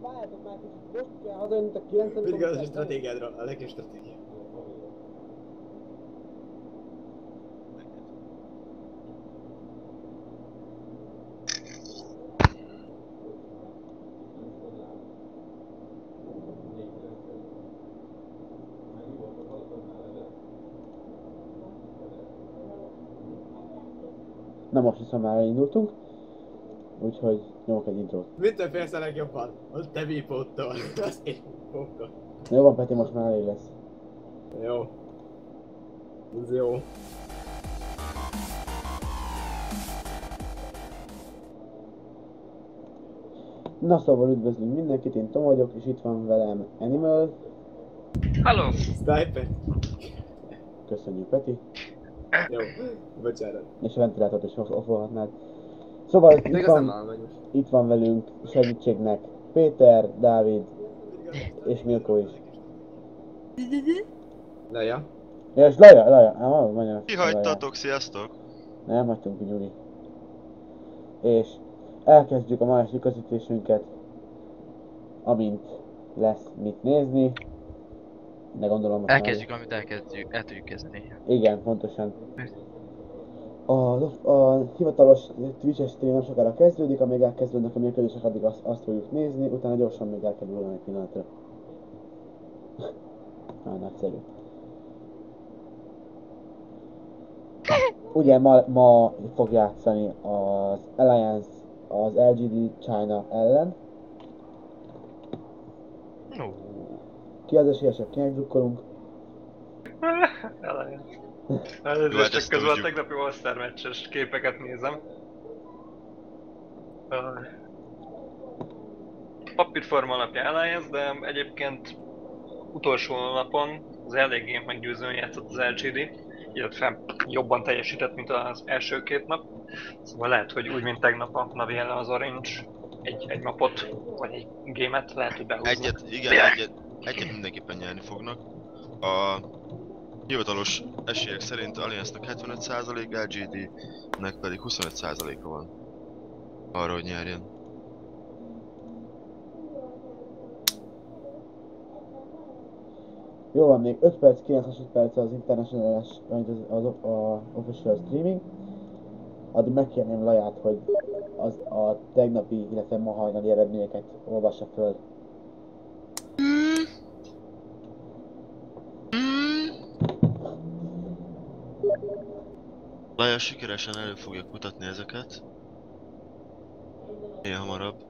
Várjátok már kicsit, most kell hazajönni a 9. Mindig az a stratégiádra, a legjobb stratégia. Na most hiszem már elindultunk, úgyhogy nyomok egy intrót. Mitől félsz a legjobban? Az te bípóttól. Az én bípóttól. Jó van Peti, most már elég lesz. Jó. Ez jó. Na szóval üdvözlünk mindenkit, én Toma vagyok, és itt van velem AnyMmal. Halló! Sniper. Köszönjük Peti. Jó. Bocsánat. És a ventilátort is offolhatnád. Szóval itt van velünk segítségnek Péter, Dávid és Milko is. Laja. Ja, és Laja. Kihagytatok, sziasztok! Nem hagytunk ki, Gyuri. És elkezdjük a ma esti közvetítésünket, amint lesz mit nézni. De gondolom most Elkezdjük, amit el tudjuk kezdeni. Igen, pontosan. A hivatalos Twitch-es stream nem sokára kezdődik, amíg elkezdődnek a mérkőzések, addig azt fogjuk nézni, utána gyorsan még el kell volna egy pillanatra. Nagyszerű. Ugye ma fog játszani az Alliance az LGD China ellen. Ki az esélyesebb, kinek drukkolunk? Alliance. Elnézést, csak közben a tegnapi All-Star meccses képeket nézem. Papírforma alapján Alliance, de egyébként utolsó napon az eléggé meggyőzően játszott az LGD, illetve jobban teljesített, mint az első két nap. Szóval lehet, hogy úgy, mint tegnap a Navi ellen az Orange egy mapot, vagy egy gémet lehet, hogy behúzni. Egyet mindenképpen nyerni fognak. A hivatalos esélyek szerint Alliance-nak 75%, LGD-nek pedig 25%-a van arra, hogy nyerjen. Jó van, még 5 perc, 9 másodperc az international-es, az official streaming. Addig megkérném Laját, hogy a tegnapi, illetve ma hajnali eredményeket olvassa föl. Laja sikeresen elő fogja kutatni ezeket. Ilyen hamarabb.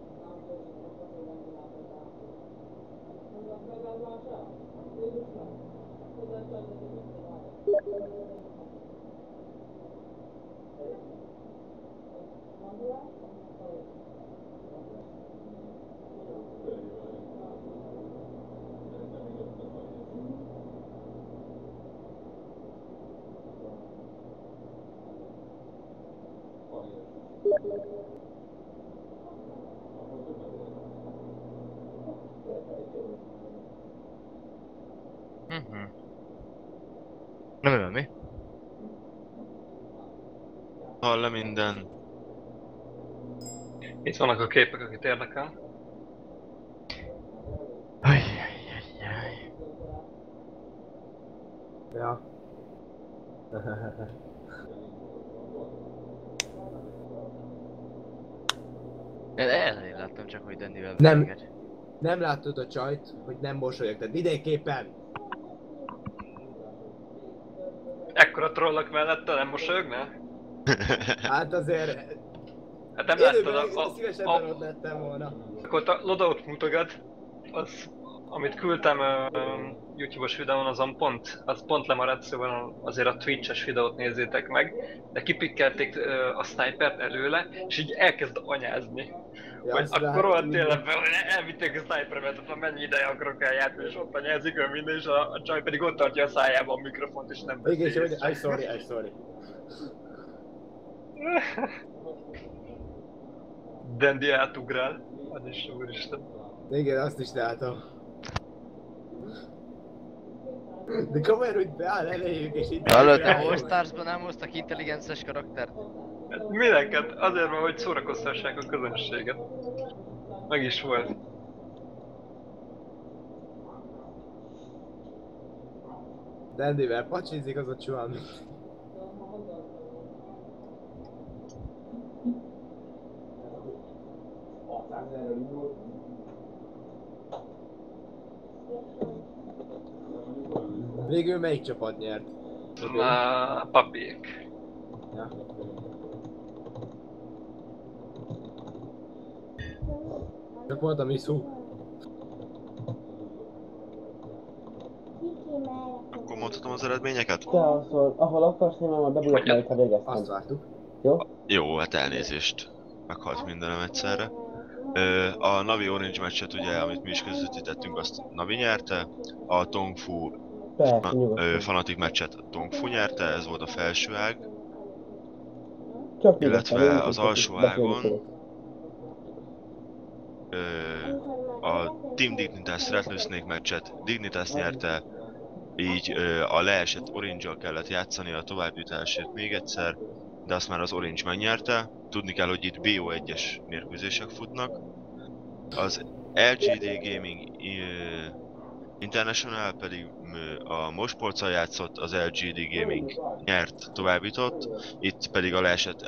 Nem mi? Hall le minden. Itt vannak a képek, akit érdekel. Ajjajjajjaj. Ja. Én láttam csak, hogy Dannyvel Nem. beszélget. Nem láttad a csajt, hogy nem mosolyogtad vidéképpen? Ekkora trollak mellette nem mosolyognál? Hát azért... Hát nem láttad szívesebben ott lettem volna. Akkor a loadout mutogat, az, amit küldtem YouTube-os videón, az pont lemaradt, szóval azért a Twitch-es videót nézzétek meg, de kipikkelték a snipert előle, és így elkezd anyázni. Ja, vagy akkor olyan tényleg, hogy elvitték a sniperemet, hogy mennyi ideje akarok eljátni, és ott anyázik ő minden, és a csaj pedig ott tartja a szájában a mikrofont, és nem beszél. Igen, és hogy I'm sorry. Dandy átugrál. Az is úristen. Igen, azt is látom. De komolyan, hogy beáll elejük és így... Hallod, a All Stars-ban nem hoztak intelligences karaktert? Mindenket, azért van, hogy szórakoztassák a közönséget. Meg is volt. Dandyvel pacsizik az a csuhan. Végül melyik csapat nyert? Papiék. Ja. Csak volt a miszú. Akkor mondhatom az eredményeket? Te azon, ahol akarsz, én már bebújok majd, ha végeztem. Azt vártuk. Jó? Jó, hát elnézést. Meghalt mindenem egyszerre. A Navi Orange meccset ugye, amit mi is közvetítettünk, azt Navi nyerte. A Tong Fu Persze, nyugodtan. Fanatic meccset a Tong Fu nyerte, ez volt a felső ág. Csak Illetve az alsó ágon a Team Dignitas Rattle Snake meccset Dignitas nyerte, így a leesett Orange-al kellett játszani a továbbjutásért még egyszer, de azt már az Orange megnyerte. Tudni kell, hogy itt BO1-es mérkőzések futnak. Az LGD Gaming International pedig a Mosportcal játszott, az LGD Gaming nyert, továbbjutott, itt pedig a leesett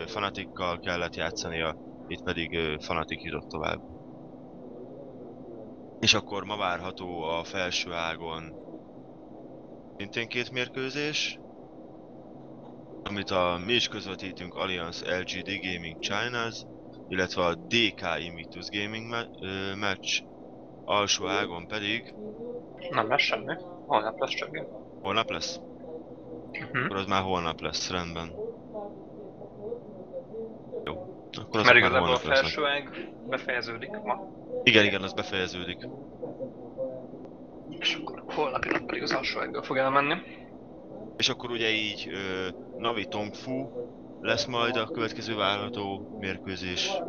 Fanatikkal kellett játszania, itt pedig Fanatic jutott tovább. És akkor ma várható a felső ágon szintén 2 mérkőzés, amit mi is közvetítünk, Alliance LGD Gaming China's, illetve a DK Invictus Gaming match, alsó ágon pedig... Nem lesz semmi. Holnap lesz csak én. Holnap lesz? Akkor az már holnap lesz, rendben. Jó. Akkor az Mert már igazából a holnap felső lesznek. ág befejeződik ma. Igen, az befejeződik. És akkor holnapi nap pedig az alsó ággal fog elmenni. És akkor ugye így Navi Tong Fu lesz majd a következő várható mérkőzés,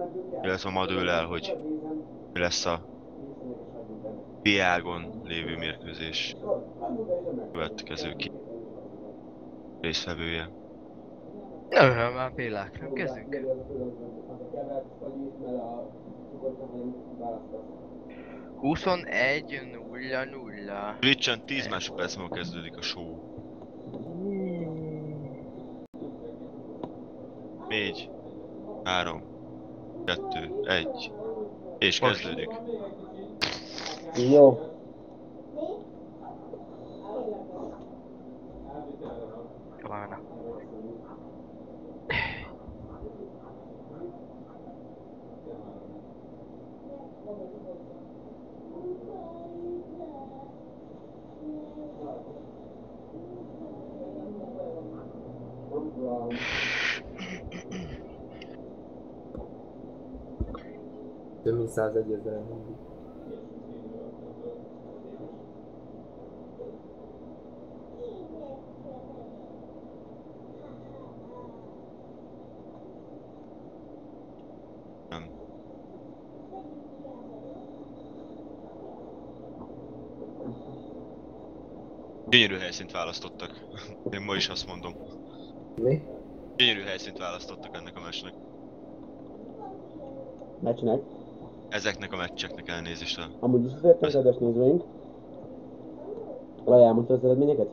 illetve ma dől el, hogy mi lesz a B-ágon lévő mérkőzés következő résztvevője. Már pélák, nem kezdünk. 21:00. Twitch-en 10 másodperc múlva kezdődik a show. 4, 3, 2, 1, és kezdődik. Jó. Várna. Több mint 101 000. Nem. Gyönyörű helyszínt választottak. Én ma is azt mondom. Mi? Gyönyörű helyszínt választottak ennek a meccsnek. Meccsnek. Ezeknek a meccseknek elnézést. Amúgy is azért kedves nézőink. Laja, elmondta az eredményeket?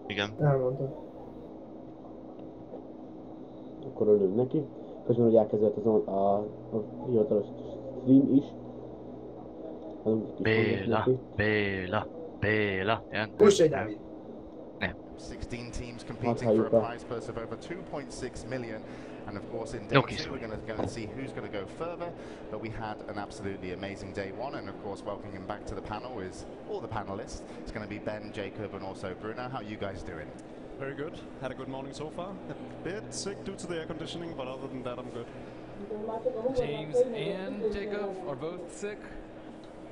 Igen. Elmondtam. Akkor örülünk neki. Közben, hogy elkezdett a hivatalos stream is. Béla. Push egy Dávid! 16 teams competing for a prize purse of over 2.6 million, and of course in day 2 we're going to go and see who's going to go further, but we had an absolutely amazing day 1, and of course welcoming back to the panel is all the panelists. It's going to be Ben, Jacob and also Bruno. How are you guys doing? Very good. Had a good morning so far. A bit sick due to the air conditioning, but other than that I'm good. James and Jacob are both sick.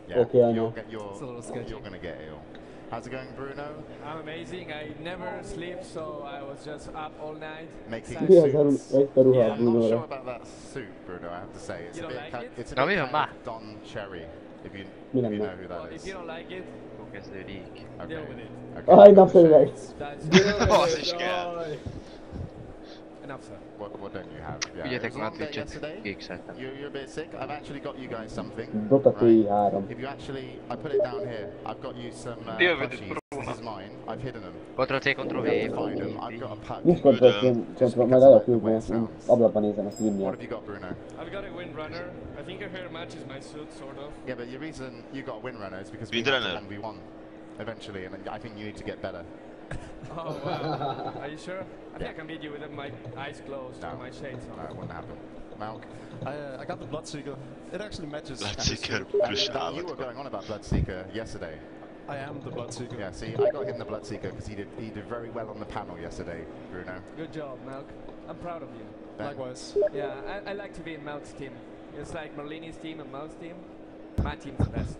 Yeah, Okay, I know. It's a little sketchy. You're going to get ill. How's it going, Bruno? I'm amazing. I never sleep, so I was just up all night. Making Mi az suits. egy a ruha Yeah, I'm not sure Bruno-ra? about that suit, Bruno, I have to say. It's You a don't bit, like it? it's a No, bit we kind don't. of Don Cherry, if you Miren know nem? who that Well, if is. you don't like it, Kezdődik. Okay. deal with it. Okay. Aj, napszemüveg! That's Az is kell. enough, sir. What don't you have? Yeah, Figyeljetek it was a már long day Twitch-et, yesterday. kékszeltem. You're a bit sick. I've actually got you guys something. Dota right? 3. If you actually, I put it down here. I've got you some Deal with it, plushies bro. Toma. Ctrl-C, Ctrl-V. Nincs Ctrl-C, majd előtt küldni, én ablakban nézem a stream miatt. I've got a windrunner. I think her hair matches my suit, sort of. Yeah, but the reason you got windrunner is because we had to 1v1 eventually, and I think you need to get better. Oh, wow. Are you sure? I think I can beat you with my eyes closed and my shades on. No, it wouldn't happen. Malk? I got the Bloodseeker. It actually matches. Bloodseeker, You were going on about Bloodseeker yesterday. I am the Bloodseeker. Yeah, see, I got him the Bloodseeker because he did very well on the panel yesterday, Bruno. Good job, Malk. I'm proud of you. Likewise. Yeah, I like to be in Malk's team. It's like Merlini's team and Malk's team. My team's the best.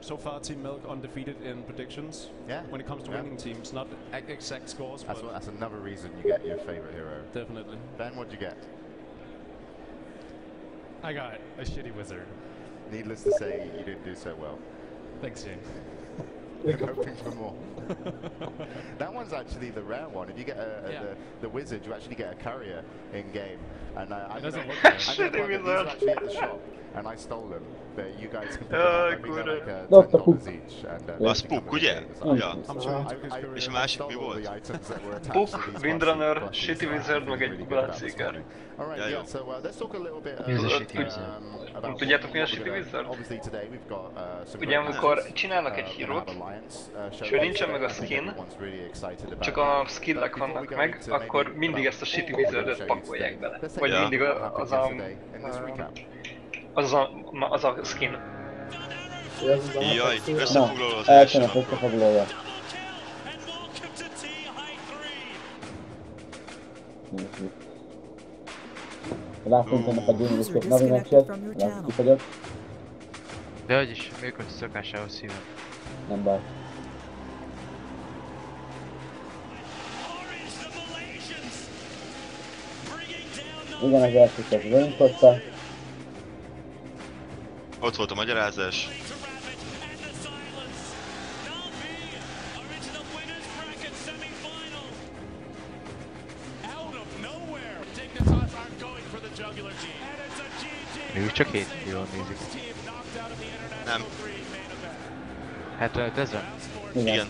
So far, Team Milk undefeated in predictions. Yeah. When it comes to winning teams, not exact scores. That's another reason you get your favorite hero. Definitely. Ben, what'd you get? I got a shitty wizard. Needless to say, you didn't do so well. Thanks, James. I'm hoping for more. That one's actually the rare one. If you get the wizard, you actually get a courier in game. And it doesn't look bad. these are actually at the shop, and I stole them. But you guys can pick them up. I think they're like $10 each. And Az Puk, ugye? Ja. És a másik mi volt? Puk, Windrunner, Shitty Wizard, meg egy Bloodseeker. Alright, yeah, so let's talk a little bit Nem tudjátok mi a Shitty Wizard? Ugye amikor csinálnak egy hírót, és hogy nincsen meg a skin, csak a skillek vannak meg, akkor mindig ezt a Shitty Wizardot pakolják bele. Vagy mindig az a skin. Jaj, összefoglaló az Elkenek összefoglalója. Látunk ennek a gyönyörű navi meccset, látszik kifagyott. De hogy is, működő szokásához szívem. Nem baj. Igen, az első kezdő Várunk. Ott volt a magyarázás. Ők csak 7 millióan nézik. Nem. 75 000? Igen.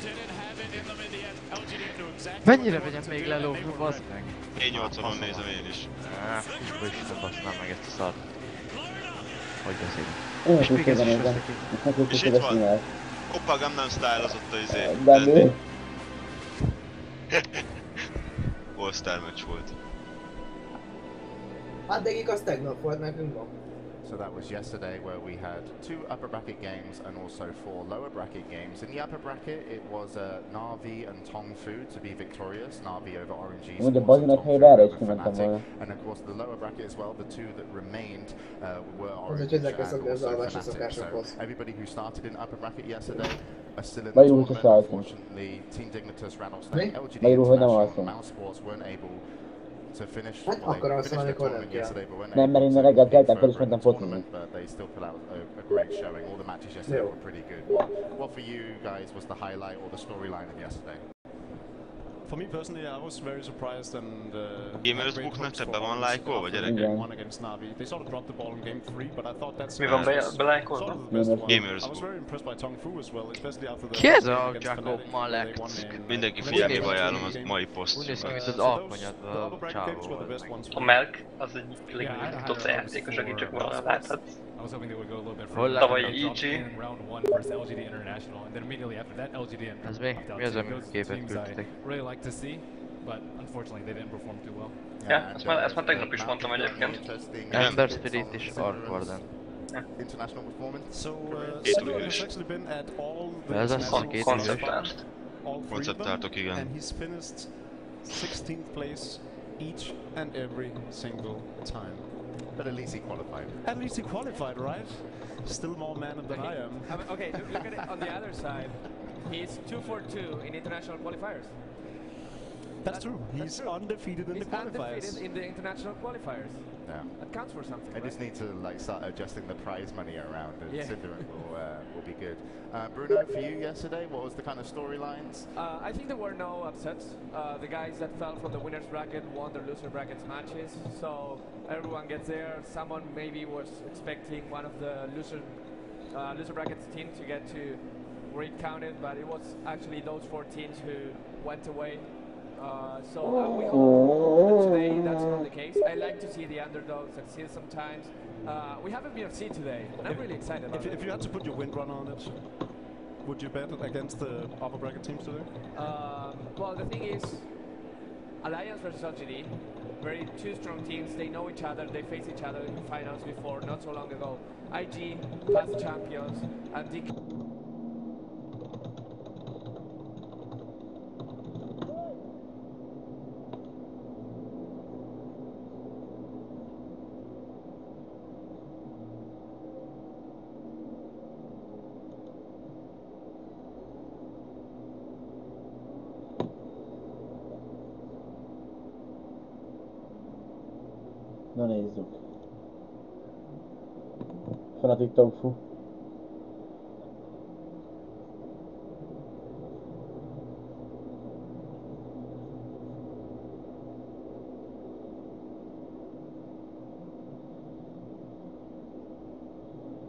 Mennyire vegyem még lelóvni, bazd meg? 480-on nézem én is. Kicsibe is nem basznám meg ezt a szart. Hogy beszélünk? Én is úgy nézem. És itt van. Hoppa, Gangnam Style az ott a izé. Benni. All-Star match volt. Hát de az tegnap volt nekünk ma. So that was yesterday where we had 2 upper bracket games and also 4 lower bracket games. In the upper bracket it was Na'Vi and Tong Fu to be victorious. Na'Vi over RNG and of course the lower bracket as well, the 2 that remained were RNG and also Fnatic. So everybody who started in upper bracket yesterday are still in the tournament. Unfortunately, Team Dignitas, Rattlesnake, LGD International and Mouse Sports weren't able to finish the tournament yesterday, but when they still put out a great showing. All the matches yesterday were pretty good. What for you guys was the highlight or the storyline of yesterday? For me personally, I was very surprised and Gamers Booknak ebben van lájkolva, gyerekek? against Na'Vi. They sort of dropped the ball in game 3, but I thought that's Mi van belájkolva? Gamers I was very impressed by Tong Fu as well, especially after the Ki ez a Jacob Malek? Mindenki figyelmébe ajánlom az mai poszt. Úgy néz ki, mint az alkonyatban a csávó volt. A Melk, az egy legmutatott játékos, aki csak valahol láthatsz. I was hoping they would go a little bit Hol further. tavaly They dropped EG. in round 1 versus LGD International, and then immediately after that, LGD and Ez mi? Mi az, amit képet teams I küldtek? really like to see, but unfortunately they didn't perform too well. Ja, ezt már tegnap is mondtam egyébként. Ember Spirit és Arkwarden. International performance. So Silver has actually been at all the Ez az international konceptárt. concept igen. and he's finished 16th place each and every single time. But at least he qualified. At least he qualified, right? Still more man than I am. Okay, look at it on the other side. He's 2-4-2 in international qualifiers. That's true. He's undefeated in the qualifiers. He's undefeated in the international qualifiers. Yeah. That counts for something. I just need to start adjusting the prize money around, and Cinderant will be good. Bruno, for you yesterday, what was the kind of storylines? I think there were no upsets. The guys that fell from the winners bracket won their loser brackets matches, so everyone gets there. Someone maybe was expecting one of the loser brackets team to get to it counted, but it was actually those 4 teams who went away. So we hope that today that's not the case. I like to see the underdogs succeed sometimes. We have a BFC today, and I'm really excited about it. If you had to put your windrunner on it, would you bet against the upper bracket teams today? Well, the thing is, Alliance versus LGD, two strong teams. They know each other. They faced each other in finals before, not so long ago. IG, past champions, and DK. Na nézzük. Fanatic Tofu.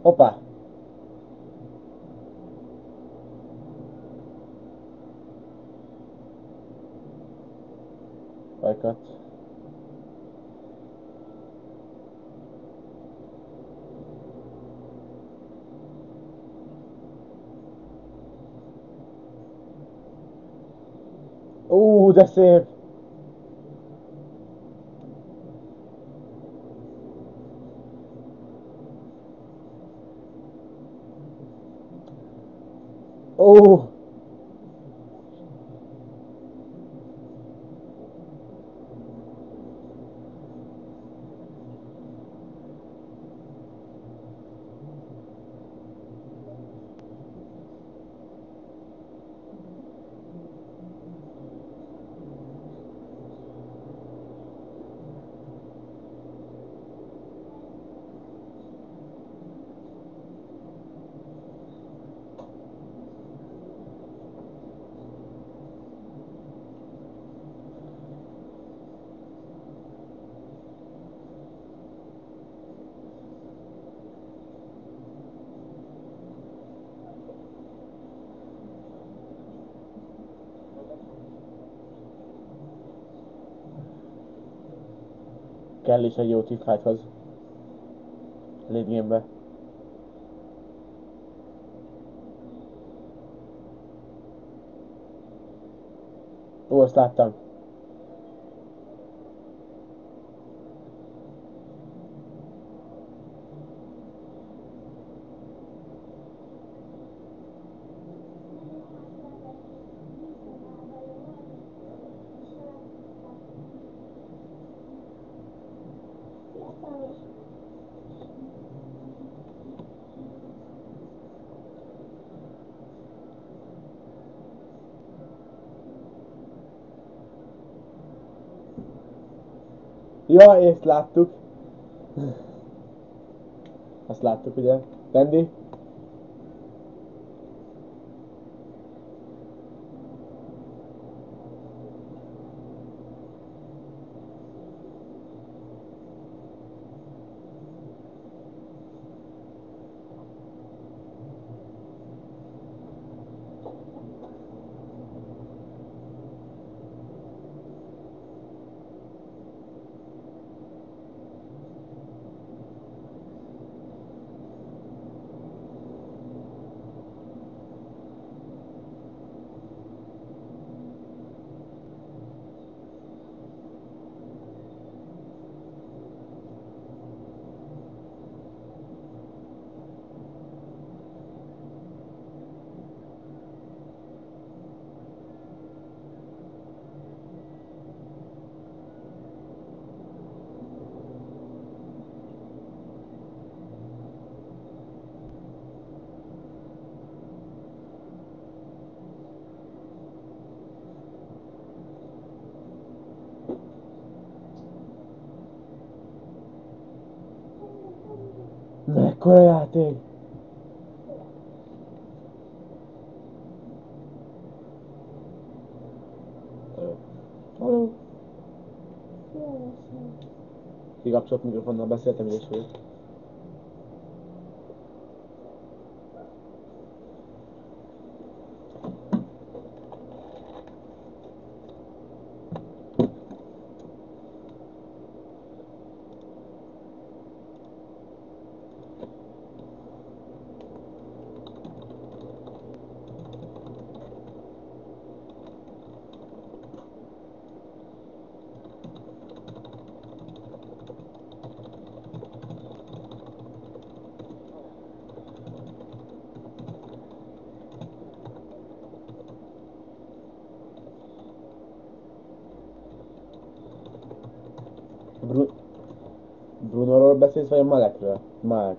Hoppá! Fajkat. De szép! Kell is egy jó teamfighthoz. Late game-be. Azt láttam. Ja, ezt láttuk. Azt láttuk, ugye? Tendi? Mekkora játék! Halló! Kikapcsolt mikrofonnal beszéltem is őt. Brunoról beszélsz, vagy a Malekről? Malek.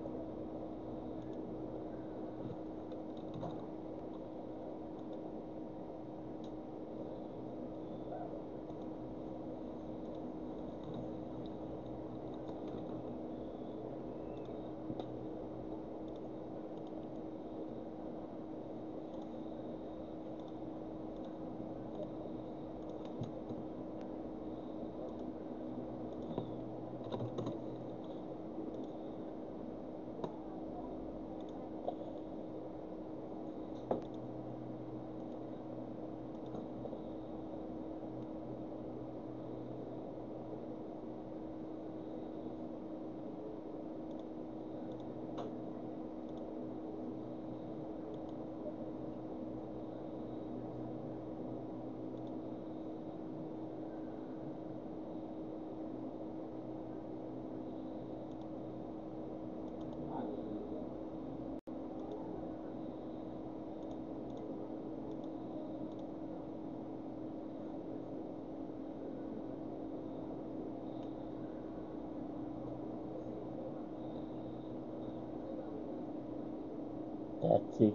Tetszik.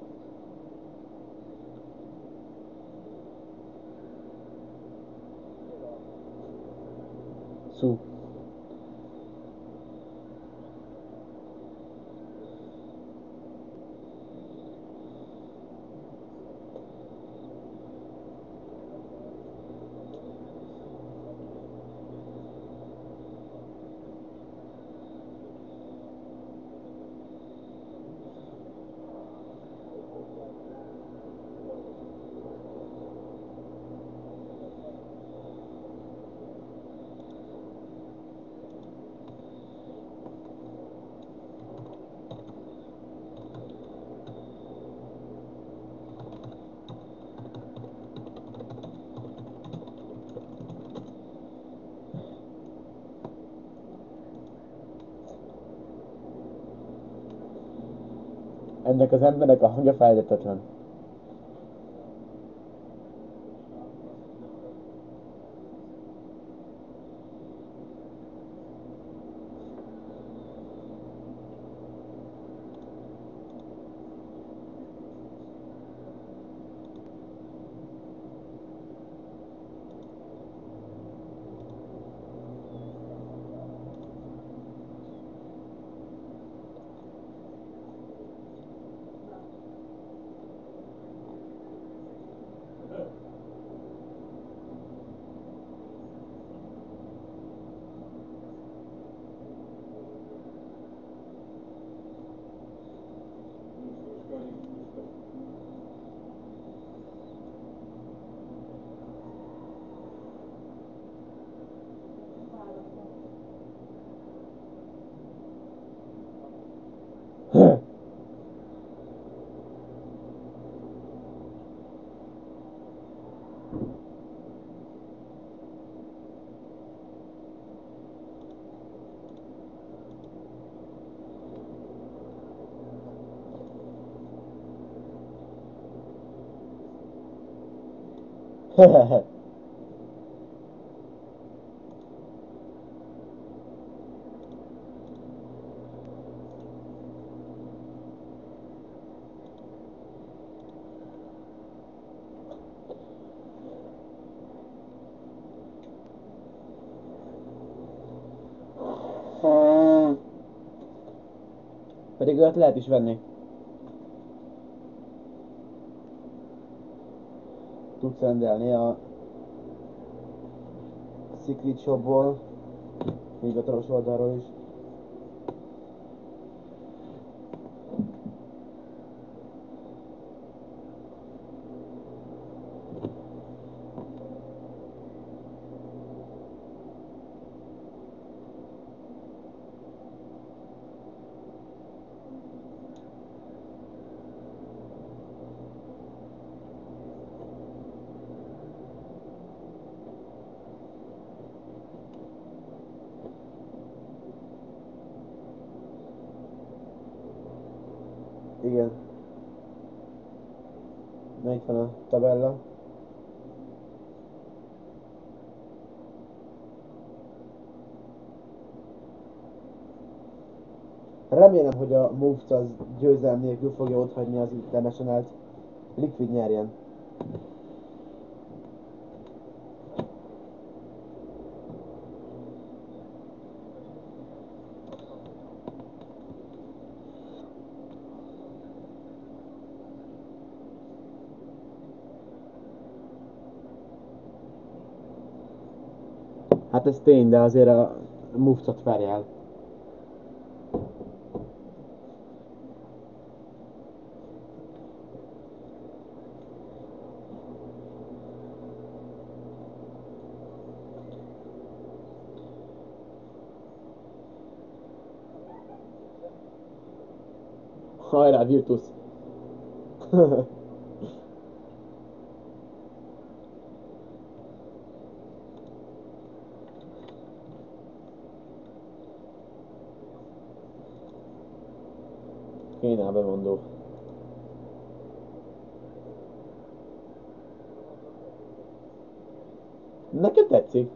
Szú. Ennek az embernek a hangja felejthetetlen. Pedig olyat lehet is venni. Tudsz rendelni a Secret Shopból, hivatalos oldalról is. Igen. Na itt van a tabella. Remélem, hogy a Moves az győzelem nélkül fogja otthagyni az International-t. Liquid nyerjen. Hát ez tény, de azért a Moves-ot várj el. Hajrá, Virtus! Kéne a bemondó. Neked tetszik?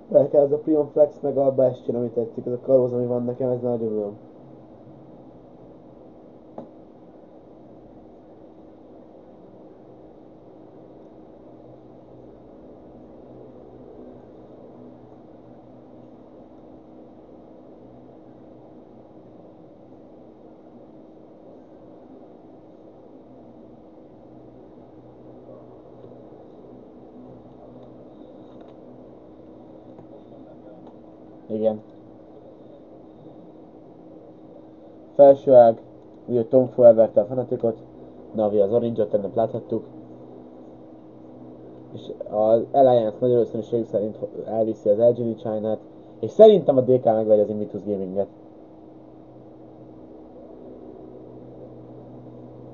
Nekem ez a Prion Flex meg a Bastion, ami tetszik, ez a kalóz, ami van nekem, ez nagyon örülöm. Igen. Felső ág, ugye Tom elverte a Fanaticot, Navi az Orange-ot, tegnap láthattuk. És az Alliance nagy valószínűség szerint elviszi az LGD.cn-et, és szerintem a DK megvegye az Invictus Gaming-et.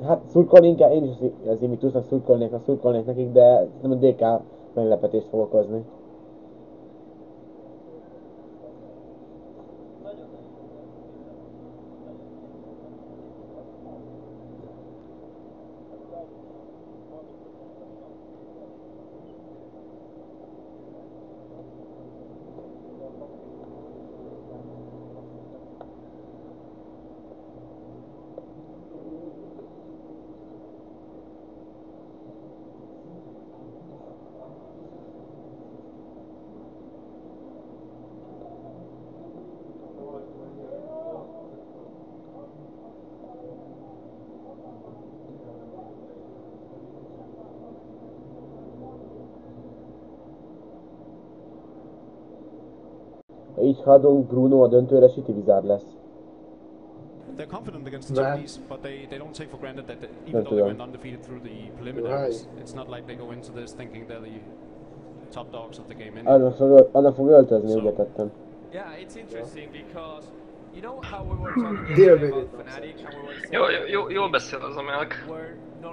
Hát szurkolni inkább, én is az Invictusnak szurkolnék nekik, de nem a DK meglepetést fog okozni. Így haladunk, Bruno a döntőre City Wizard lesz. They're confident against the Chinese, but they don't take for granted that even though they went undefeated through the preliminaries, it's not like they go into this thinking they're the top dogs of the game anyway. Annak fog öltözni, úgy tettem. Yeah, it's interesting because you know how we were talking yesterday about Fnatic and we were saying Jól beszél az a Melk.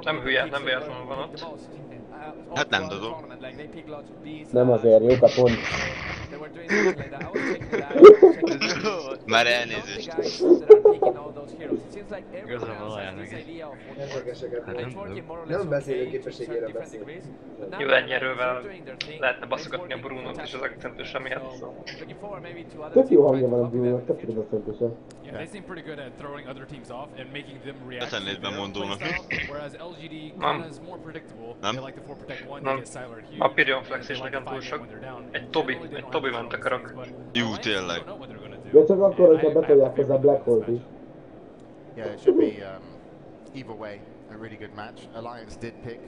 Nem hülye, nem véletlenül van ott. Hát nem tudom. Nem azért, jókat mond. Már elnézést. Igazából Laja meg. Nem beszélőképességére beszél. Jó, ennyi erővel lehetne baszogatni a Brunót és az akcentusra miatt, szóval. Tök jó hangja van a Bruno-nak, tök jó az akcentusa. Yeah, they seem pretty good at throwing other teams off and making them react Betennéd to their bemondónak. playstyle, whereas LGD kinda is more predictable. They like to 4-protect one, they get siloed huge. A Pirion Flex is nekem túl sok. Egy Tobi ment akarok. Jó, tényleg. De csak akkor, hogyha betolják hozzá Black Hole-t is. Yeah, it should be either way a really good match. Alliance did pick.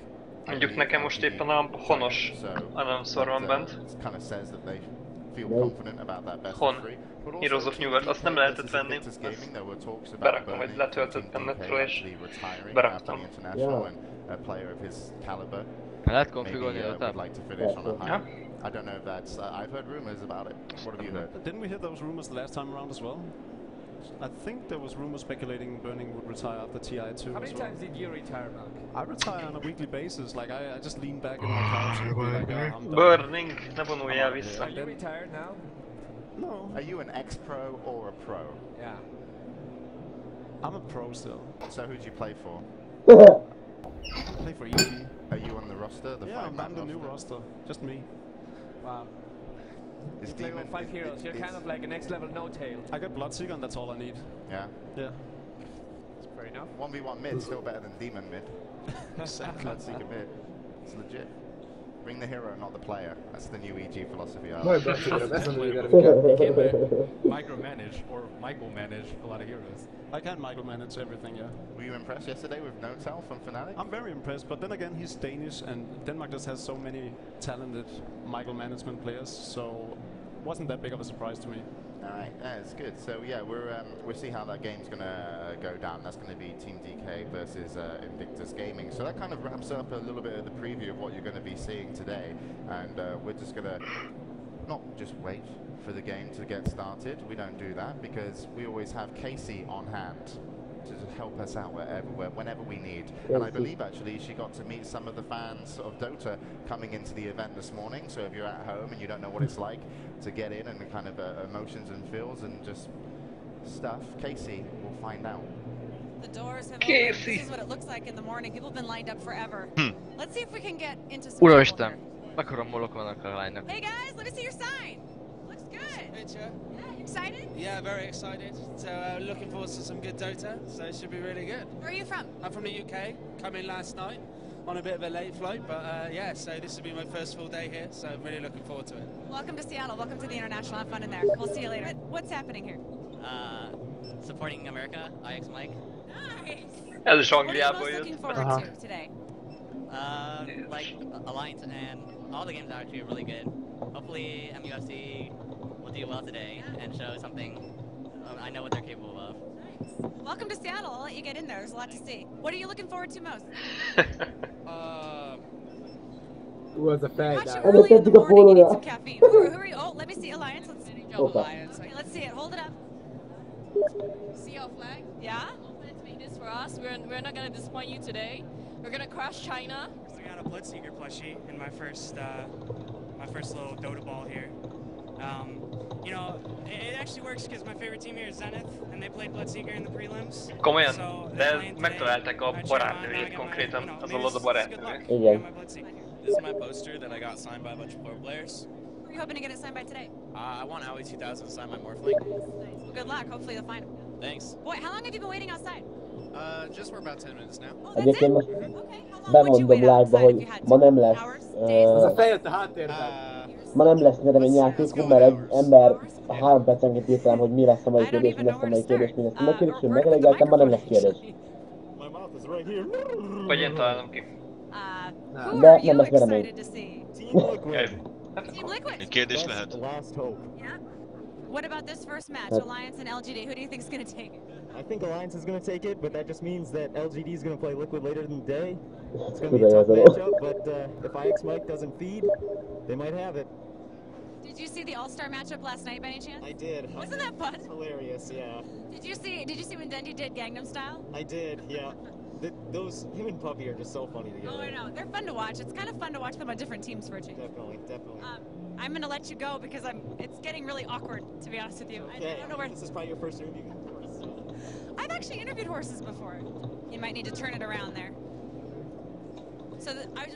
Mondjuk nekem most éppen a honos Anonszor van bent. Hon. Heroes of New World, azt nem lehetett venni. Berakom, hogy letöltöttem netről és beraktam. Lehet konfigurálni a Dotát? Ja. I don't know if that's. I've heard rumors about it. What have you heard? Didn't we hear those rumors the last time around as well? I think there was rumors speculating Burning would retire after TI2. How many times did you retire, Mark? I retire on a weekly basis. Like I just lean back in my couch and be like, oh, I'm done. Burning, ne vonuljál vissza. Are you retired now? No. Are you an ex-pro or a pro? Yeah. I'm a pro still. So who do you play for? I play for EG. Are you on the roster? The yeah, I'm the new roster. Just me. Wow. Is you play with 5 heroes. You're kind of like a next level no-tail. I got Bloodseeker and that's all I need. Yeah? Yeah. That's fair enough. 1v1 mid, still better than Demon mid. Bloodseeker mid. It's legit. Bring the hero, not the player. That's the new EG philosophy. That's something you gotta micromanage or micromanage a lot of heroes. I can micromanage everything, yeah. Were you impressed yesterday with No-Tell from Fnatic? I'm very impressed, but then again, he's Danish, and Denmark just has so many talented micromanagement players, so wasn't that big of a surprise to me. Alright, that's good. So yeah, we'll see how that game's gonna go down. That's gonna be Team DK versus Invictus Gaming. So that kind of wraps up a little bit of the preview of what you're gonna be seeing today. And we're just gonna not just wait for the game to get started. We don't do that because we always have Casey on hand to help us out whenever we need. And I believe actually she got to meet some of the fans of Dota coming into the event this morning. So if you're at home and you don't know what it's like to get in and the kind of emotions and feels and just stuff, Casey will find out. The doors have opened. This is what it looks like in the morning. People have been lined up forever. Let's see if we can get into some people here. Hey guys, let me see your sign. Looks good. Picture. Yeah, you excited? Yeah, very excited. So looking forward to some good Dota. So it should be really good. Where are you from? I'm from the UK. Come in last night on a bit of a late flight, but yeah. So this will be my first full day here. So I'm really looking forward to it. Welcome to Seattle. Welcome to the International. Have fun in there. We'll see you later. What's happening here? Supporting America. Mike. Nice. Ez is What are you Angliából most jött. looking forward to today? Like Alliance and all the games are actually really good. Hopefully MUFC will do well today and show something I know what they're capable of. Welcome to Seattle. I'll let you get in there. There's a lot to see. What are you looking forward to most? Who was a fan? Watch it early in the morning. You need some caffeine. Who are you? Oh, let me see Alliance. Let's see. Alliance. Okay, let's see it. Hold it up. See our flag? Yeah? Let's make this for us. We're not going to disappoint you today. We're going to crush China. I got a Bloodseeker plushie in my first little Dota ball here. You know, it actually works because my favorite team here is Zenith, and they played Bloodseeker in the prelims. Komolyan, So de megtalálták a barátnőjét konkrétan, az alatt a barátnőjét. Igen. This is my poster that I got signed by a bunch of pro players. Who are you hoping to get it signed by today? I want Owie 2000 to sign my Morphling. Nice. Well, good luck. Hopefully you'll find him. Thanks. Boy, how long have you been waiting outside? Just for about 10 minutes now. Oh, that's it? Okay. How long would you Bemondom wait live-ba, outside if hogy you had ma to? nem lesz, Hours? Days? A fejött a háttérben. ma nem lesz nyereményjáték, mert egy ember 3 percenként írt rám, hogy mi lesz a mai kérdés, mi lesz a mai kérdés, mi lesz a mai kérdés, és megelegeltem, ma nem lesz kérdés. Vagy én találom ki. Who are you excited to see? Team Liquid. Kérdés lehet. Yeah. What about this first match, Alliance and LGD? Who do you think is going to take it? I think Alliance is going to take it, but that just means that LGD is going to play Liquid later in the day. It's going to be a tough matchup, but if Mike doesn't feed, they might have it. Did you see the All-Star matchup last night by any chance? I did. Wasn't that fun? Hilarious, yeah. Did you see when Dendy did Gangnam Style? I did, yeah. Him and Puppy are just so funny together. Oh, I know. They're fun to watch. It's kind of fun to watch them on different teams for a change. Definitely. I'm going to let you go because it's getting really awkward, to be honest with you. Okay. I don't know where... This is probably your first interview. I've actually interviewed horses before. You might need to turn it around there. So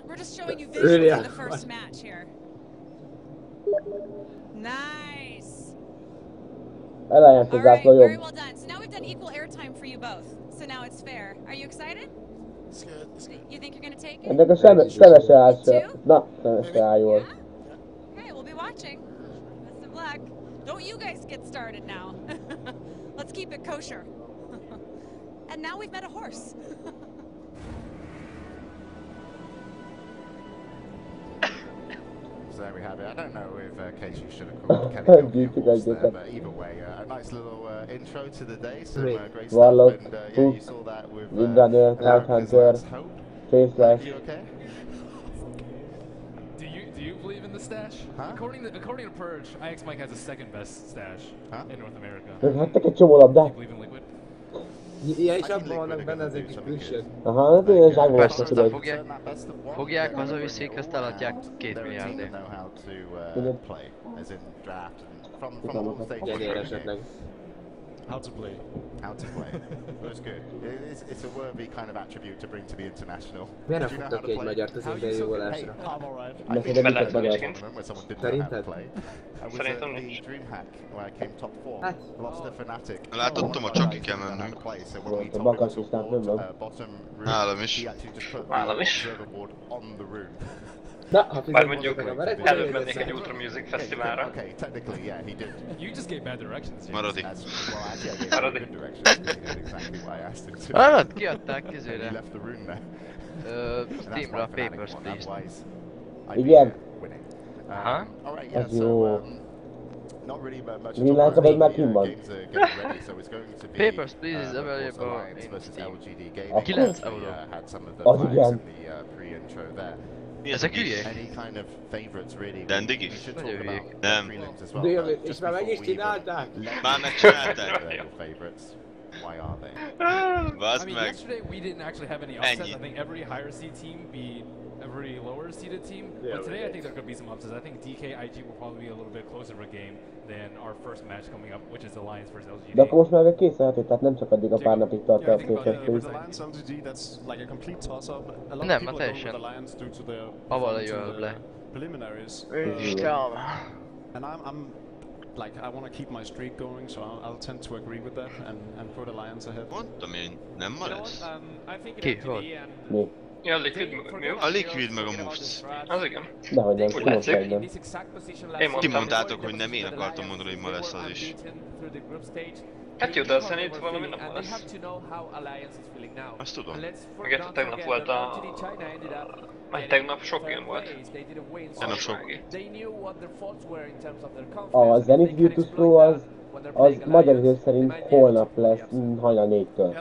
we're just showing you visually the first match here. Nice. Alliance All right, very well done. So now we've done equal airtime for you both. So now it's fair. Are you excited? It's good. You think you're going to take it? Ennek a Seve se áll se. Na, Seve se áll jól. Okay, we'll be watching. Best of luck. Don't you guys get started now. Let's keep it kosher. And now we've met a horse. So there we have it. I don't know if Casey should have called Kenny there, but either way, a nice little intro to the day, some great stuff, and yeah, you saw that with Hunter, Faceless. You okay? Do you believe in the stash? Huh? According to Purge, Mike has the second best stash in North America. Meghattak egy csomó labdát. Do you believe in Liquid? Ja, és abban vannak benne az egy kis külsők. Aha, hát én zsákba Persze, azt tudod. fogják, hazaviszik, azt eladják 2 milliárdért. How to play. How to play. It was good. It's a worthy kind of attribute to bring to the international. Miért nem fogtak egy magyart az interjúvolásra? I think be lehet egyébként. where someone didn't know how to play. Szerintem nincs. The Dreamhack where I came top 4. Lost the Fnatic. Látod, Toma, csak ki kell mennünk. A bakas is nem tudom. Nálam is. Nálam is. Na, ha bár mondjuk előbb mennék egy Ultra Music Fesztiválra. You just gave bad directions. Maradi. Maradi. Hát, kiadták kezére. Steamra a Papers, Please. Igen. Aha. Ez jó. Greenlight vagy már kim van? Papers, Please is available in Steam. 9 euró. Az igen. Ezek hülyék? De digis? Nem. És már meg is csinálták? Már megcsinálták. Why are they? Bazd meg. Yesterday we didn't actually have any upsets. I think every higher seed team beat every lower seeded team. But today I think there could be some upsets. I think DK, IG will probably be a little bit closer of a game than our first match coming up, which is Alliance versus LGD. De akkor most már készülhető, tehát nem csak addig a pár napig tart a Papers, Please. Alliance LGD, that's like a complete toss-up. A lot of Nem, people teljesen. go with Alliance due to the preliminaries. And I'm like, I want to keep my streak going, so I'll tend to agree with that and put Alliance ahead. Mondtam én, nem ma lesz. Ki? Hol? Mi? Ja, a Liquid mi? A Liquid meg a Moves. Az igen. Dehogy nem, úgy látszik. Ti mondtátok, hogy nem én akartam mondani, hogy ma lesz az is. Hát jó, de szerint valami nem lesz. Azt tudom. Meg érted, tegnap volt a... Majd tegnap sok jön volt. Tegnap sok. A Zenith Virtus Pro az magyar idő szerint holnap lesz, hajnal 4-től.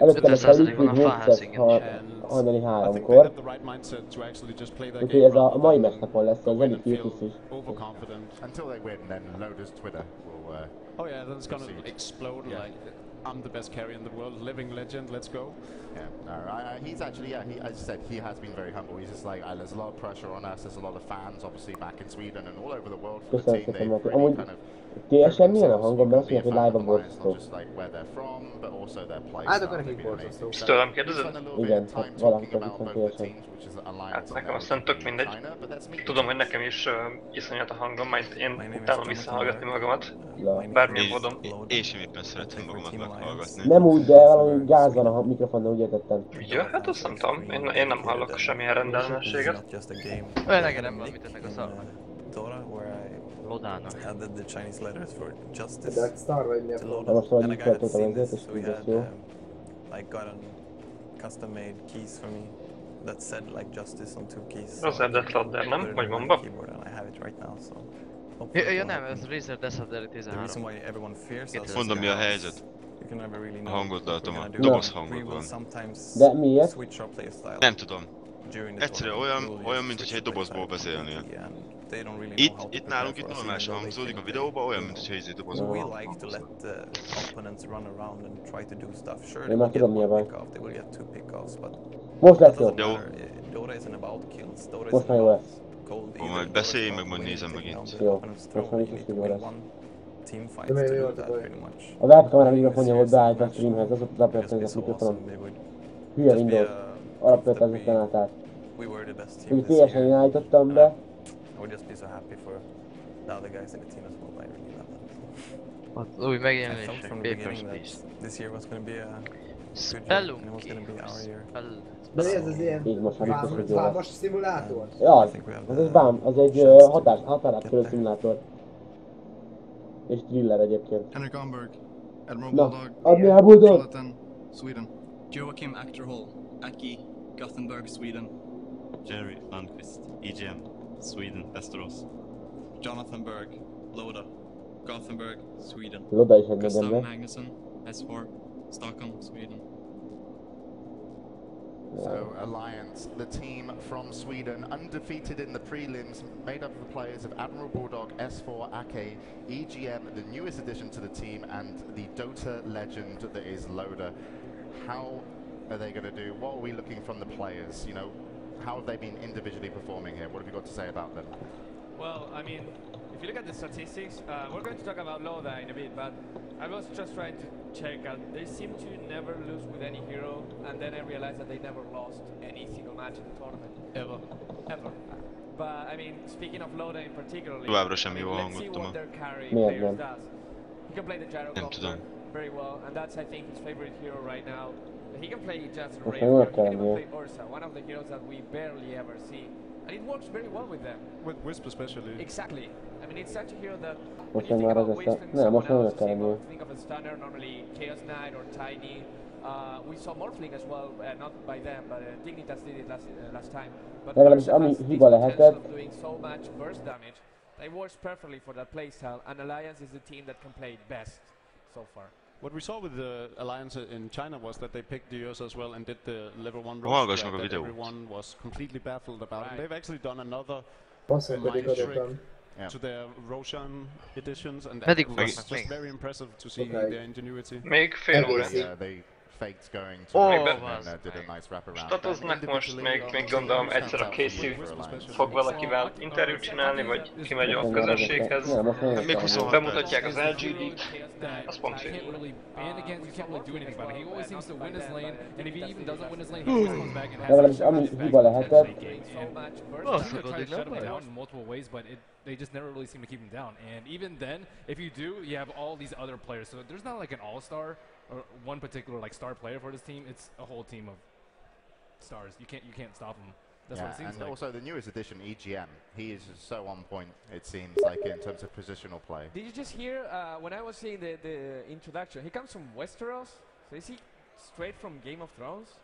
Előtte lesz a Liquid Moves hajnali 3-kor. Úgyhogy ez a mai meccsnapon lesz a Zenith Virtus is. Oh yeah, then it's gonna explode like I'm the best carry in the world, living legend, let's go. Yeah, no, he's actually, as I said, he has been very humble. He's just like, there's a lot of pressure on us, there's a lot of fans, obviously, back in Sweden and all over the world for the team. They've really kind of... Teljesen milyen a hangom, mert azt mondják, hogy live-ban borzasztó. Hát akkor nekik borzasztó. Ezt tőlem kérdezed? Igen, hát valakit viszont teljesen. Hát nekem aztán tök mindegy. Tudom, hogy nekem is iszonyat a hangom, majd én utálom visszahallgatni magamat. Bármilyen módon. Én sem éppen szeretem magamat meghallgatni. Nem úgy, de valami gáz van a mikrofonnal, úgy értettem. Ja, hát azt nem tudom. Én nem hallok semmilyen rendellenességet. Olyan nekem nem van, mit ennek a szarnak. Lodának. De most valahogy így feltöltem ezért, és így lesz jó. Rozerdet Ladder, nem? Vagy Mamba? Ja nem, ez Razer Desader 13. Mondom, mi a helyzet. A hangoddal, Toma. Doboz hangod van. De miért? Nem tudom. Egyszerűen olyan, mint hogyha egy dobozból beszélnél. Itt nálunk itt normálisan hangzódik, a videóban olyan, mint hogyha egy dobozból. Én már tudom, mi a baj. Most lesz jó. Jó. Most már jó lesz. Akkor majd beszélj, meg majd nézem megint. Jó, most már is jó lesz. A webkamera mikrofonja volt beállítva a streamhez, az ott az alapvetően mikrofonon. Hülye Windows. Alapvetően átállt. Úgy teljesen én állítottam be. Az új megjelenések, Papers, Please. Spellunk ki. De ez az ilyen vámos szimulátor? Ja, az egy határátkörő szimulátor. És thriller egyébként. Henrik Amberg, Admiral Na, Bulldog, Admiral Bulldog! Skeleton, Sweden. Joachim Achterhall, Aki, Gothenburg, Sweden. Jerry Lundqvist, EGM, Sweden, Västerås. Jonathan Berg, Loda, Gothenburg, Sweden. Loda is egy Gustav megyen, Magnusson, S4, Stockholm, Sweden. So, Alliance, the team from Sweden, undefeated in the prelims, made up of the players of Admiral Bulldog, S4, Ake, EGM, the newest addition to the team, and the Dota legend that is Loda. How are they going to do? What are we looking from the players? You know, how have they been individually performing here? What have you got to say about them? Well, I mean, if you look at the statistics, we're going to talk about Loda in a bit, but I was just trying to check out. They seem to never lose with any hero, and then I realized that they never lost any single match in the tournament. Ever. But I mean, speaking of Loda in particular, let's see what their carry players does. He can play the gyro counter very well, and that's I think his favorite hero right now. He can play just Rave, he can even play Ursa, one of the heroes that we barely ever see. And it works very well with them. With Wisp especially. Exactly. I mean, it's such a hero that when you think about Wisp and someone else, think of a stunner, normally Chaos Knight or Tiny. We saw Morphling as well, not by them, but Dignitas did it last time. But Ursa has this potential of doing so much burst damage. It works perfectly for that playstyle, and Alliance is the team that can play it best so far. What we saw with the Alliance in China was that they picked the Ursa as well and did the level 1 roast that everyone was completely baffled about. And they've actually done another minor trick to their Roshan editions, and it's just very impressive to see their ingenuity. They faked going to and did a nice wraparound. Statoznak most még gondolom egyszer a Casey fog valakivel interjút csinálni, vagy kimegy a közönséghez. Még 20 bemutatják az LGD-t. Az pont szép. Legalábbis ami hiba lehetett. They just never really seem to keep him down, and even then, if you do, you have all these other players. So there's not like an all-star or one particular like star player for this team. It's a whole team of stars. You can't stop them. That's what it seems and like. Also the newest addition, EGM. He is so on point. It seems like in terms of positional play. Did you just hear when I was seeing the introduction? He comes from Westeros. So is he straight from Game of Thrones?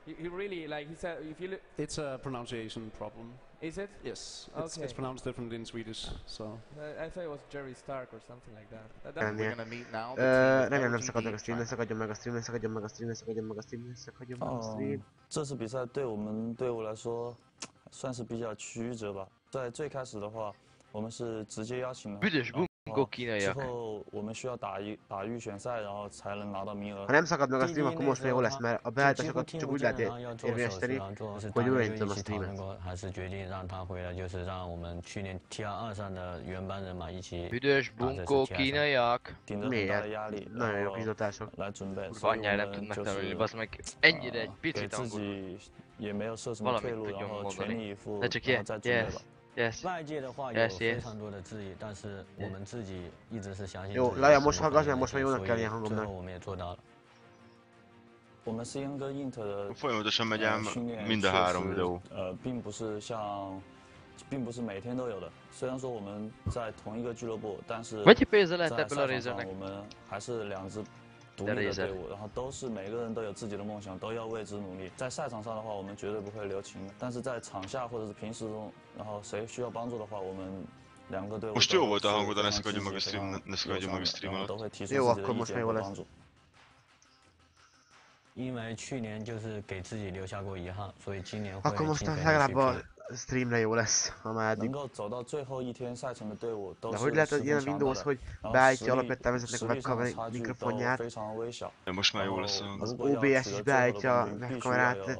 He really like he said. If you it's a pronunciation problem. Is it? Yes. Okay. It's pronounced differently in Swedish. So. I thought it was Jerry Stark or something like that. We're gonna meet now. Nem szakadnak a stream, ne szakadjon meg a stream, ne szakadjon meg a stream, ne szakadjon meg a stream, ne szakadjon meg a stream. 这次比赛对我来说算是比较曲折吧。在最开始的话，我们是直接邀请了。之后我们需要打预选赛，然后才能拿到名额。 Ha nem szakad meg a stream, akkor most már jó lesz, mert a beállításokat csak úgy lehet érvényesíteni, hogy újra indítom a streamet. 还是决定让他回来，就是让我们去年 T2 上的原班人马一起。 Büdös bunkó kínaiak. Miért? Nagyon jó kizatások. 来准备。 Anyjál nem tudnak tanulni, bazd meg. Ennyire egy picit angol. 也没有设什么退路，然后全力以赴，然后再准备吧。 外界的话有非常多的质疑，但是我们自己一直是相信。 Jó, Laja, most hallgass, mert most már jónak kell ilyen hangomnak. 我们也做到了。我们 CN 跟 Int 的 folyamatosan megy ám mind a 3 videó. 并不是每天都有的。虽然说我们在同一个俱乐部，但是在赛场上我们还是两支独立的队伍，然后都是每个人都有自己的梦想，都要为之努力。在赛场上的话，我们绝对不会留情的。但是在场下或者是平时中，然后谁需要帮助的话，我们两个队伍 Most jó volt a hangod, de ne szakadjon meg a stream alatt. 都会提出自己的意见和帮助。 因为去年就是给自己留下过遗憾，所以今年会 Akkor most legalább a streamre jó lesz, ha már eddig. De hogy lehet, hogy ilyen Windows, hogy beállítja alapvetően vezetnek a webkamerát mikrofonját? De most már jó lesz. Az OBS is beállítja a webkamerát,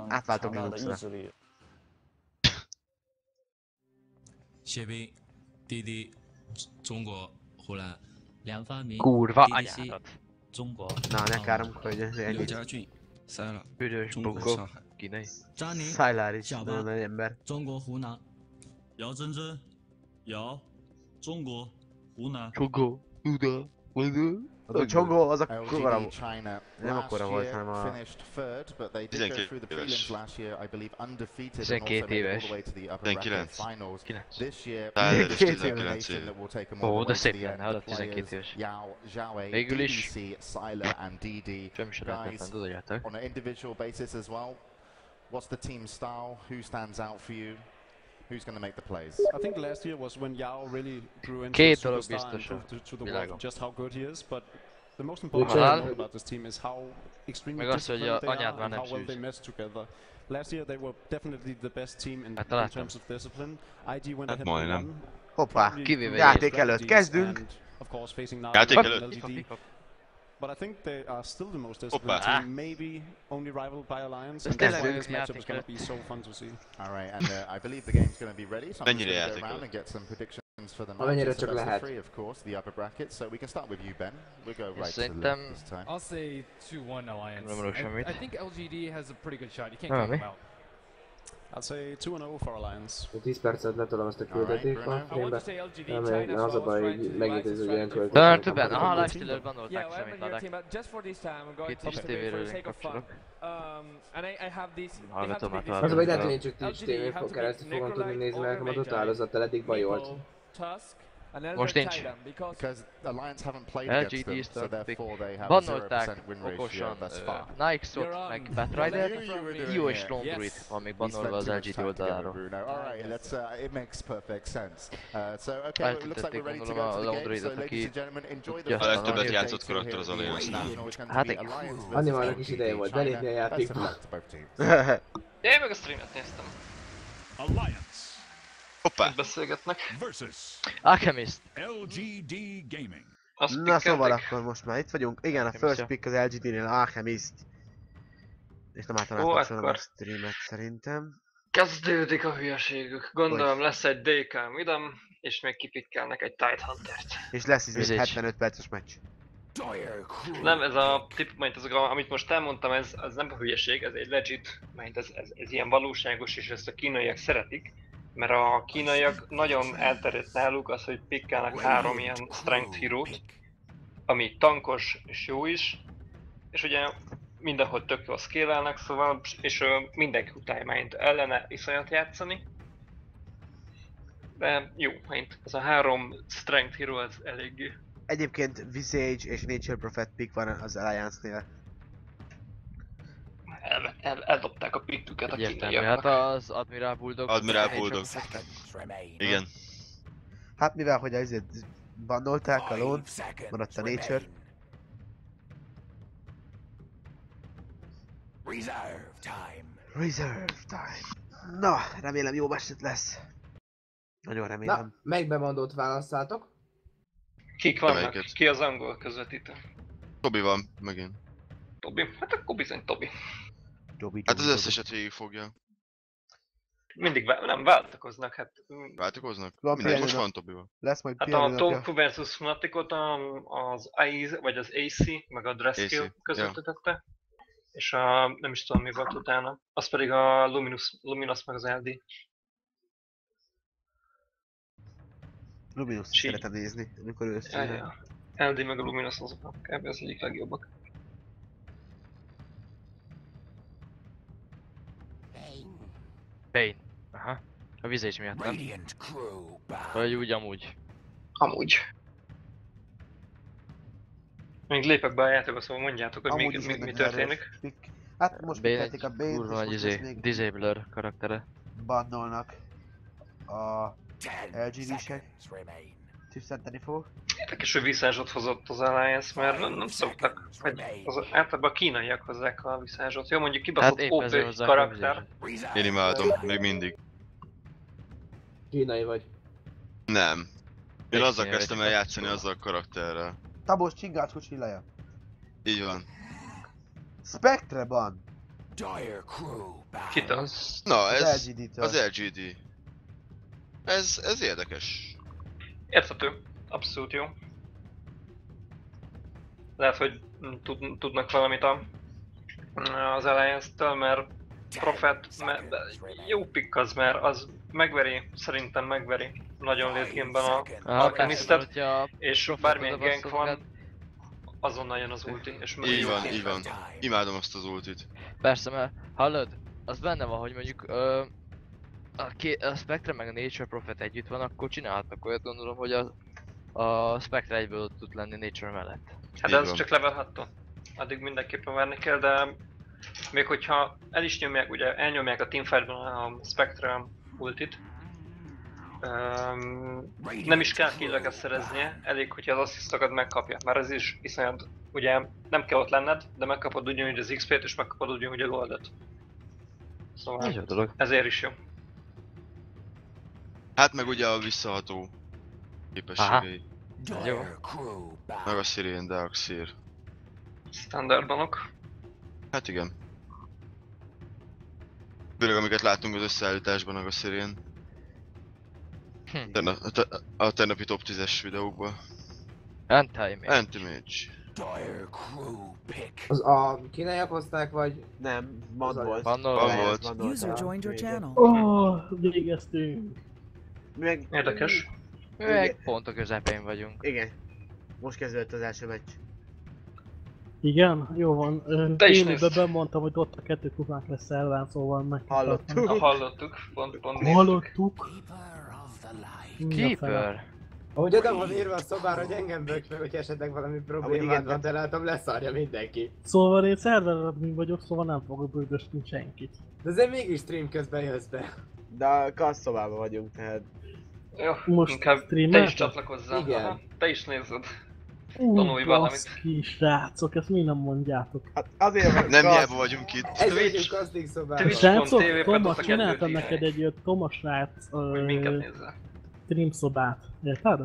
átváltok Linuxra. 谢斌，弟弟，中国回来，两方名 Kurva anyádat. 中国。 Na, ne káromkodj, ennyi. 刘家俊，塞了。 Büdös bunkó kínai. 张宁， Szájláris, nagyon nagy ember. 中国湖南。姚真真，姚，中国湖南。 Csogó, Uda, Uda. A Csogó az a kurva, nem akkora volt, hanem a... 12 éves. 12 éves. 19 éves. Ó, de szép lenne, hallott 12 éves. Végül is. Sem is lehetetlen, tudjátok. On an individual basis as well, what's the team style? Who stands out for you? Who's going to make the plays? I think last year was when Yao really grew into a superstar and proved to the world just how good he is. But the most important thing about this team is how extremely disciplined they are and how well they mesh together. Last year they were definitely the best team in terms of discipline. IG went ahead and won. Hoppá, játék előtt kezdünk. Of course, facing now LGD. But I think they are still the most disciplined team, maybe only rivaled by Alliance. And that's why this matchup is going to be so fun to see. All right, and I believe the game's going to be ready, so I'm just going to go around and get some predictions teams for the match. Amennyire It's a csak best of lehet. 3, of course, the upper bracket. So we can start with you, Ben. We'll go right to the Szerintem... left this time. I'll say 2-1 Alliance. Nem semmit. I think LGD has a pretty good shot. You can't count them out. I'll say 2-0 for Alliance. 10 percet letolom ezt a küldetést a filmbe. Nem, az a baj, hogy megint ez egy ilyen Talán költözés. többen, aha, lifestealer banolták, semmit adák. Két kis tévéről én kapcsolok. Hallgatom hát az a baj, lehet, hogy én csak Twitch tévén keresztül fogom tudni nézni, mert nekem a Dota hálózattal eddig bajolt. Most nincs. LGD-t bannolták okosan Nike-ot, meg Batrider, Io és Lone Druid van még bannolva az LGD oldaláról. Eltüntették gondolom a Lone Druidot, aki a legtöbbet játszott karakter az Alliance-nál. Hát igen. AnyMmalnak is ideje volt belépni a játékba. Én meg a streamet néztem. Hoppá! Beszélgetnek. Alchemist. LGD Gaming. Na szóval akkor most már itt vagyunk. Igen, a first pick az LGD-nél Alchemist. És nem általán kapcsolom a streamet szerintem. Kezdődik a hülyeségük. Gondolom lesz egy DK midem, és még kipikkelnek egy Tidehunter-t. És lesz is egy 75 perces meccs. Nem, ez a tip, amit most elmondtam, ez nem a hülyeség, ez egy legit, ez ilyen valóságos, és ezt a kínaiak szeretik. Mert a kínaiak nagyon elterjedt náluk az, hogy pikkelnek 3 ilyen strength hero-t, ami tankos és jó is, és ugye mindenhol tök jól scale-elnek, szóval, és mindenki utálja mind ellene iszonyat játszani. De jó, ez a 3 strength hero az eléggé. Egyébként Visage és Nature Prophet pick van az Alliance-nél. Eldobták a piktüket a kínaiaknak. Hát az Admiral Bulldog. Admiral Bulldog. Igen. Hát mivel hogy azért bannolták a Lone, maradt a Nature. Reserve time. Na, remélem jó eset lesz. Nagyon remélem. Na, melyikbe bandót választáltok? Kik vannak? Ki az angol közvetítő? Tobi van megint. Tobi? Hát akkor bizony Tobi. Hát az összeset végig fogja. Mindig nem váltakoznak, hát... Váltakoznak? Mindegy, most van Tobival. Lesz majd hát a Top vs Fnaticot az vagy az AC, meg a Dresskill közvetítette. És a... nem is tudom mi volt utána. Az pedig a Luminous meg az LD. Luminous szeretem nézni, amikor ő ja. LD meg a Luminous azok kb. Az egyik legjobbak. Bane. Aha. A vizés miatt, nem? Vagy úgy amúgy. Amúgy. Még lépek be a játékba, szóval mondjátok, hogy mi történik. Hát most pikkelték a Bane-t, kurva nagy Disabler karaktere. Bannolnak a LGD-sek. Tisztenteni fog. Érdekes, hogy viszázsot hozott az Alliance, mert nem szoktak, hogy általában a kínaiak hozzák a viszázsot. Jó, mondjuk kibaszott hát OP karakter. Én imádom, még mindig. Kínai vagy? Nem. Én azzal kezdtem el játszani, azzal a karakterrel. Tabos csingács kucsi Laja. Így van. Spectre ban! Kit az? Na, ez az LGD. Ez érdekes. Érthető. Abszolút jó. Lehet, hogy tudnak valamit az Alliance-től, mert Prophet jó pick az, mert az megveri, szerintem megveri nagyon late game-ben a Alchemistet, és bármilyen gank van, azonnal jön az ulti, és így van. Imádom azt az ultit. Persze, mert hallod, az benne van, hogy mondjuk a Spectre meg a Nature Prophet együtt van, akkor csinálhatnak olyat, gondolom, hogy a Spectre egyből tud lenni Nature mellett. Hát ez csak level 6-tól. Addig mindenképpen várni kell, de még hogyha el is nyomják, ugye elnyomják a teamfightban a Spectre ultit, nem is kell killeket szereznie, elég, hogyha az asszisztokat megkapja, mert ez is iszonyat, ugye nem kell ott lenned, de megkapod ugyanúgy az XP-t és megkapod ugyanúgy a goldet. Szóval ezért is jó. Hát meg ugye a visszaható képességei. Jó. Meg a Sirén, Darkseer. Standardbanok. Hát igen. Főleg amiket látunk az összeállításban, meg a Sirén. A tegnapi top 10-es videókból. Anti-mage. Az a kínaiak hozták, vagy? Nem, van volt. Van volt. User joined your channel. Végeztünk. Érdekes. Meg pont a közepén vagyunk. Igen. Most kezdődött az első meccs. Igen? Jó van. Élőben bemondtam, hogy ott a 2 kupánk lesz ellen, szóval meg. Hallottuk. Pont hallottuk. Keeper. Ahogy oda van írva a szobára, hogy engem böksz meg, hogy esetleg valami problémád van, de látom leszarja mindenki. Szóval én szerver admin vagyok, szóval nem fogok bődösni senkit. De azért mégis stream közben jössz be. De a kasszobában vagyunk, tehát... Jó, most inkább te is csatlakozzál. Igen. Aha, te is nézed. Tanulj valamit. Baszki, srácok, ezt mi nem mondjátok? Hát azért nem hiába vagyunk itt. Ez vagyunk kazding szobában. Srácok, Toma, csináltam neked egy Toma srác stream szobát. Érted?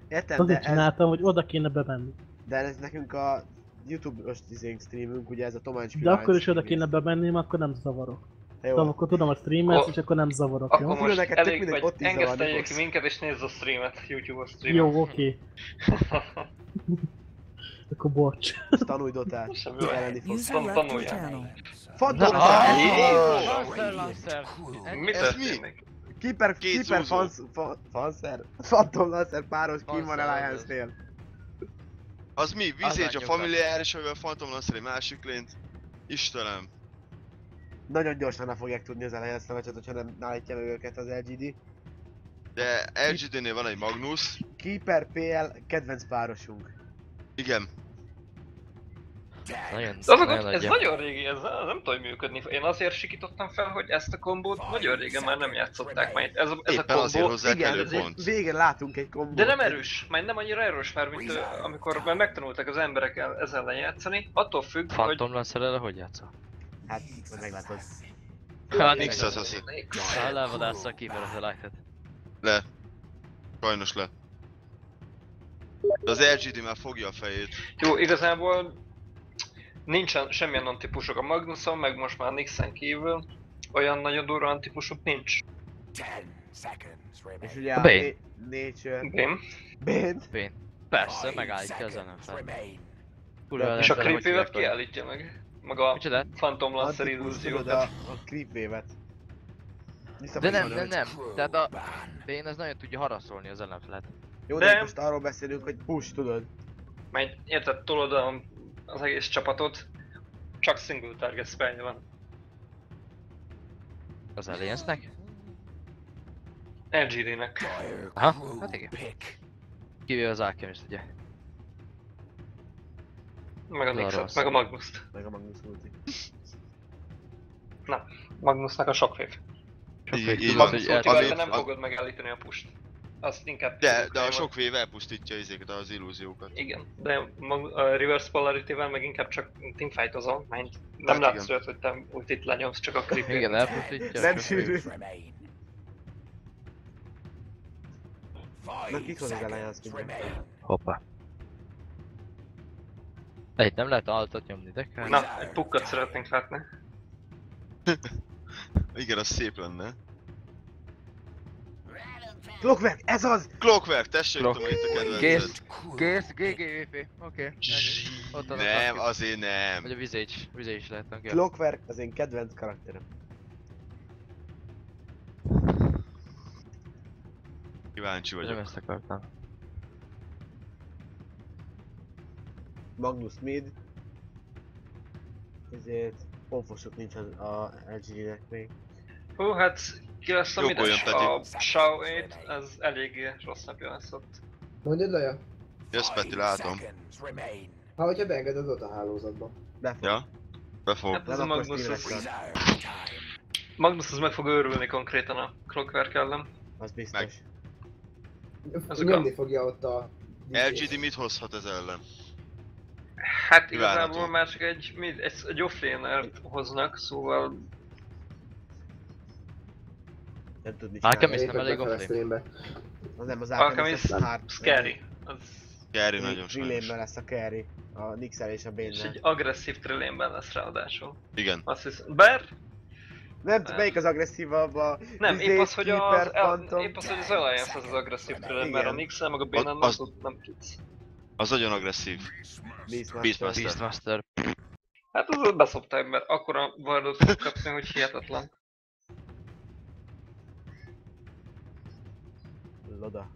Értem, azért csináltam, hogy oda kéne bemenni. De ez nekünk a YouTube-os streamünk, ugye ez a Toma de akkor is oda kéne bemenni, mert akkor nem zavarok. Tudom, akkor tudom a streamet, és akkor nem zavarok, akkor jó? Akkor most elég vagy, engeszteljék ki minket és nézz a streamet, YouTube-os streamet. Jó, oké. Akkor bocs. Tanulj Dotát. Tanuljál. Phantom Lancer! Mit történik? Keeper Fancer. Phantom Lancer páros kín van Alliance-nél. Az mi? Visage a familiáris, amivel Phantom Lancer egy másik lént. Istenem. Nagyon gyorsan le fogják tudni az Alliance meccset, hogyha nem állítja meg őket az LGD. De LGD-nél van egy Magnus. Keeper PL kedvenc párosunk. Igen. Ez nagyon régi, ez nem tudom, hogy működni. Én azért sikítottam fel, hogy ezt a kombót nagyon régen már nem játszották. Majd ez a kombó, igen, végén látunk egy kombót. De nem erős, majd nem annyira erős már, mint amikor már megtanultak az emberek ezzel ellen játszani. Attól függ, hogy... Phantom Lancerrel hogy játszol? Hát, majd meglátod. Nix az. Levadásszal Keeper az a life-et. Le. Sajnos le. De az LGD már fogja a fejét. Jó, igazából nincsen semmilyen antipusok a Magnuson, meg most már Nixen kívül. Olyan nagyon durva antipusuk nincs. És ugye a Nature... Bane. Persze, megállítja az ellenfel. És a creep wave-et kiállítja meg. Maga a Phantom Lancer illúziót. A creep wave-et. De nem. Tehát a Bane az nagyon tudja haraszolni az ellenfelet. Jó, de most arról beszélünk, hogy push, tudod. Majd érted, tolod az egész csapatot, csak single target spellje van. Az Alliance-nek? LGD-nek. Aha, hát igen. Kivéve az Alchemist, ugye? Meg a Nixet, meg a Magnust. Meg a Magnus ulti. Na, Magnusnak a shockwave. Te nem fogod megállítani a pusht. Azt inkább... De a shockwave elpusztítja az illúziókat. Igen, de a reverse polarity-vel meg inkább csak teamfightozol, mert nem látsz rölt, hogy te ultit lenyomsz, csak a creep. Igen, elpusztítja. Nem sűrű. Na, kik van az Alliance-ben? Hoppá. Egy nem lehet altot nyomni, de kell. Na, egy pukkat szeretnénk látni. Igen, az szép lenne. Clockwork, ez az! Clockwork, tessék Toma itt a kedvenced. Kész, GGVP, oké. Nem, azért nem. Vagy a Visage is lehet neki. Clockwork az én kedvenc karakterem. Kíváncsi vagyok. Nem ezt akartam. Magnus mid. Ezért ponfosok nincs a LGD-nek még. Hú, hát ki lesz a mides? A Shao 8, az eléggé rossz napja lesz ott. Mondjad Laja? Jössz Peti, látom. Ha, hogyha beenged az Dota hálózatba. Ja? Befog. Hát ez a Magnus az meg fog őrülni konkrétan a Clockwork ellen. Az biztos. Nyomni fogja ott a... LGD mit hozhat ez ellen? Hát igazából már csak egy offlaner-t hoznak, szóval... Nem tudni Alchemist nem elég offlane. Nem, az Alchemist scary. Scary nagyon sajnos. Trillénben lesz a carry. A Nixel és a Bane-nel. És egy agresszív trillénben lesz ráadásul. Igen. Azt hiszem, bár... Nem tudom, melyik az agresszívabb a... Nem, épp az, hogy az Alliance az agresszív tőle, mert a Nixel meg a Bénannak nem tudsz. Az nagyon agresszív. Beastmaster. Hát az beszopták, mert akkora wardot fog kapni, hogy hihetetlen. Loda.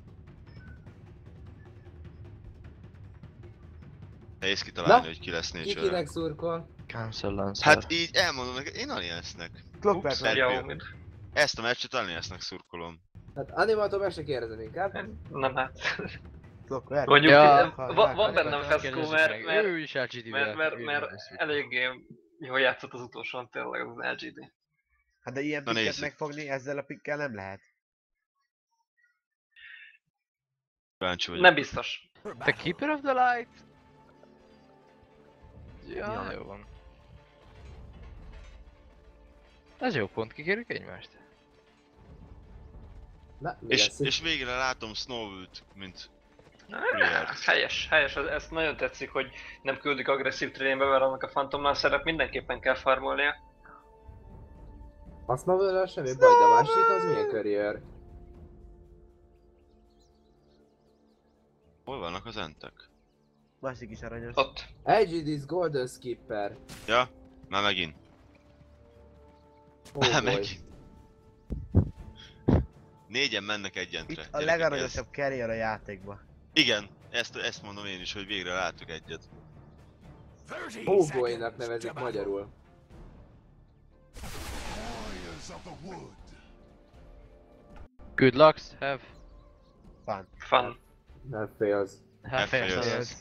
Nehéz kitalálni, hogy ki lesz Nature. Kikinek szurkol? Cancel Lancer. Hát így elmondom neked, én Alliance-nek. Clockwork. Ezt a meccset Alliance-nek szurkolom. Hát Animaltól meg se kérdezem inkább. Nem hát. Clockwork. Mondjuk, van bennem feszkó, mert eléggé jól játszott az utolsón tényleg az LGD. Hát de ilyen pikket megfogni ezzel a pikkel nem lehet. Nem biztos. The Keeper of the Light? Ja, jó van. Ez jó pont, kikérjük egymást. És végre látom Snowwood, mint Helyes, ezt nagyon tetszik, hogy nem küldik agresszív tréningbe, mert annak a Phantomnál szerep mindenképpen kell farmolnia. Azt ma vele semmi baj, de a másik az milyen career? Hol vannak az entek? Másik is aranyos. Ott. LGD's Golden Skipper. Ja, már megint. Már megint. 4-en mennek egyentre. Itt a legaranyosabb carrier a játékban. Igen, ezt mondom én is, hogy végre láttuk egyet. Hógolynak nevezik magyarul. Good luck, have fun. Have fails. Have fails.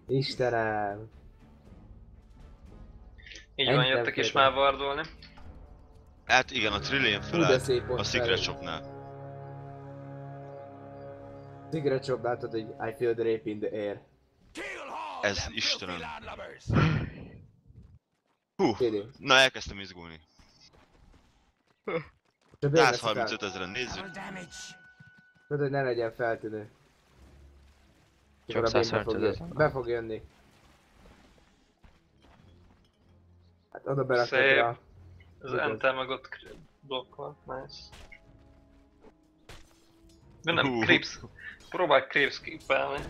Istenem. Így van, jöttek is már vardolni. Hát igen, a Trillion felállt a Secret Shopnál. Secret Shop látod, hogy I feel the rape in the air. Ez Istenem. Hú, na elkezdtem izgulni. 135 000-en nézzük. Tudod, hogy ne legyen feltűnő. Csak 135 000. Be fog jönni. Hát oda berakod rá. Az Enter meg ott blokkol, nice. De nem, Creeps. Próbálj Creeps skippelni.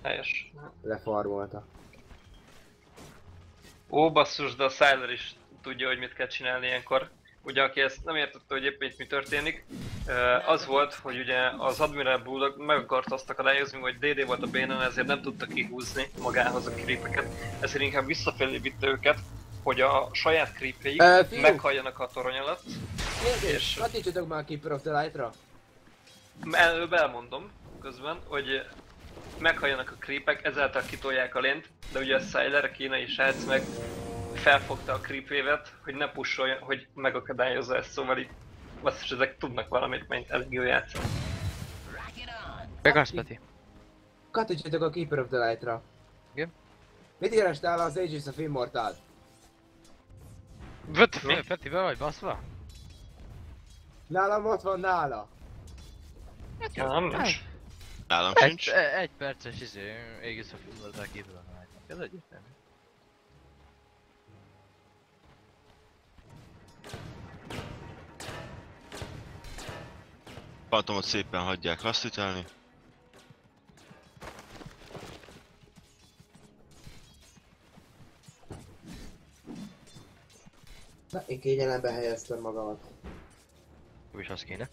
Helyes. Lefarmolta. Ó basszus, de a Sylar is tudja, hogy mit kell csinálni ilyenkor. Ugye aki ezt nem értette, hogy éppen itt mi történik, az volt, hogy ugye az Admiral Bulldog meg akart azt akadályozni, hogy DD volt a bénen, ezért nem tudta kihúzni magához a creepeket, ezért inkább visszafelé vitte őket, hogy a saját creepjeik meghalljanak a torony alatt. És... Katítsatok már a Keeper of the Light-ra! Előbb elmondom közben, hogy meghalljanak a creepek, ezáltal kitolják a lént, de ugye a Sylar, a kínai srác meg felfogta a creepvévet, hogy ne pusholjon, hogy megakadályozza ezt, szóval így basszus, ezek tudnak valamit, mert elég jól játszani. Bekarsz, Peti. Kattintsatok a Keeper of the Light-ra. Igen? Mit érestál az Aegis of Immortal? Peti, be vagy baszva? Nálam ott van nála. Nálam nincs. Nálam sincs. Egy perces Aegis of Immortal Keeper of the Light. Ez egyértelmű. Phantomot szépen hagyják lasszítálni. Na, én kényelembe helyeztem magamat. Jó is az kéne.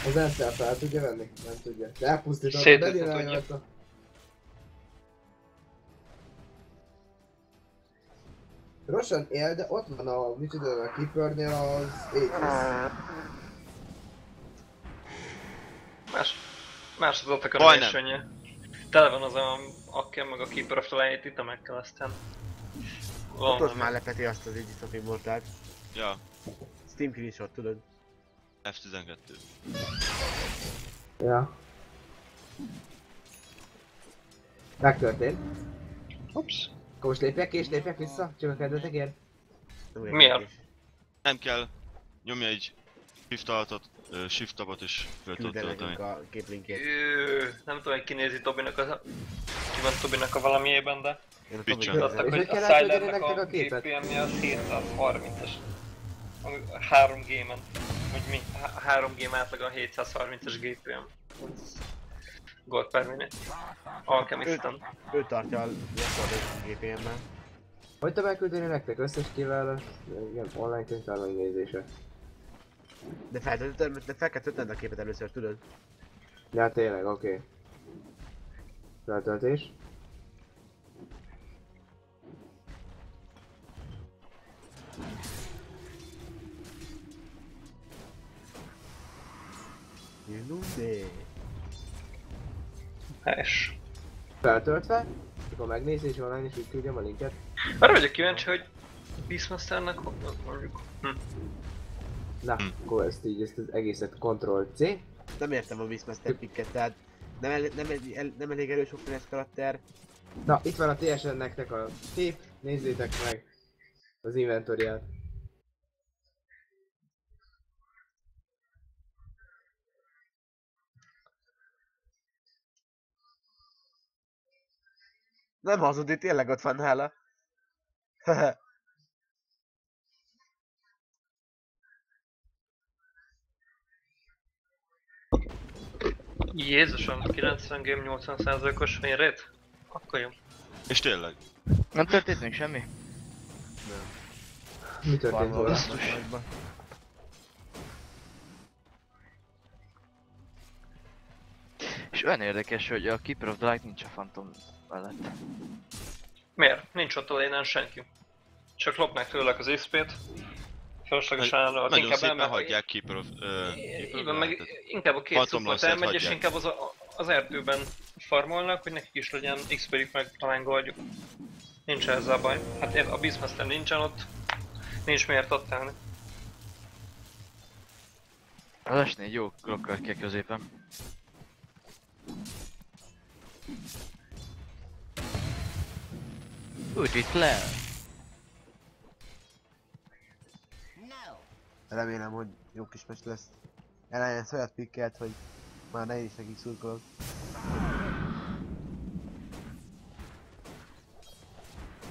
Az Enter fel tudja venni? Nem tudja. De elpusztított, bedirálja. Roshan él, de ott van a micsoda a Keepernél az Aegis. Más az ott a versenye. Tele van az a Akken meg a Keeper of the Light itemekkel, aztán... Ott már lepeti azt az Aegis of Immortalt. Ja. Steam screenshot, tudod? F12. Ja. Megtörtént. Ups. Akkor most lépjek vissza? Csak a kedvetekért? Miért? Nem kell. Nyomja egy Shift tabot is fel tudod tölteni. a képlinket. Nem tudom, hogy kinézi Tobinak a... Ki van Tobinak a valamiében, de... Adtak, hogy a Silernek a GPM-je az 730-as. 3 G-men. Vagy mi? 3 G átlag a 730-as GPM. Gold per minute. Alchemisten. Ő tartja a GPM-mel. Hogy tudom elküldeni nektek összes kivel ilyen online könyvtárban nézése? De fel kell töltened a képet először, tudod? Ja tényleg, oké. Feltöltés. Helyes. Feltöltve, akkor megnézi és online is így küldjem a linket. Arra vagyok kíváncsi, hogy Beastmasternek mondjuk. Na, akkor ezt így, ezt az egészet Ctrl-C. Nem értem a Beastmaster picket, tehát nem elég erős offense karakter. Na, itt van a TSN nektek a kép, nézzétek meg az inventoriát. Nem hazudni, tényleg ott van nála. Jézusom, 90 game 80%-os win Akkor jó. És tényleg? Nem történt még semmi? Nem. Mi történt volna? És olyan érdekes, hogy a Keeper of the Light nincs a Phantom mellett. Miért? Nincs ott a lénen senki. Csak lopnák tőlek az XP-t. Feleslegesen állnak, nagyon szépen hagyják Keeper of igen, meg inkább a két support elmegy, és inkább az erdőben farmolnak, hogy nekik is legyen XP-jük, meg talán goldjuk. Nincs ezzel a baj. Hát a Beastmaster nincsen ott, nincs miért ott állni. Az esné egy jó clockwork középen. Úgy itt le. Remélem, hogy jó kis meccs lesz. Elején olyat pikkelt, hogy már ne is nekik szurkolok.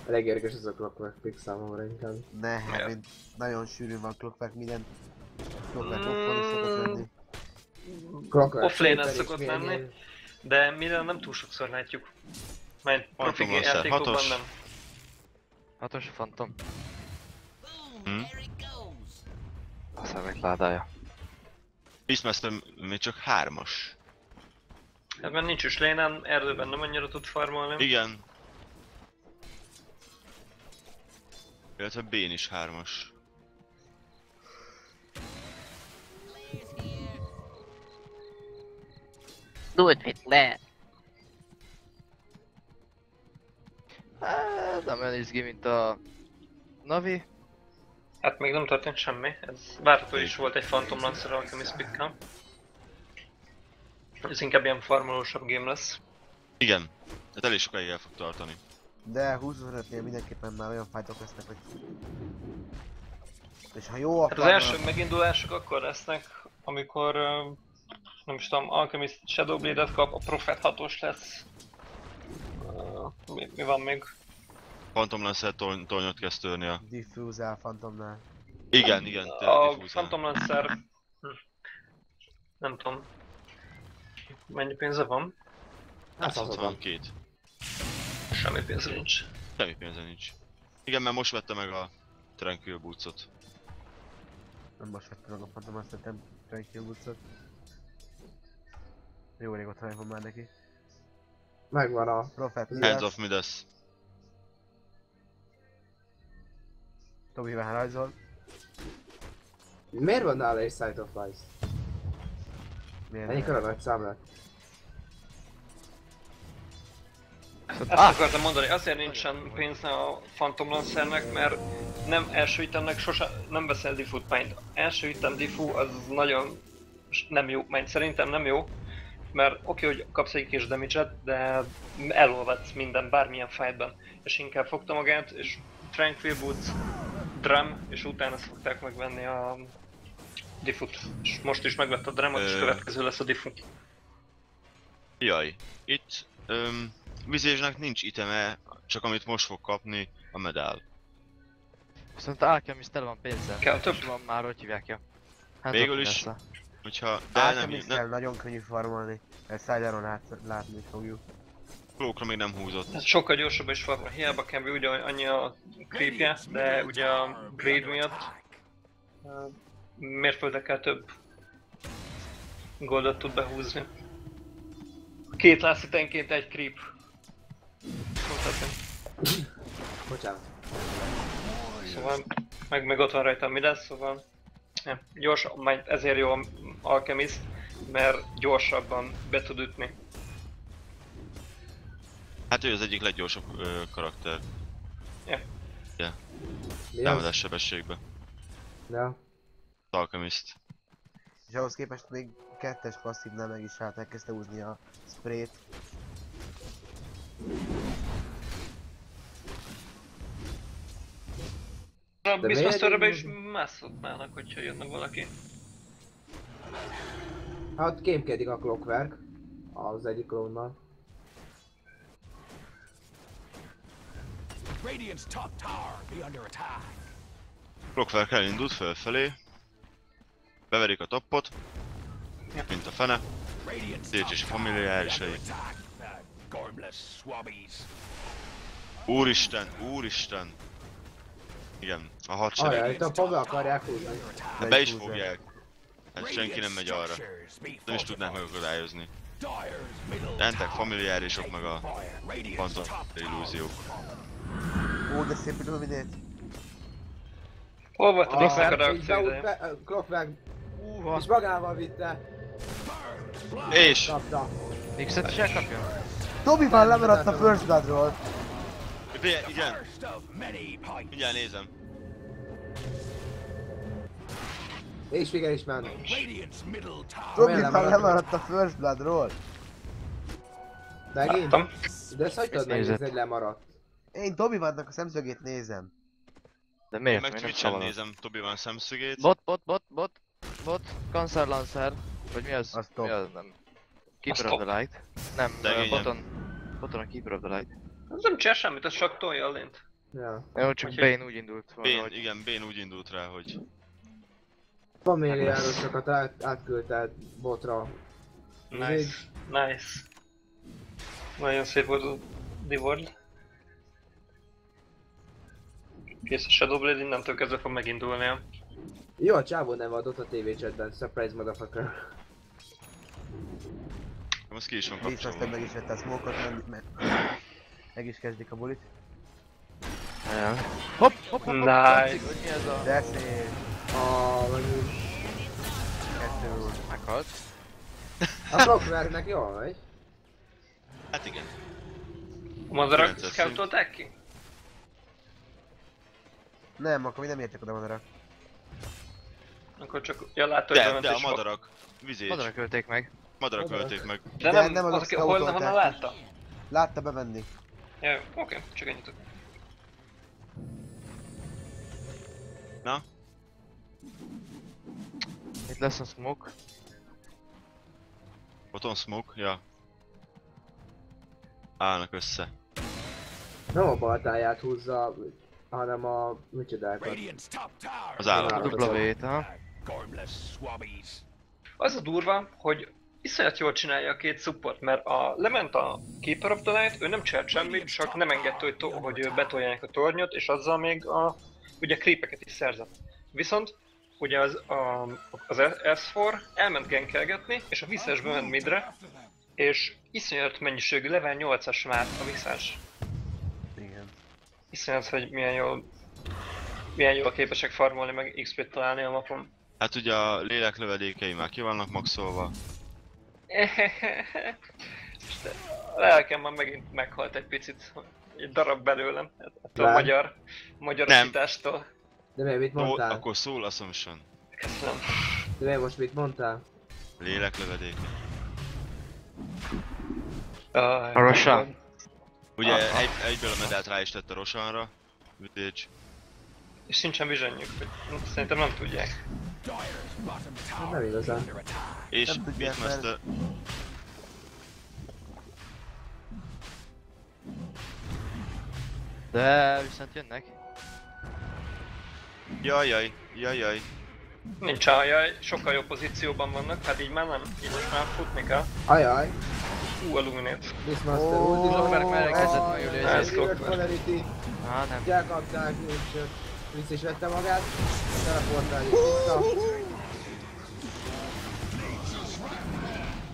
Elég érdekes ez a clockwork pick számomra inkább. Ne, hát mint nagyon sűrűn van clockwork, minden clockwork off-on is szokott lenni. Off-lane-en szokott lenni, de minden nem túl sokszor látjuk. Majd profi játékokban nem. 6-os Phantom. A szemét ládája. Beastmaster még csak 3-as. Ebben nincs is lénen, erdőben nem annyira tud farmolni. Igen. Illetve B-n is 3-as. Dúlt mit le! Nem olyan izgi, mint a Navi. Hát még nem történt semmi, ez várható is volt egy Phantom Lancer Alchemist pick-kel. Ez inkább ilyen farmolósabb game lesz. Igen, tehát elég sokáig el fog tartani. De 25-nél mindenképpen már olyan fightok lesznek, hogy... És ha jó a hát az első megindulások akkor lesznek, amikor... nem is tudom, Alchemist Shadowblade-et kap, a Prophet 6-os lesz. Mi van még? Phantom Lancer tornyot kezd törni a... Diffuse-el Phantomnál. Igen, igen, a Phantom Lancer... nem tudom. Mennyi pénze van? 162. Semmi pénze nincs. Semmi pénze nincs. Igen, mert most vette meg a Tranquil Boots-ot. Nem most vette meg a Phantom Lancer Tranquil Boots-ot. Jó rég ott van már neki. Megvan a Prophet. Hands of Midas. Tobi már rajzol. Miért van nála egy Sight of Lies? Ennyikor a nagy számlát? Ezt akartam mondani, azért nincsen pénz a Phantom Lancernek, mert nem első itemnek sosem nem veszel diffút mind. Első item diffú az nagyon nem jó, mind szerintem nem jó. Mert oké, hogy kapsz egy kis damage-et, de elolvadsz minden, bármilyen fightban. És inkább fogta magát, és Tranquil Boots, Drum, és utána szokták megvenni a diffut. És most is meglett a drámat, és következő lesz a diffu. Jaj, itt Vizésnek nincs iteme, csak amit most fog kapni, a medál. Viszont Alchemist tele van pénzzel. Kell több? Van már, hogy hívják ja. Hát végül is, hogyha... Alchemist-tel nagyon könnyű farmolni. Ezt Sideron látni fogjuk. Klókra még nem húzott. Ez sokkal gyorsabb is farmol, hiába kell ugye annyi a creepje, de ugye a grade miatt mérföldekkel több goldot tud behúzni. 2 lászítenként egy creep. Bocsánat. Szóval, meg ott van rajta a midas, szóval... Ja, gyors, ezért jó a Alchemist, mert gyorsabban be tud ütni. Hát ő az egyik leggyorsabb karakter. Ja. Ja. Támadás sebességbe. Ja. Alchemist. És ahhoz képest még 2-es passzívnál meg is elkezdte húzni a sprayt. A Beastmasterbe is mászhatnának, hogyha jönnek valaki. Hát kémkedik a Clockwork az egyik klónnal. Clockwork elindult fölfelé. Beverik a toppot. Mint a fene. Szécs és a familiárisai. Úristen, úristen! Igen, a hadsereg. Ajaj, itt a be akarják húzni. Hát be is fogják. Hát senki nem megy arra. Nem is tudnák megakadályozni. Rentek familiárisok meg a Phantom illúziók. Ó, de szép illuminét. Hol volt a Clockwork a reakció ideje? Clockwork és magával vitte. És? Kapta. X-et is elkapja? Tobi már lemaradt a First Bloodról. Igen. Mindjárt nézem. És végül is ment. Tobi már lemaradt a First Bloodról. Megint? De ezt hogy tudod megnézni, hogy lemaradt? Én Tobi vannak a szemszögét nézem. De miért? Meg Twitch-en nézem Tobi van szemszögét. Bot, Cancer Lancer. Vagy mi az? Mi az? Nem. Keeper of the Light. Nem, boton a Keeper of the Light. Ez nem csinál semmit, ez csak tolja a lint. Ja. Jó, csak Bane úgy indult valahogy. Igen, Bane úgy indult rá, hogy... Familiárosokat átküldte botra. Nice, nice. Nagyon szép volt a Divord. Kész a Shadowblade, innentől kezdve fog megindulnia. Jó, a csávó nem adott a TV chatben, surprise motherfucker. Most ki is van kapcsolva. Aztán meg is vette a smoke-ot, meg is kezdik a bulit. Hopp! Nice! De szép! Vagyis... Kettő úr. Meghalt. A Clockworknek jól megy. Hát igen. A madarak scoutolták ki? Nem, akkor mi nem értek oda madarak. Akkor csak... Ja, látod, hogy de a madarak. Vizét. Madarak ölték meg. Madarak ölték meg. De nem azok honnan látta? Látta bevenni. Ja, oké, csak ennyit tudok. Na? Itt lesz a smoke. Ott van smoke, ja. Állnak össze. Nem a baltáját húzza, hanem a micsodákat. Az állatot. W-t, ha? Az a durva, hogy iszonyat jól csinálja a két support, mert lement a Keeper of the Light, ő nem csinált semmit, csak nem engedte, hogy betolják a tornyot, és azzal még ugye creepeket is szerzett. Viszont ugye az S4 elment gankelgetni, és a visszásba ment midre, és iszonyat mennyiségű level 8-as már a visszás. Igen. Iszonyat, hogy milyen jól képesek farmolni, meg XP-t találni a mapon. Hát ugye a léleklövedékei már ki vannak maxolva. A lelkem már megint meghalt egy picit, egy darab belőlem, ettől a magyarosítástól. De miért mit mondtál? Akkor Soul Assumption. Köszönöm. De miért most mit mondtál? Léleklövedék. A Roshan. Ugye egyből a medált rá is tett a Roshanra. Ütés. És nincsen visionjük, hogy szerintem nem tudják. Nem igazán. És Beastmaster... De viszont jönnek. Jajjaj, jajjaj. Nincs ajaj, sokkal jobb pozícióban vannak, hát így már nem, így most már futni kell. Ajaj. Illuminate. Beastmaster ulti. Clockwork merre kezdett megülni. Ez Clockwork. Polarity. Nem. Elkapták, és vissza is vette magát. Teleportáljuk vissza.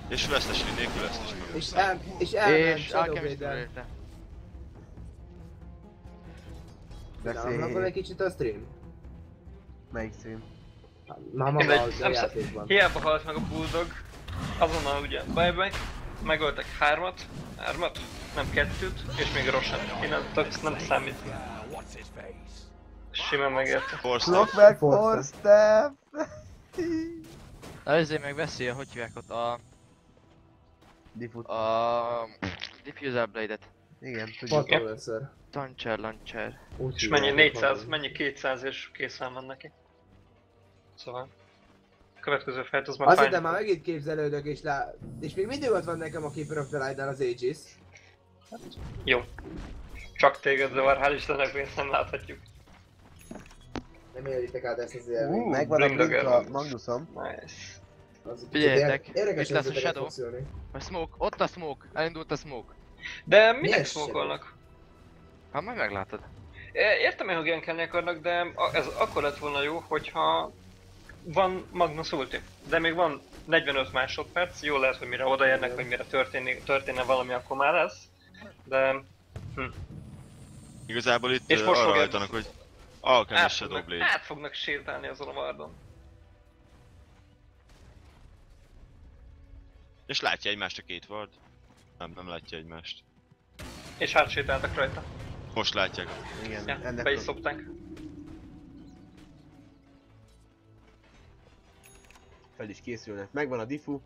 És vesztesli nélkül ezt is meg. És elment Shadowblade-el. Akkor egy kicsit a stream. Melyik stream? Már maga a játékban. Hiába halt meg a Bulldog, azonnal ugye buyback, megöltek hármat, nem kettőt, és még Roshan. Innentől nem számít. Simán megérte. Clockwork Force Step! Na ezért meg veszi, hogy hívják ott a Diffuser Blade-et. Igen, tudjuk. Launcher. És mennyi 400, mennyi 200 és készen van neki. Szóval... A következő fejt az már Azért de már megint képzelődök és még mindig ott van nekem a Keeper of the Light-nál az Aegis. Hát, jó. Csak téged zavar, hál' Istennek még nem láthatjuk. Nem érjétek át ezt az élményt. Megvan a blink a Magnusom. Nice. Figyeljetek, Érdekes, itt lesz a hogy Shadow. fog szólni. A Smoke, ott a Smoke, elindult a Smoke. De minek smokolnak? Hát majd meglátod. Értem én, hogy gankelni akarnak, de ez akkor lett volna jó, hogyha van Magnus ulti. De még van 45 másodperc, jó lehet, hogy mire odaérnek, vagy mire történne valami, akkor már lesz. De... Igazából itt arra hajtanak, hogy alkalmas Shadow Blade. Át fognak sétálni azon a vardon. És látja egymást a két ward? Nem látja egymást. És átsétáltak rajta. Most látják. Igen, ja, be is szopták. Fel is készülnek. Megvan a diffu.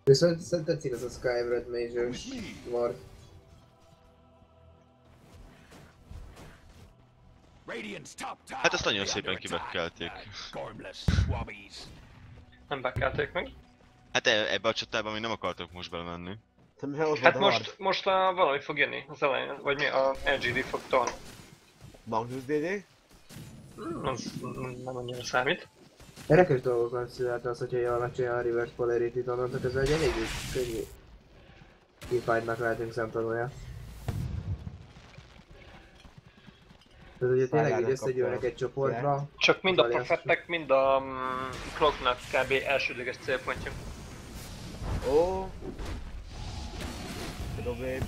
Viszont tetszik az a Skyward Major-s ward. Hát ezt nagyon szépen kibekkelték. Nem bekkelték meg? Hát ebbe a csatában még nem akartok most belemenni. Hát most valami fog jönni az elején, vagy mi a LGD fog tolni. Magnus DD? Az nem annyira számít. Érdekes dolgokat szület az, hogyha jól megcsinál a Reverse Polarity-t onnan, tehát ez egy eléggé könnyű kifájtnak lehetünk szemtanulja. Tehát ugye tényleg így összegyűlnek egy csoportba. Csak mind a Prophetnek, mind a Clocknak kb. Elsődleges célpontjuk. Ó. Dobé.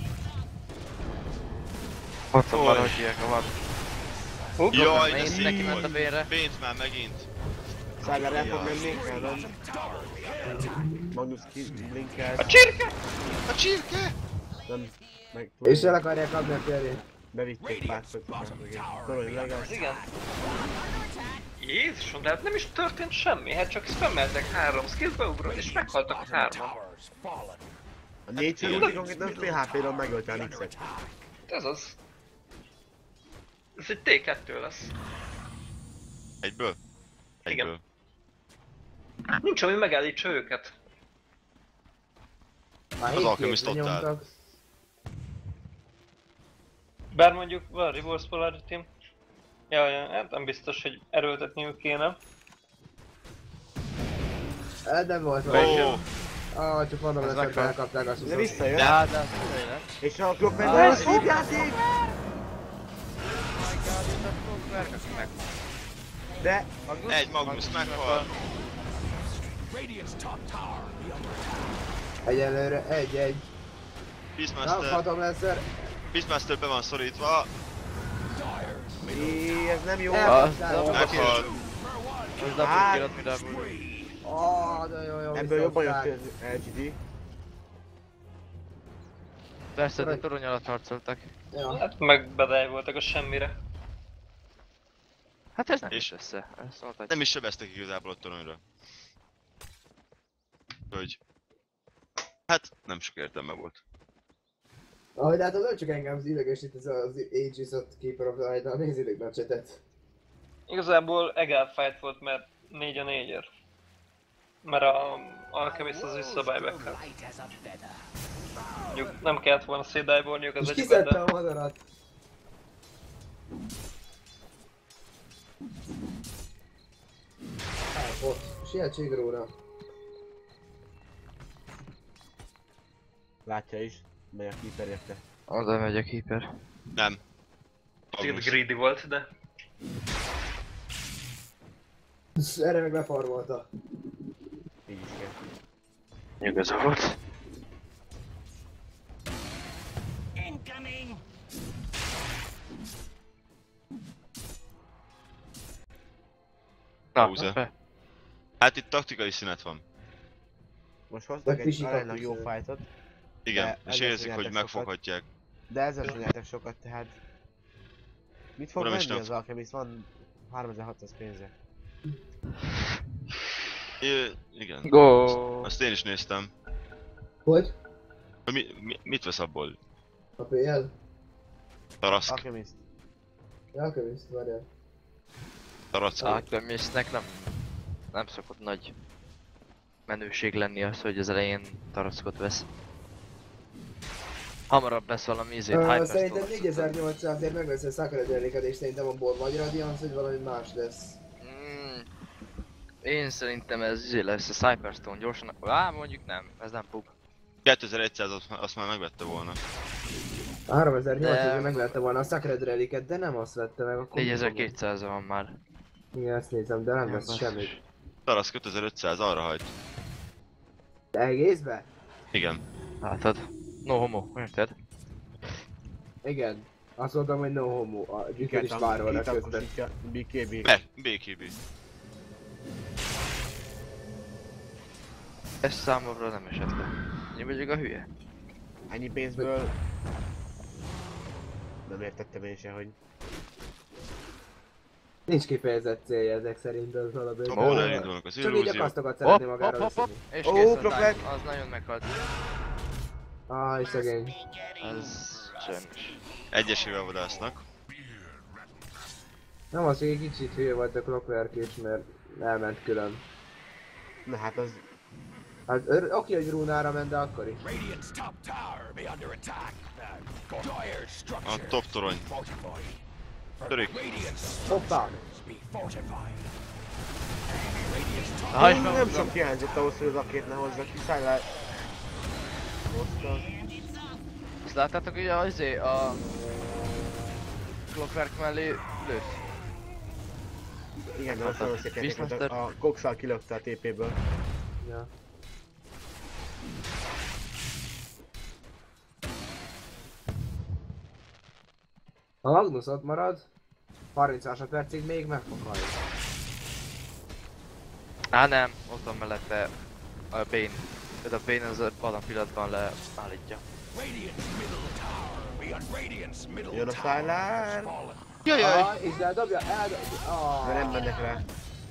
Ott van, hogy hívják a vad. Jaj, de szív neki ment a bérre. Pénz már megint. Szállár el fog menni, nem. Magnus blinkel. A csirke! A csirke! Nem. Meg... És el akarják kapni a férjét. Bevitték párszor. Torony legalább. Igen. Jézusom, de hát nem is történt semmi, hát csak spammeltek 3 skills, beugrott és meghaltak a 3-an. A 4-szer ulti konkrétan fél HP-ron megölte a Nixet. Ez az. Ez egy T2 lesz. Egyből? Igen. Nincs, ami megállítsa őket. Az Alchemist ott áll. Bár mondjuk van Reverse Polarity. Ja, hát nem biztos, hogy erőltetniük kéne. Nem volt valami. Csak mondom, hogy ezt elkapták azt de visszajön. De és a Clock meg a szívjáték! De... Egy Magnus meghal. Egyelőre 1-1. Beastmaster. Beastmaster be van szorítva. Ez nem jó. Meghal. Ez double kill-ot mindenből. De jó, ebből jobban jött az LGD. Persze, de torony alatt harcoltak. Ja. Hát meg bedáj voltak a semmire. Hát ez nem is össze. Nem is sebeztek igazából a toronyra. Hogy... Hát nem sok értelme volt. Ahogy látod, nem csak engem idegesít ez az Aegis ott Keeper of the Light-nál, nézzétek be a csetet. Igazából egal fight volt, mert 4 a 4-ért. Mert a Alchemist az vissza buyback-el. Mondjuk nem kellett volna szétdive-olniuk az egyikben, de... És kiszedte a madarat! Ott, sietségróra. Látja is, megy a keeper érte. Oda megy a keeper. Nem. Kicsit greedy volt, de... Erre meg lefarmolta. Így is kell. Nyugodtan volt. Incoming! Na, hát itt taktikai szünet van. Most hoztak egy aránylag jó fightot. Igen, és érzik, hogy megfoghatják. De ezzel sem nyertek sokat, tehát... Mit fog menni az Alchemist? Van 3600 pénze. Igen. Go! Azt én is néztem. Hogy? Mit vesz abból? A PL? Taraszk. Alchemist. Alchemist, várjál. Taraszk. Alchemistnek nem szokott nagy menőség lenni az, hogy az elején taraszkot vesz. Hamarabb lesz valami Hyperstone. Szerintem 4800-ért megveszi a Sakura-deléket, és szerintem abból vagy Radiance, vagy valami más lesz. Én szerintem ez lesz a Hyperstone gyorsan. Mondjuk nem, ez nem pub. 2100 azt már megvette volna. 3800-ért megvette volna a Sakura-deléket, de nem azt vette meg, akkor... 4200 van már. Igen, ezt nézem, de nem lesz semmit. Tarasz 5500, arra hagy. De egészbe? Igen. Látod? No homo, érted? Igen. Azt mondtam, hogy no homo. A Gyűjtőd is várolnak közben. BKB. BKB. Ez számomra nem esett le. Én vagyok a hülye. Ennyi pénzből... Nem értettem én se, hogy... Nincs kifejezett célja ezek szerint az alapján. Oda elindulnak az illúziók. Csak így akasztokat szeretné magára összedni. És kész a time, az nagyon meghalt. Áj, szegény. Ez sajnos. Egyesével vadásznak. Nem az, hogy egy kicsit hülye volt a Clockwork is, mert elment külön. Na hát az... Hát oké, hogy Runára ment, de akkor is. A top torony. Törik. Hoppá! Nem sok hiányzott ahhoz, hogy az akét ne hozza ki, szállál... Azt láttátok, hogy a Clockwork mellé lőtt? Igen, de azt nagyon szép játék, a Cox-szal kilökte a TP-ből. Ja. Ha Magnus ott marad, 30 másodpercig még meg fog halni. Nem, ott van mellette a Bane. Ez a Bane az abban pillanatban leállítja. Jön a szállár! Jajjaj! És eldobja, De nem mennek rá.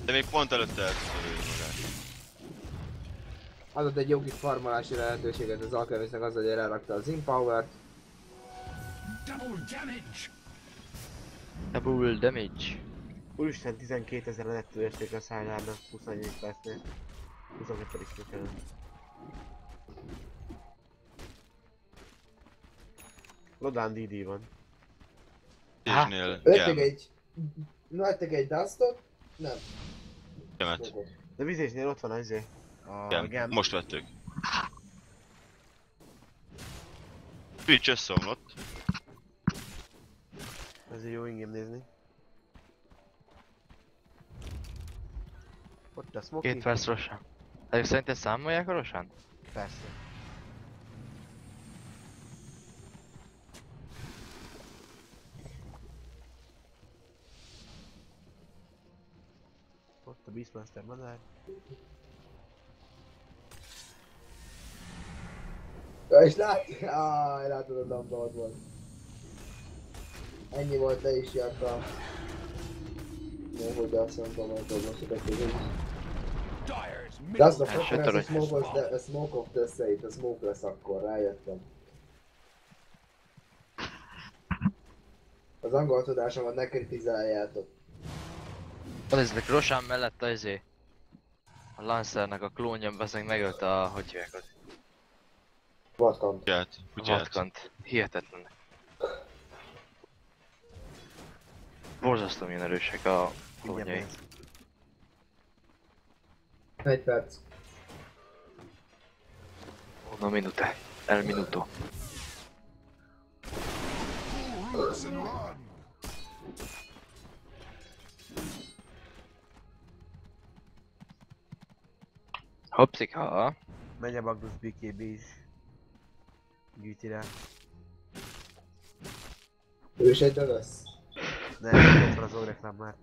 De még pont előtte el tudta lőni magát. Adott egy jogi farmolási lehetőséget az Alchemistnek az, hogy elrakta az Empower-t. Double damage. Úristen, 12 000 nettó érték a szállárnak 24 percnél. 22 is kellene. Lodán DD van. Vettek egy Dustot? Nem. Gemet. De vizésnél ott van az gem. Most vettük. Twitch összeomlott. Ezért jó ingém nézni. Ott a Smoky. 2 perc Roshan. Ezek szerinted számolják a Roshan? Persze. Ott a Beastmaster madár. Ja, és látod a damba ott volt. Ennyi volt, le is járt a... Még hogy azt mondtam, hogy most a között. De azt a fokra, ez a smoke of the safe, a smoke lesz akkor, rájöttem. Az angol tudásomat ne kritizáljátok. Nézzük, Roshan mellett A Lancernek a klónja beszélünk megölte a... hogy hívják ott? Vatkant. A vatkant. Hihetetlen. Borzasztó milyen erősek a klónjai. 1 perc. Una minute. El minuto. Hopszik, ha. Megy a Magnus BKB is. Gyűjti rá. Ő is egyre lesz? Nem, ott van az ogreklám már.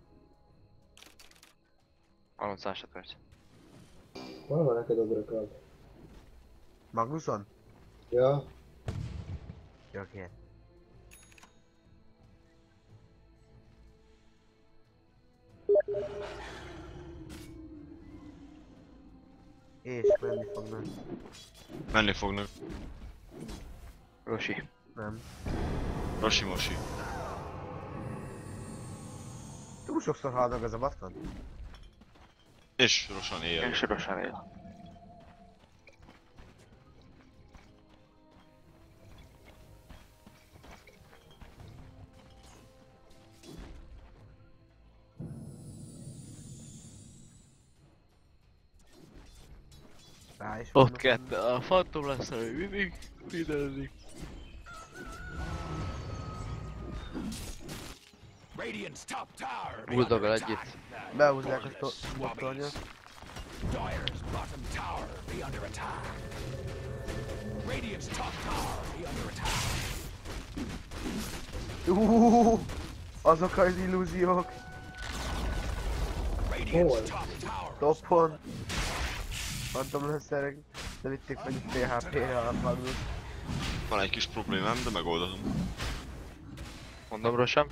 30 másodperc. Hol van neked ogreklám? Magnuson? Ja. Jó, kér. És menni fognak. Menni fognak. Rosi. Nem. Rosi-mosi. Túl sokszor halnak ez a vatkan? És Rosan él. És Rosan él. Ott kettő, a Phantom lesz, ami mindig videózik. Bulldoggal együtt. Behúzzák a bottornyot. Azok az illúziók. Hol? Toppon. Phantom lesz-erek, de vitték meg itt PHP-re a Magnus. Van egy kis problémám, de megoldom. Mondom Rosam.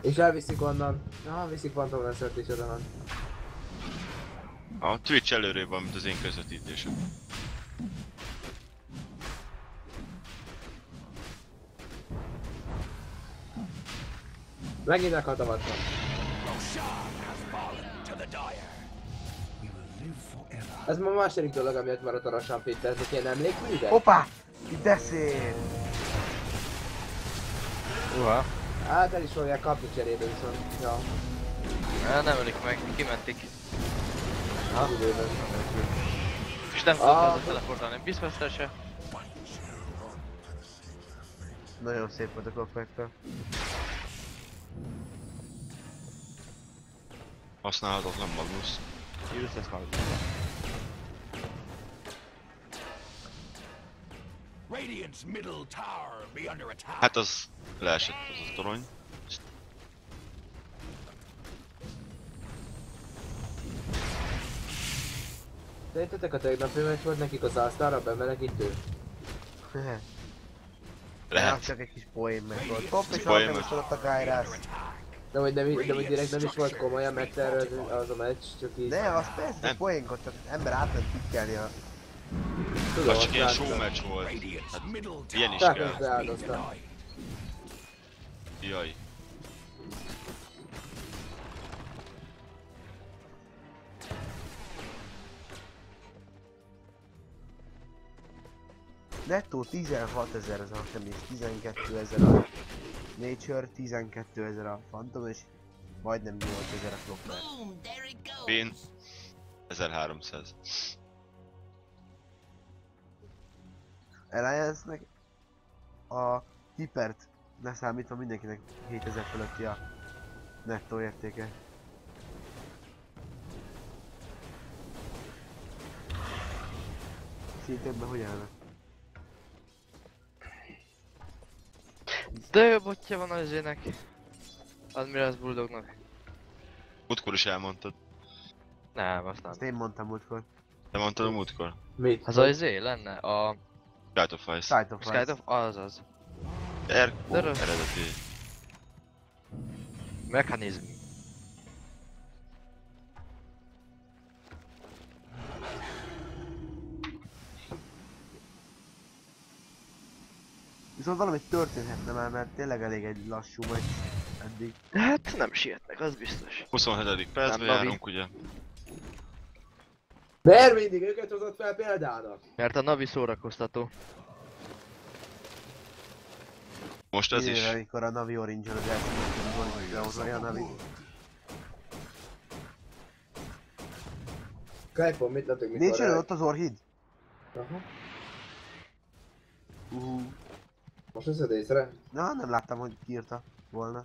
És elviszik onnan. Aha, viszik Phantom lesz-ert is oda van. A Twitch előrébb van, mint az én közvetítésem. Megint meghalt a vatkan. Ez ma a második dolog, amiatt maradt a Roshan Peter, ezek ilyen emlékművek? Hoppá! De szép! Uha. Hát el is fogják kapni cserébe viszont. Ja. Nem ölik meg, kimentik. Ha? És nem tudod teleportálni, Beastmaster se. Nagyon szép volt a konfektor. Használhatatlan Magnus. Useless Magnus. Hát az leesett az a torony. Szerintetek a tegnapi meccs volt nekik az All-Star-ra bemelegítő? Lehet. Csak egy kis poén meg volt. Hopp, és alapján is adott a Kairász. De hogy direkt nem is volt komolyan megtervező az a meccs, csak így... Ne, az persze poénkodtak, az ember átment pikkelni a... Az csak ilyen show match volt. Hát ilyen is kell. Jaj. Nettó 16 000 az Alchemist, 12 000 a Nature, 12 000 a Phantom és majdnem 8 000 a Clockwork. Én 1300. Alliance-nek a Hypert leszámítva mindenkinek 7000 fölötti a nettó értéke. Szintén hogy állnak? De jobb botja van az ének. Admirals Bulldognak. Múltkor is elmondtad. Nem, azt nem. Azt én mondtam múltkor. Te mondtad a múltkor? Mit? Az az lenne? A... Sky of Ice. Sky of Ice. Sky of... azaz. Eredeti. Mechanizm. Viszont valami történhetne már, mert tényleg elég egy lassú meccs eddig. Hát nem sietnek, az biztos. 27. percben járunk ugye. Miért mindig őket hozott fel példának? Mert a Navi szórakoztató. Most ez is. Amikor a Navi Orange-on az első a Navi. Skype-on mit látok, mikor... Nincs ott az Orhid? Aha. Most veszed észre? Na, nem láttam, hogy kiírta volna.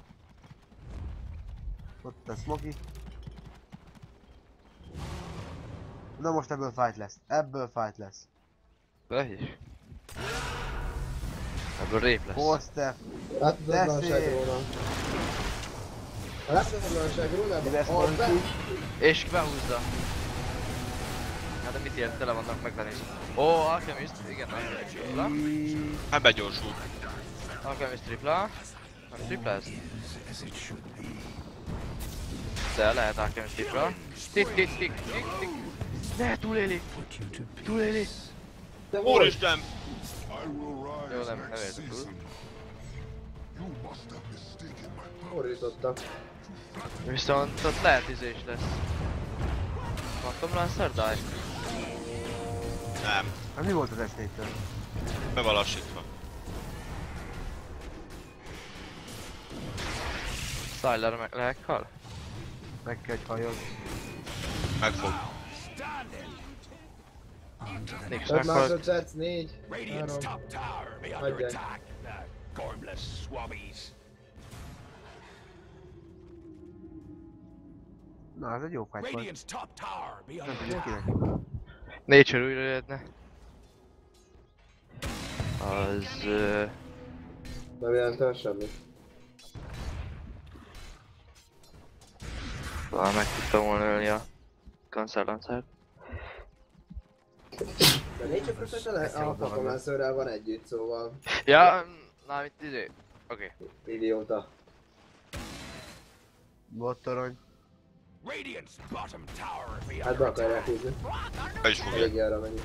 Ott a Smoky. Na most ebből fight lesz. Ebből fight lesz. Is. Ebből rép lesz. Poszter. Láthatatlanság róla. A láthatatlanság róla? És behúzza. Hát de mit ért? Tele vannak megvenni. Ó, Alchemist, igen, Alchemist tripla. Hát begyorsul. Alchemist tripla. Nem tripla ez? De lehet Alchemist tripla. Tik. Ne, túléli! Túléli! Úristen! Jó, nem értem túl. Fordítottam. Viszont ott lehet is lesz. Phantom Lancer die? Nem. Hát mi volt az estétől? Be van lassítva. Styler meghal? Meg kell egy hajod. Megfog. Nincs 5 meghalt. másodperc, 4, 3. Hagyják. Na, ez egy jó fight volt. Nem tudjuk kinek. Nature újra jöhetne. Az... Nem jelentene semmi. Talán meg tudtam volna ölni a Cancer Lancert. De Nature Professional a Phantom Lancerrel van együtt, szóval... Ja, na itt izé. Oké. Idióta. Bottorony. Hát be akarják húzni. Be is fogja. Eléggé arra menni.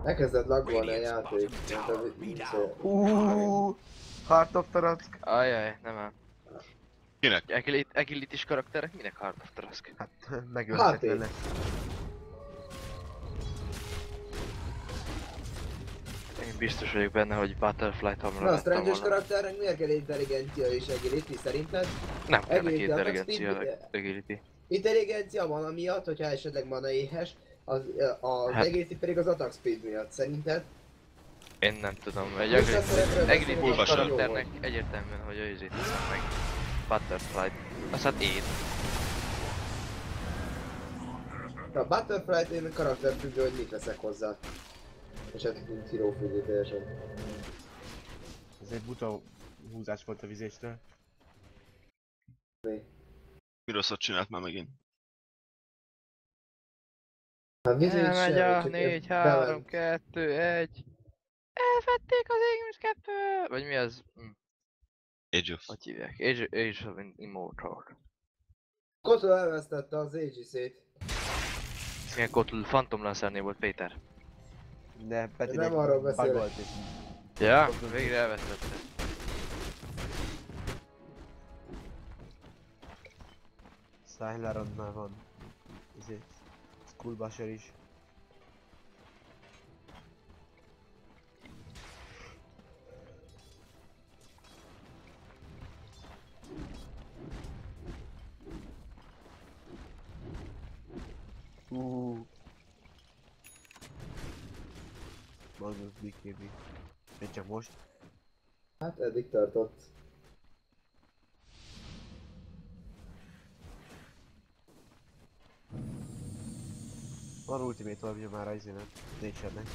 Elkezdett laggolni a játék. Heart of Tarask. Ajaj, nem ám. Kinek? Agility-s karakterek? Minek Heart of Tarask? Hát megöltek vele. Én biztos vagyok benne, hogy Butterfly Tomra lettem volna. Na, a strange-es volna. karakternek miért kell intelligencia és agility szerinted? Nem kell neki intelligencia, agility. Intelligencia van amiatt, hogyha esetleg mana éhes, az agility pedig az attack speed miatt, szerinted? Én nem tudom, egy agility karakternek egyértelműen, hogy ő izét hiszem meg. Butterfly-t. Azt hát én. A Butterfly-t én karakter függő, hogy mit veszek hozzá. És hát mint híró függő teljesen. Ez egy buta húzás volt a vizéstől. Mi rosszat csinált már megint? Hát vizét sem. Elmegy a 4, 3, 2, 1. Elvették az Ignis 2! Vagy mi az? Age of. Hogy hívják? Age of Immortal. Kotul elvesztette az Aegis-ét. Milyen Kotul? Phantom Lancernél volt Péter. De Peti nem arról beszélek. Ja, végre elvesztette. Szájlárad már van. Ezért Skullbusher is. Magnus BKB. Én csak most. Hát eddig tartott. Van ultimate alapja már a izének, Nature-nek.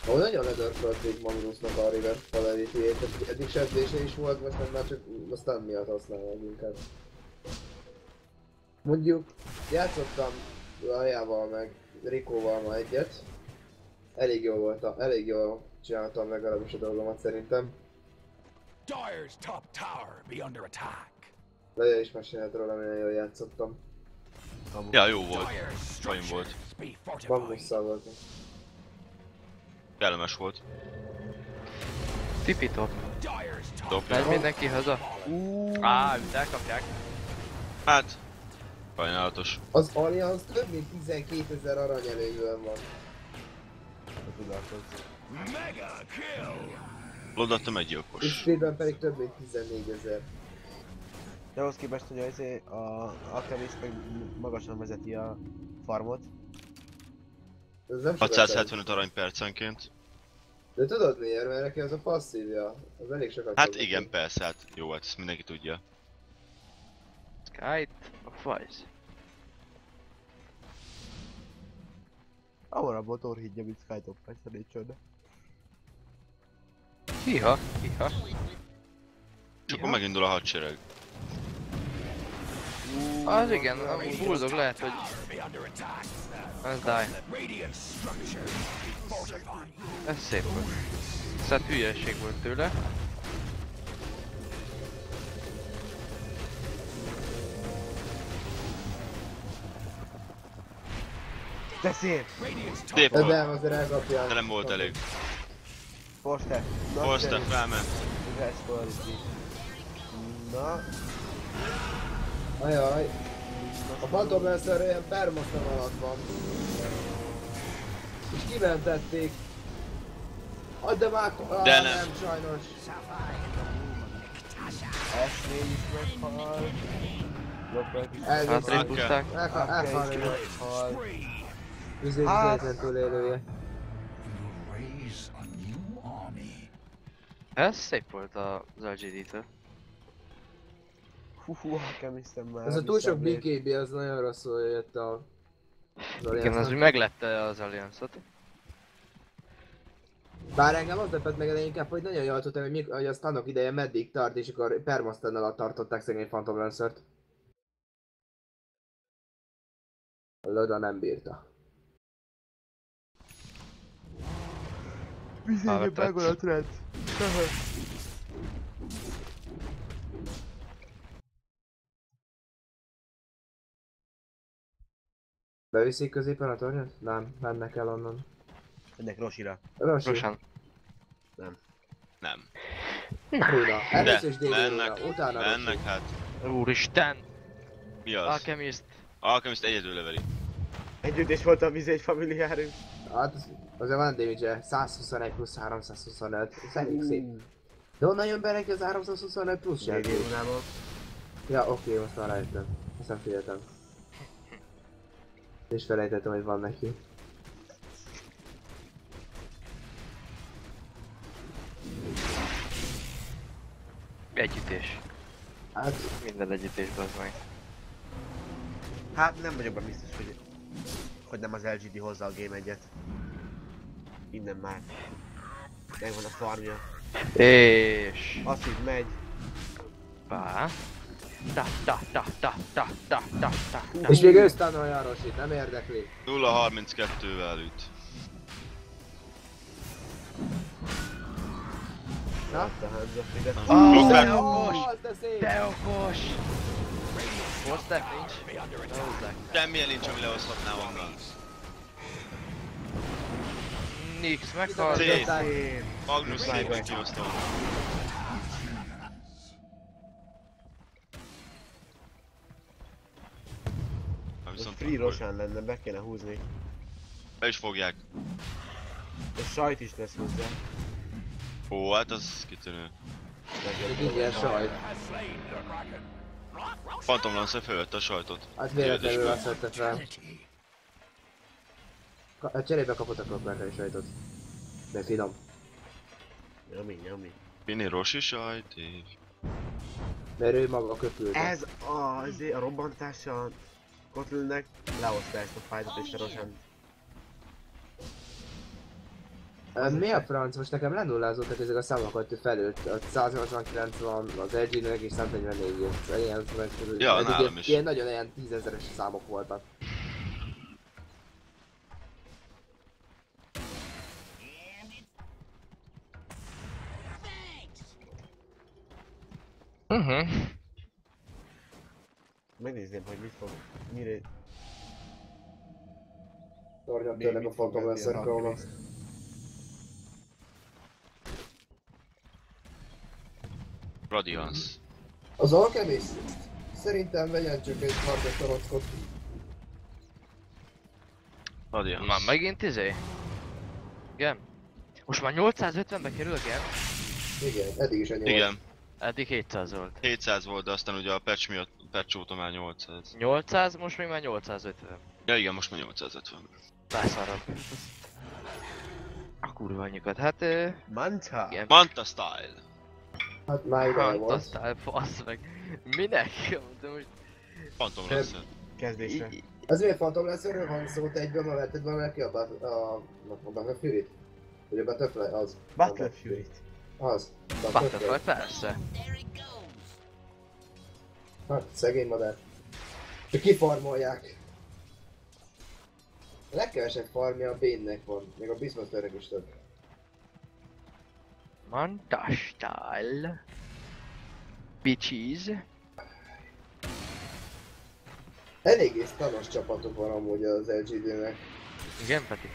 Ó, nagyon ledörfölték Magnusnak a reverse polarity-ét, eddig sebzése is volt, most már csak a stun miatt használják inkább. Mondjuk, játszottam Lajával meg Rikóval ma egyet. Elég jó volt, elég jól csináltam legalábbis a dolgomat szerintem. Laja is mesélt róla, milyen jól játszottam. Ja, jó volt. Sajn volt. Magnusszal voltam. Kellemes volt. Tipitop. Megy mindenki haza? Őt elkapják. Hát... Sajnálatos. Az Allianz több mint 12 000 aranyelőnyben van. Lodadtam egy gyilkos. És speedben pedig több mint 14 000. De ahhoz képest, hogy azért a Alchemist meg magasan vezeti a farmot. 675 arany percenként. De tudod miért? Mert neki az a passzívja. Az elég sokat. Hát igen, persze, hát jó, hát ezt mindenki tudja. Skype, a fajsz. Ahol a motor hídja, mint Skype-op, persze nincs csoda. Hiha. És akkor megindul a hadsereg. Az igen, a bulldog lehet, hogy... Ez die. Ez szép volt. Ez hát hülyeség volt tőle. De szép! Szép volt. De azért elkapják. De nem volt elég. Forster. Forster felment. Na. Ajaj. A Phantom Lancer olyan permosztam alatt van. És kimentették. De már... De nem. Sajnos. S4 is meghal. Hátrébb húzták. Meghal. Üzletlen túlélője. Ez szép volt az LGD-től. Alchemisten már. Ez a túl sok BKB, az nagyon rosszul jött az igen, az úgy meglette az Alliance-ot. Bár engem az lepett meg inkább, hogy nagyon jól tudtam, hogy a stunok ideje meddig tart, és akkor permasztán alatt tartották szegény Phantom Lancer-t. A Loda nem bírta. Vizénye megvan a trend. Beviszik középen a tornyot? Nem, mennek el onnan. Ennek Rosira. Rosan. Nem. Nem. Rúda. Először is mennek, utána mennek hát. Úristen! Mi az? Alchemist. Alchemist egyedül leveli. Együttés volt a vizégy familiárünk. Hát azért van damage-e, 121 plusz 325, ez elég szép. De honnan jön be neki az 325 plusz sem? Ja, oké, most már rájöttem. Ezt nem figyeltem. És felejtettem, hogy van neki. Együttés. Hát... Minden együttésben az meg. Hát nem vagyok benne biztos, hogy nem az LGD hozza a Game 1-et. Innen már. Megvan a farmja. És... Azt így megy. Pá. És még ő stanolja a Rosit, nem érdekli. 0-32-vel üt. Na? De okos! De okos! Hozták nincs? Lehozzák. Semmilyen nincs, ami lehozhatná onnan. Nix meghalt. Magnus szépen kihoztam. Most free Roshan lenne, be kéne húzni. Be is fogják. És sajt is lesz hozzá. Ó, hát az kitűnő. Igen, sajt. Phantom Lancer felvette a sajtot. Hát véletlenül azt vette fel. Cserébe kapott a klokvárkai sajtot. De finom. Nyomni. Pini Rosi sajt és... Mert ő maga köpülte. Ez a robbantása Kotlünnek lehozta ezt a fightot és a Roshan. Mi a franc? Most nekem lenullázottak ezek a számok, hogy felült. A 189 van, az LG-nek és 144. Ja, nálam is. Ilyen nagyon ilyen 10 000-es számok voltak. Megnézném, hogy mit fog... Mire... Tornyat tényleg a Phantom Lancer próbál. Radiance. Az Alchemist? Szerintem vegyen csak egy harcos torockot. Radiance. Már megint izé? Igen. Most már 850-be kerül a gen? Igen, eddig is ennyi Igen. volt. Eddig 700 volt. 700 volt, de aztán ugye a patch miatt, patch óta már 800. 800, most még már 850. Ja igen, most már 850. Beszarab. A kurva annyikat, hát... Manta! Igen. Manta style! Hát már ide volt. Manta style, fasz meg. Minek? De most... Phantom lesz. Kezdésre. Ez miért Phantom Lesserről van szó, te egyből ma vetted volna ki a Battlefield-t? Vagy a Butterfly, az? Battlefield. Az. Butterfly, persze. Hát, szegény madár. Csak kifarmolják. A legkevesebb farmja a Bane-nek van, még a Beastmasternek is több. Manta style. Bitches. Eléggé stanos csapatok van amúgy az LGD-nek. Igen, Peti.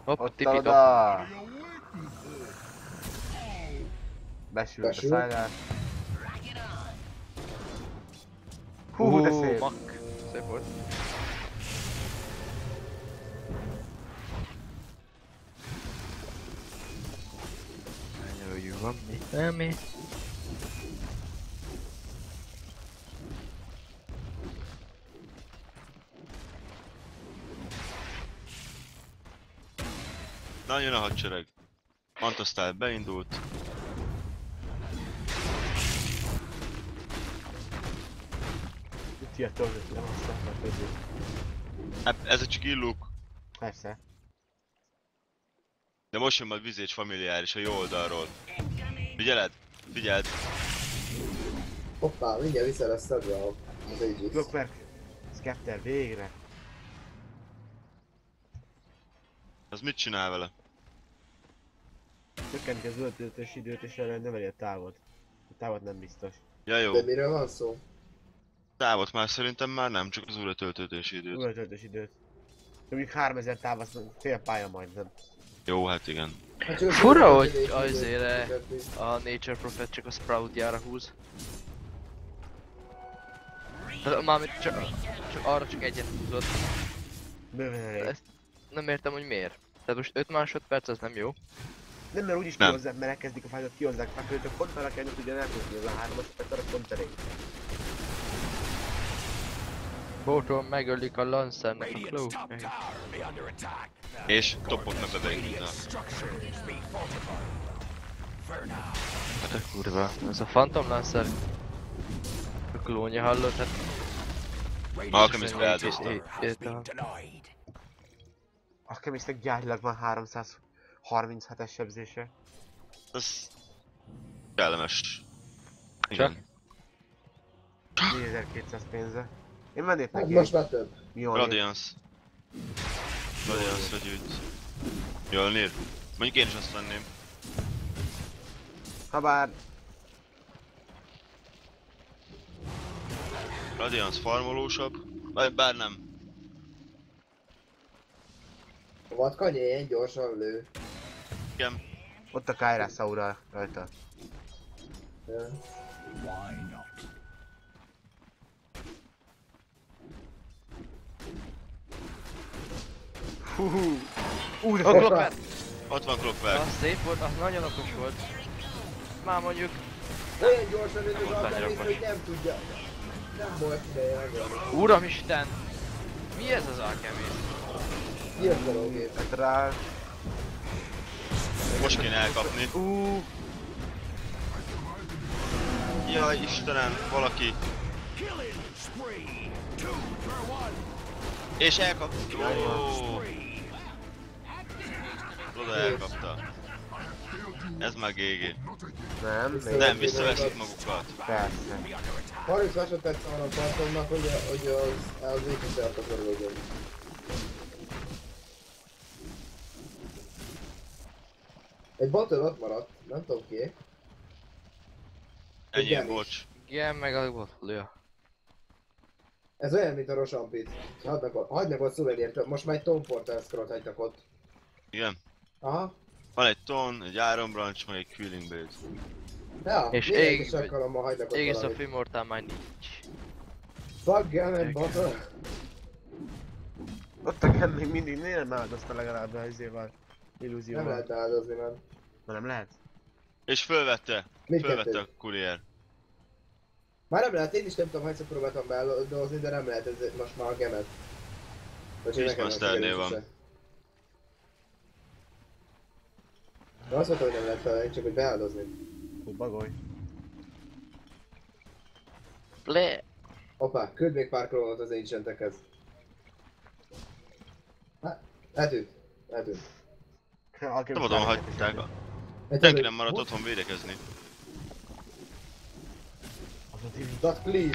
Hopp, Ott tipidop. oda! Besült a szállás. Hú, de szép! Mak. Szép volt. I know you want me, tell me. Na jön a hadsereg. Manta style beindult. Itt ilyet tolgott, nem aztán közül. Hát ezek csak illók. Persze. De most jön majd vizécs familiáris a jó oldalról. Figyeled? Figyeld! Hoppá, mindjárt vissza lesz szedve az Aegis. Blockwerk. Scepter, végre. Az mit csinál vele? Csökkentik az öltözős időt és erre növeli a távot. A távot nem biztos. Ja jó. De miről van szó? Távot már szerintem már nem, csak az újra töltődési időt. Újra töltős időt. Mondjuk 3000 táv, az fél pálya majdnem. Jó, hát igen. Fura, hogy azért a Nature Prophet csak a Sproutjára húz. Mármint csak arra csak egyet húzott. Bőven elég. Ezt nem értem, hogy miért. Tehát most 5 másodperc, az nem jó. Nem, mert úgyis kihozzák, mert elkezdik a fájtot, kihozzák, mert csak pont fel kell nyomni, ugye nem tudni, a 3 másodperc arra pont elég. Bótól megölik a Lancernek a Claw. És topoknak a beindítál. Hát a kurva, ez a Phantom Lancer. A klónja hallott, hát... Alchemist eldozta. Alchemistnek gyárilag van 337-es sebzése. Ez... kellemes. Csak? 4200 pénze. Én mennék neki. Most már több. Radiance. Radiance-ra gyűjt. Jól nér. Mondjuk én is azt venném. Habár... Radiance farmolósabb. Bár nem. Vad kanyén, gyorsan lő. Igen. Ott a Kaira Saura rajta. Ja. A Clockwerk! Ott van Clockwerk. Az szép volt, az nagyon okos volt. Már mondjuk... Olyan gyorsan lőtt az Alchemist, hogy nem tudja. Nem volt ideje megölni. Uramisten! Mi ez az Alchemist? Gyilkológép. Hát rá... Most kéne elkapni. Jaj, Istenem, valaki. És elkapta. Oda elkapta. Ez már GG. Nem, visszaveszik magukat. Persze. 30 másodperc van a Phantomnak, hogy az építő akar körülögön. Egy battle ott maradt, nem tudom ki. Ennyi, bocs. Igen, meg a botlőja. Ez olyan, mint a Rosampit. Hagynak ott szuvenért, most már egy Tom Porter scroll hagytak ott. Igen? Aha. Van egy ton, egy Iron Branch, meg egy Killing Blade. Ja, és Aegis of Immortal már nincs. Szaggelmen, bata! Ott a Ken még mindig nem áldozta legalább a izéval. Illúzióval. Nem lehet áldozni, nem. Nem lehet? És fölvette a kurier. Már nem lehet, én is nem tudom, hányszor próbáltam beáldozni, de nem lehet ez most már a gemet. Beastmasternél van. De azt mondta, hogy nem lehet felelni, csak hogy beáldozni. Hú, bagolj. Hoppá, küld még pár klónot az ancientekhez. Hát, eltűnt. Szabadon hagyták. Senki nem maradt otthon védekezni.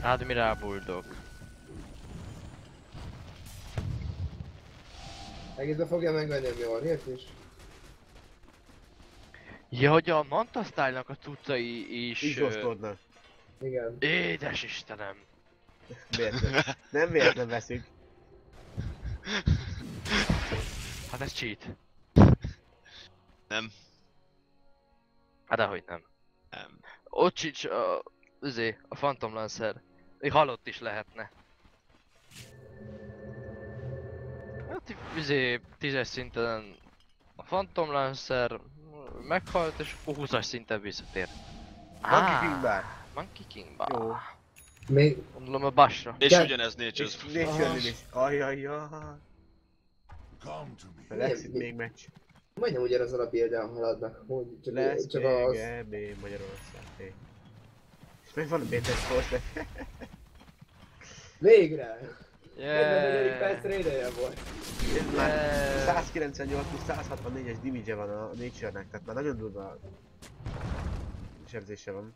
Admiral Bulldog. Egészben fogja megvenni, jól, miért is? Ja, hogy a Manta Style-nak a cuccai is... Izosztódnak. Igen. Édes Istenem! Nem véletlen veszünk. Hát ez cheat. Nem. Hát ahogy nem. Nem. Ott sincs a Phantom Lancer. Még halott is lehetne. Hát 10-es szinten a Phantom Lancer meghalt és 20-as szinten visszatér. Monkey King Bar. Monkey King Bar. Jó. Még... Gondolom a Basra. És ugyanez Nature's. Nature is. Ajajaj. Lesz itt még meccs. Majdnem ugyanazzal a példán haladnak, hogy lesz csak az... Magyarország. És meg van a Béter Force. Végre! Yeah. Percre ideje volt. Ez már 198 plusz 164-es damage van a Nature-nek, tehát már nagyon durva sebzése van.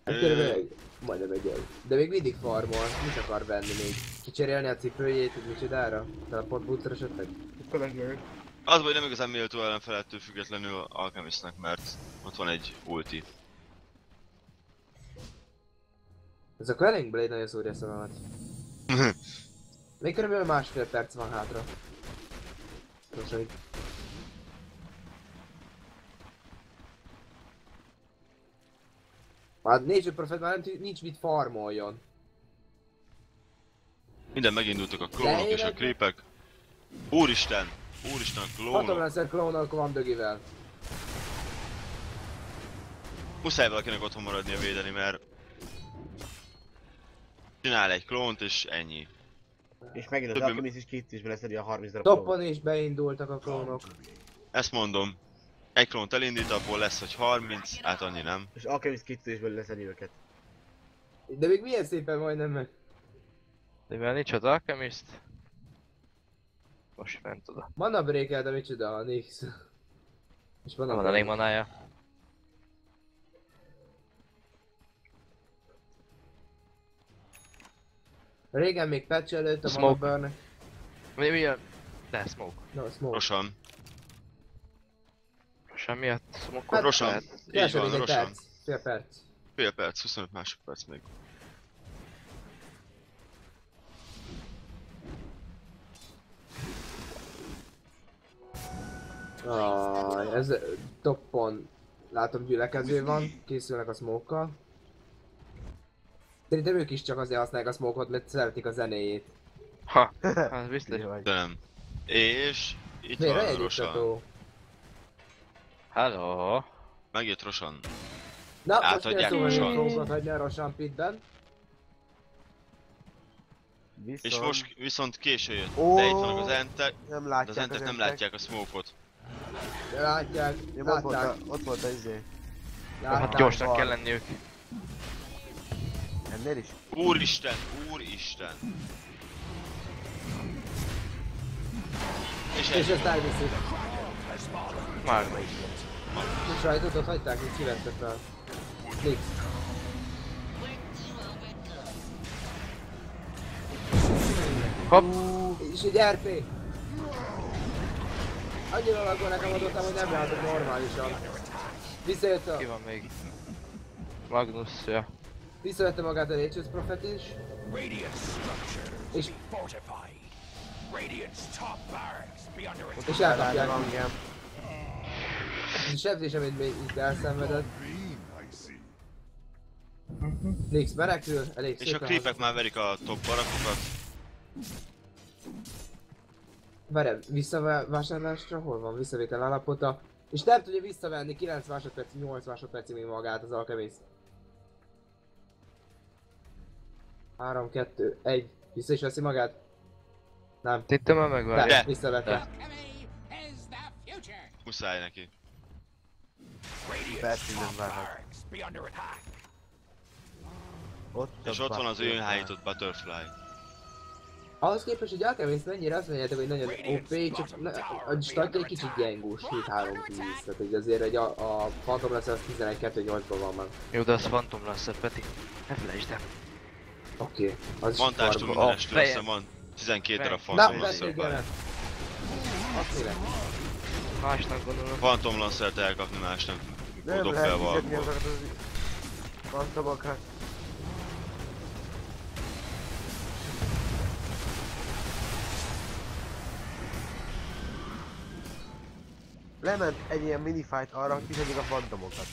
Hát körülbelül majdnem egy. De még mindig farmol, mit akar venni még? Kicserélni a cipőjét, hogy micsodára? Teleport booster esetleg? Az vagy nem igazán méltó ellenfelettől függetlenül Alchemistnek, mert ott van egy ulti. Ez a Quelling Blade nagyon szúrja a szememet. Még körülbelül másfél perc van hátra. Köszönjük. Hát Nature Prophet már nincs mit farmoljon. Minden megindultak a klónok és a creepek. Úristen! Úristen, a klónok! Phantom Lancer klónok van dögivel. Muszáj valakinek otthon maradnia védeni, mert... Csinál egy klónt és ennyi. És megint az Alchemist is két is beleszedi a 30 darab Toppon is beindultak a klónok. Ezt mondom. Egy klónt elindít, abból lesz, hogy 30, hát annyi nem. És Alchemist kettősből leszedi őket. De még milyen szépen majdnem meg. De mivel nincs az Alchemist... Most fent oda. Mana breakel, de micsoda a Nix. És van elég manája. Régen még patch előtt a mana burn-nek. Mi a... De smoke. No, smoke. Rosan. Rosan miatt? Smoke hát, Rosan. Így van, Rosan. Fél perc. Fél perc, 25 másodperc még. Ez toppon látom gyülekező van, készülnek a smoke-kal. Szerintem ők is csak azért használják a smoke-ot, mert szeretik a zenéjét. Ha, az biztos vagy. De nem. És itt van Rosan. Hello. Megjött Rosan. Na, átadják Rosan. Fogok hagyni a Rosan pitben. És most viszont késő jött, de itt vannak az entek, de az entek nem látják a smoke-ot. De látják, ott volt a izé. Hát gyorsnak kell lenniük. Ennél is? Úristen, úristen! És ezt elviszik. Már. És rajtot ott hagyták, hogy kivette fel. Nix. Hopp! És egy RP! Annyira lagban nekem adottam, hogy nem lehetek normálisan. Visszajött a... Ki van még? Magnus, ja. Visszavette magát a Nature's Prophet is. És elkapják. Sebzés, amit még itt elszenvedett. Nix menekül, elég szépen. És a creepek már verik a top barakokat. Várj, visszavásárlásra hol van? Visszavétel állapota. És nem tudja visszavenni 9 másodpercig, 8 másodpercig még magát az alkemész. 3, 2, 1. Vissza is veszi magát? Nem. Tittem már megvárja. De, visszavette. Muszáj neki. Persze nem várhat. És ott van az önhájított Butterfly. Ahhoz képest, hogy alkemész mennyire azt mondjátok, hogy nagyon OP, csak a statja egy kicsit gyengús, 7-3-10. Tehát hogy azért a Phantom lesz az 11-2-8-ban van már. Jó, de az Phantom lesz, Peti. Ne felejtsd el. Oké. Az is Montástól mindenestől azt van 12 darab Phantom Lancer. Azt mi lett? Másnak gondolom. Phantom Lancert elkapni másnak. Nem lehet fizetni azokat az Phantomokat. Lement egy ilyen minifight arra, hogy kiszedjük a fantomokat.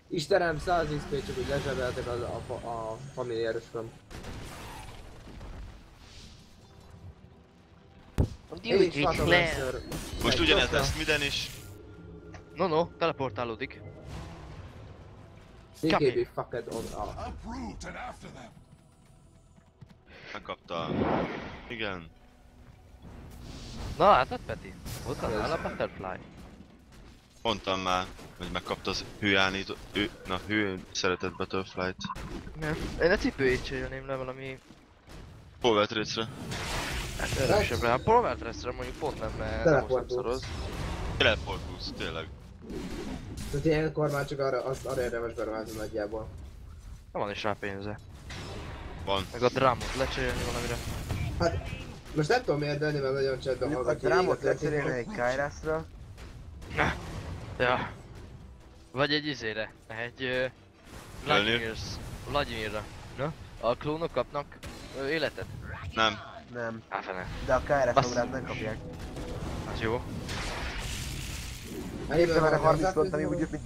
Istenem, 100 XP csak úgy lezsebeltek a familiárosban. Most ugyanez lesz minden is. No, teleportálódik. CKB fucked on up. Megkapta. Igen. Na látod, Peti? Ott van a Butterfly. Mondtam már, hogy megkapta az hő szeretett Butterfly-t. Nem, én a cipőjét cserélném le valami... Polvertrészre. Hát erősebbre, hát Polvertrészre mondjuk pont nem, mert nem most szoroz. Teleport boost, tényleg. Tehát ilyenkor már csak arra érdemes beruházni nagyjából. Van is rá pénze. Van. Meg a drámot lecserélni valamire. Hát, most nem tudom miért dönni, mert nagyon csendben hallgatja. A drámot lecserélni egy Kyrasra. Ja. Vagy egy izére, egy... Vladimirra. Na? A klónok kapnak életet? Nem. Nem. Áfene. De a Kyrasra órát nem kapják. Az jó. Itt már a 30 ami úgy mint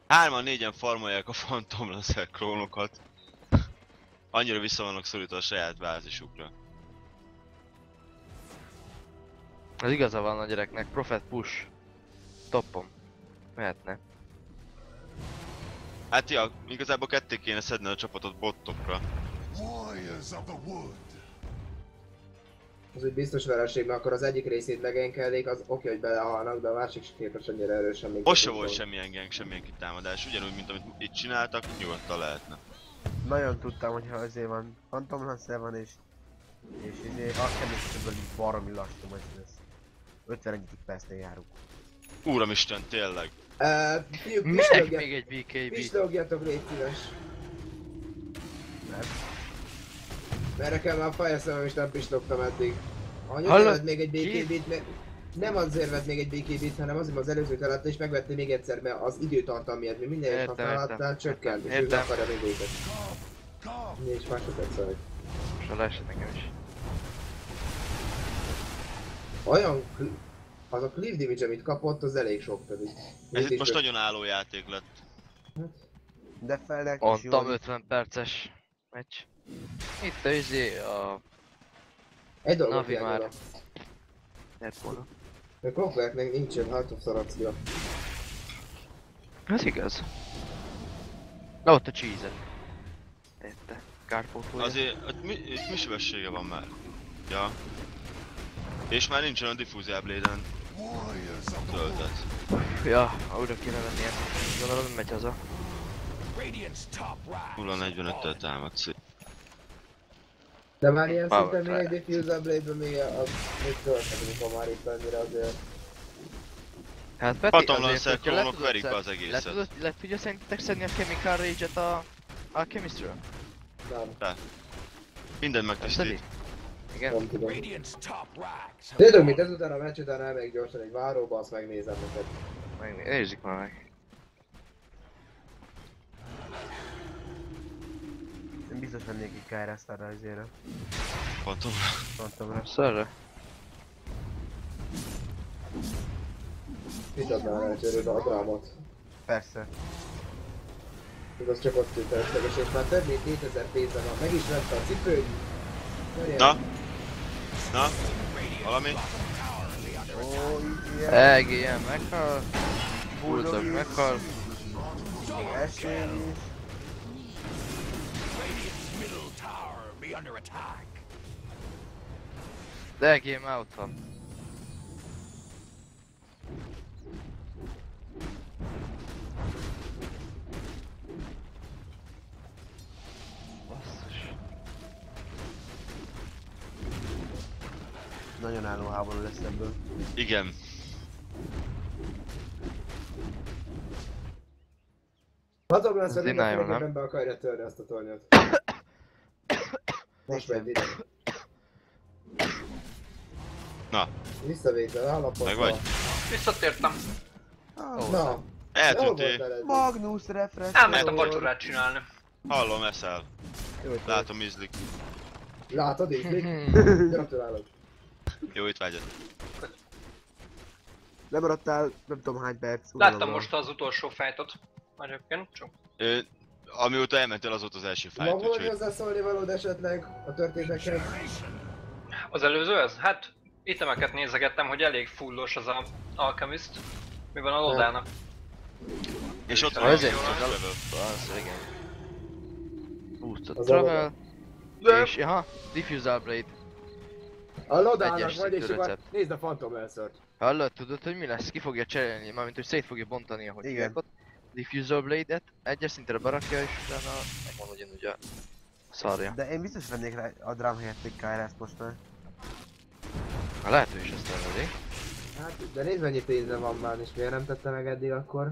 3-4-en farmolják a Phantom Lancer klónokat. Annyira vissza vannak szorítva a saját bázisukra. Az igaza van a gyereknek, Prophet Push. Toppom. Mehetne. Hát ja, igazából ketté kéne szedni a csapatot bottokra. Az úgy biztos vereség, mert akkor az egyik részét legenkelnék, az oké, hogy belehalnak, de a másik is képes annyira erősen még... Most se volt semmilyen gang, semmilyen kitámadás, ugyanúgy, mint amit itt csináltak, nyugodtan lehetne. Nagyon tudtam, hogyha azért van Phantom Lancer van és azért azt kell hogy így baromi lassú majd lesz. 51 percnél járunk. Úramisten, tényleg. Minek még egy BKB? Pislogjatok, légy szíves. Nem. Merre kell már a fejeszemem és nem pislogtam eddig. Annyira vett még egy BKB-t, mert nem azért vett még egy BKB-t, hanem azért az előző találta és megvetni még egyszer, mert az időtartam miatt, mi minden egyes használatnál csökkent, és ő nem akarja még őket. 4 másodperc vagy. Most a leesett nekem is. Olyan... Az a cleave damage, amit kapott, az elég sok pedig. Ez itt most nagyon álló játék lett. De felnek is jó. Mondtam 50 perces meccs. Itt a izé a... Egy dolgot Navi már. Lett volna. A Clockworknek nincsen Heart of Saraxia. Ez igaz. Na ott a cheese-et. Érte. Kárpótolja. Azért, itt mi sebessége van már? Ja. És már nincsen a diffúziál blade-en töltet. Ja, újra kéne venni ilyen. Gondolom nem megy haza. 0.45-tel támadsz. De már ilyen szinten még egy diffuser blade-ben még töltet, amikor már itt annyira azért. Hát Peti, Phantom Lancer klónok verik be az egészet. Le tudja szerintetek szedni a Chemical Rage-et a Alchemistről? Nem. Mindent megtisztít. Igen? Nem tudom. Tudod mit, ezután a meccs után elmegyek gyorsan egy váróba, azt megnézem neked. Nézzük már meg. Én biztos vennék egy Kyraszt arra azért. Phantomra. Szörre. Mit adnál el cserébe a drámot? Persze. Igaz, csak ott tűnt felesleges, és már több mint 4000 pénze van. Meg is vette a cipőt. Na? Na? Valami? EGM meghal. Bulldog meghal. Esély. De EGM out van. Nagyon álló háború lesz ebből. Igen. Azon lesz, hogy mindenképpen be akarja törni azt a tornyot. Most megy ide. Na. Visszavétel, állapotban. Meg vagy? Visszatértem. Na. Eltűntél. Magnus refresh. Elmentem vacsorát csinálni. Hallom, eszel. Látom, ízlik. Látod, ízlik? Gratulálok. Jó étvágyat. Lemaradtál, nem tudom hány perc. Láttam most az utolsó fájtot. Egyébként csak. Amióta elmentél, az volt az első fájt, úgyhogy... Van hozzászólni valód esetleg a történetekhez? Az előzőhöz? Hát itemeket nézegettem, hogy elég fullos az a Alchemist. Mi van a Lodának? És ott van ezért az level. Az igen. Boosted travel. És aha, Diffusal Blade. A Lodának vagy és akkor nézd a Phantom Lancer-t. Hallod, tudod, hogy mi lesz? Ki fogja cserélni, mármint hogy szét fogja bontani, ahogy hívják. Diffusal Blade-et, egyes szintre berakja és utána megvan ugyanúgy a szarja. De én biztos vennék rá a Drum helyett egy KRS-t most már. Ha lehet, hogy is azt elvenni. Hát, de nézd mennyi pénze van már, és miért nem tette meg eddig akkor?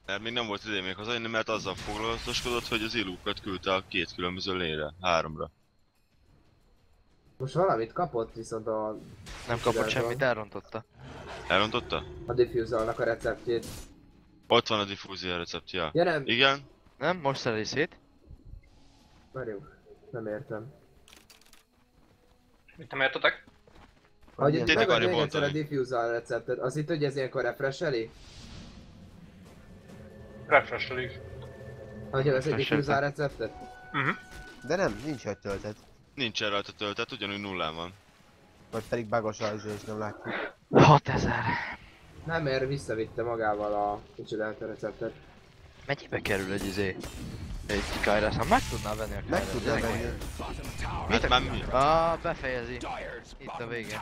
Mert még nem volt idő még hazajönni, mert azzal foglalatoskodott, hogy az illúkat küldte a két különböző lényre, 3-ra. Most valamit kapott, viszont a... Nem kapott semmit, elrontotta. Elrontotta? A diffusalnak a receptjét. Ott van a diffúzia receptje. Ja nem. Igen? Nem? Most szereli szét. Várjuk. Nem értem. Mit nem értetek? Hogy megad még egyszer a diffusal receptet, az itt hogy ez ilyenkor refresh-eli? Refresh-eli. Hogy ez egy diffusal receptet? De nem, nincs egy töltet. Nincsen rajta töltet, ugyanúgy nullán van. Vagy pedig bugos rajta és nem látjuk. 6000. Nem, mert visszavitte magával a kicsodálta receptet. Mennyibe kerül egy izé? Egy Kairas, ha meg tudnál venni a Kairas. Meg tudnál venni. Hát már mi? Befejezi. Itt a vége.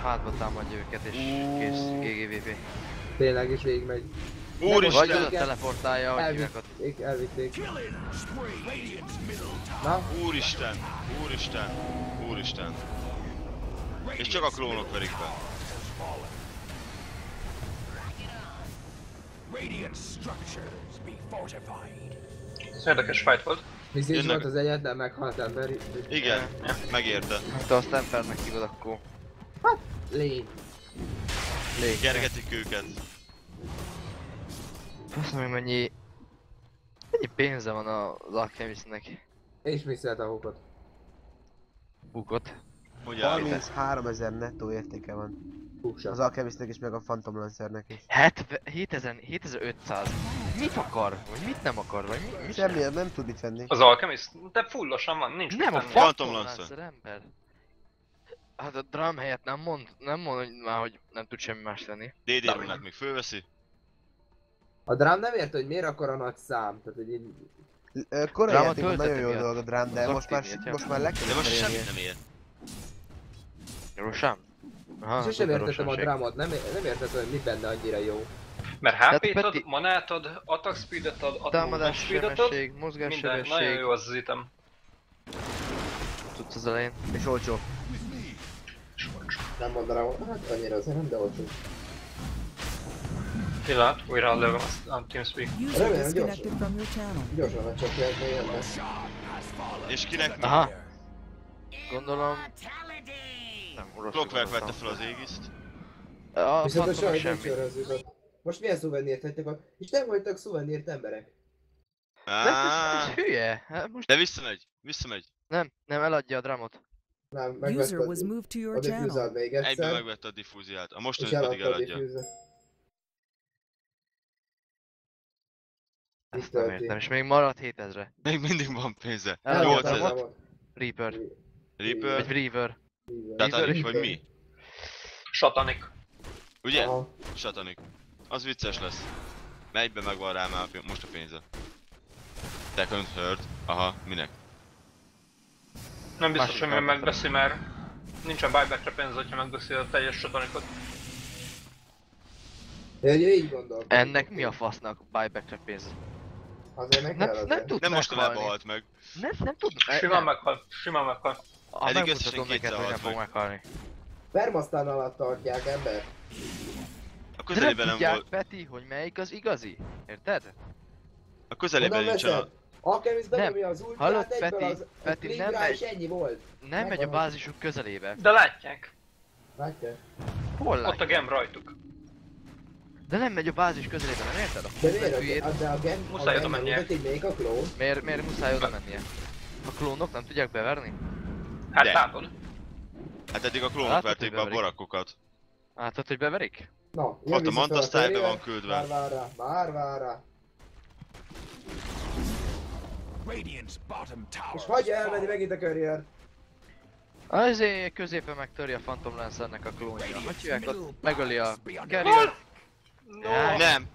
Hátba támadja őket és kész GGVP. Tényleg is végigmegy. Úristen! Vagy oda teleportálja, hogy hívják ott. Elvitték. Na? Úristen! Úristen! Úristen! És csak a klónok verik be. Ez érdekes fight volt. Vizés volt az egyetlen meghalt ember. Igen, megérte. Hát azt embernek hívod akkor. Hát, lény. Gergetik őket. Azt mondom, mennyi pénze van az Alchemistnek. És mi szeret a hukot? Hukot? 33 000 nettó értéke van. Az Alchemistnek is meg a Phantom Lancernek is. 7500. Mit akar? Vagy mit nem akar? Vagy mi? Semmiért nem tud mit venni. Az Alchemist? De fullosan van, nincs nem mit a venni. Phantom Lancer ember. Hát a drum helyett nem mond már, hogy nem tud semmi más lenni. DD-nek még fölveszi. A drum nem ért, hogy miért akkora nagy szám, tehát hogy így... Korai játékban nagyon jó dolog a drum, de most már le kell. De most semmit nem ér. Rosám? Sosem értettem a drumot, nem értettem, hogy mi benne annyira jó. Mert HP-t ad, manát ad, attack speed-et ad, támadás sebesség, mozgássebesség. Nagyon jó az item. Tudsz az elején. És olcsó. Nem mondanám, hát annyira azért nem, de olcsó. Pillanat, újra lövöm a TeamSpeak. Remélem gyorsan vagy csak jönne. És kinek? Aha. Gondolom... Nem, Clockwork vette fel az égiszt. Viszont a sajt nincs őrözőt. Most milyen szuvenírt hagytak ott? És nem voltak szuvenírt emberek. Ez hülye. De visszamegy. Nem, eladja a drumot. Nem, megvette a diffúzát még egyszer. Egyben megvette a diffúziát, a mostanit pedig eladja. Ezt nem értem, és még maradt 7000-re. Még mindig van pénze. 8000. Reaper. Reaper? Vagy Reaver. Satanik vagy mi? Satanik. Ugye? Aha. Satanik. Az vicces lesz. Melyben megvan rá már most a pénze. Second, third. Aha, minek? Nem biztos, hogy megveszi, mert nincsen buybackre pénz, hogyha megveszi a teljes satanikot. Így gondoltam. Ennek mi a fasznak buybackre pénz? Azért meg kell azért. Nem tud nem mostanában halt meg. Nem tud. Simán meghal. Simán meghal. Eddig összesen kétszer halt fog meghalni. Permasztán alatt tartják, ember. A közelében nem volt. Peti, hogy melyik az igazi? Érted? A közelében nincsen. Alchemist bedobja az ultrát, egyből az Peti, nem és ennyi volt. Nem megy a bázisuk közelébe. De látják. Látják? Hol látják? Ott a gem rajtuk. De nem megy a bázis közelébe, nem érted? De a gem még a klón. Miért muszáj oda mennie? A klónok nem tudják beverni? Hát látod. Hát eddig a klónok verték be a barakokat. Látod, hogy beverik? Na, ott a mantasztály be van küldve. Már vár rá. És hagyja elmenni megint a courier. Azért középen megtöri a Phantom Lancernek a klónja. Hogy hívják ott? Megöli a courier. Nem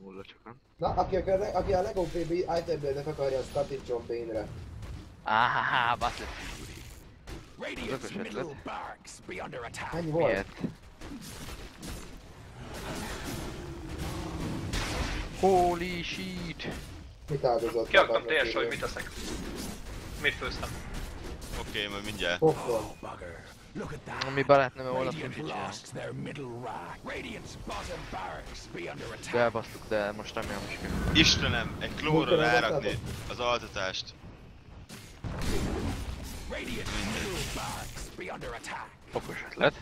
hulla csak. Na, aki a Lego PB itembuildet akarja, az kattintson Bane-re. Basz lett figuri. Lökös ötlet. Ennyi volt? Miért? Holy shit! Mit áldozott? Kiadtam TS, hogy mit teszek. Mit főztem. Oké, majd mindjárt. Popcorn. Mi barátnőm volna tudni csinálni. Elbasztuk, de most remélem is kell. Istenem, egy klónra rárakni az altatást. Okos ötlet.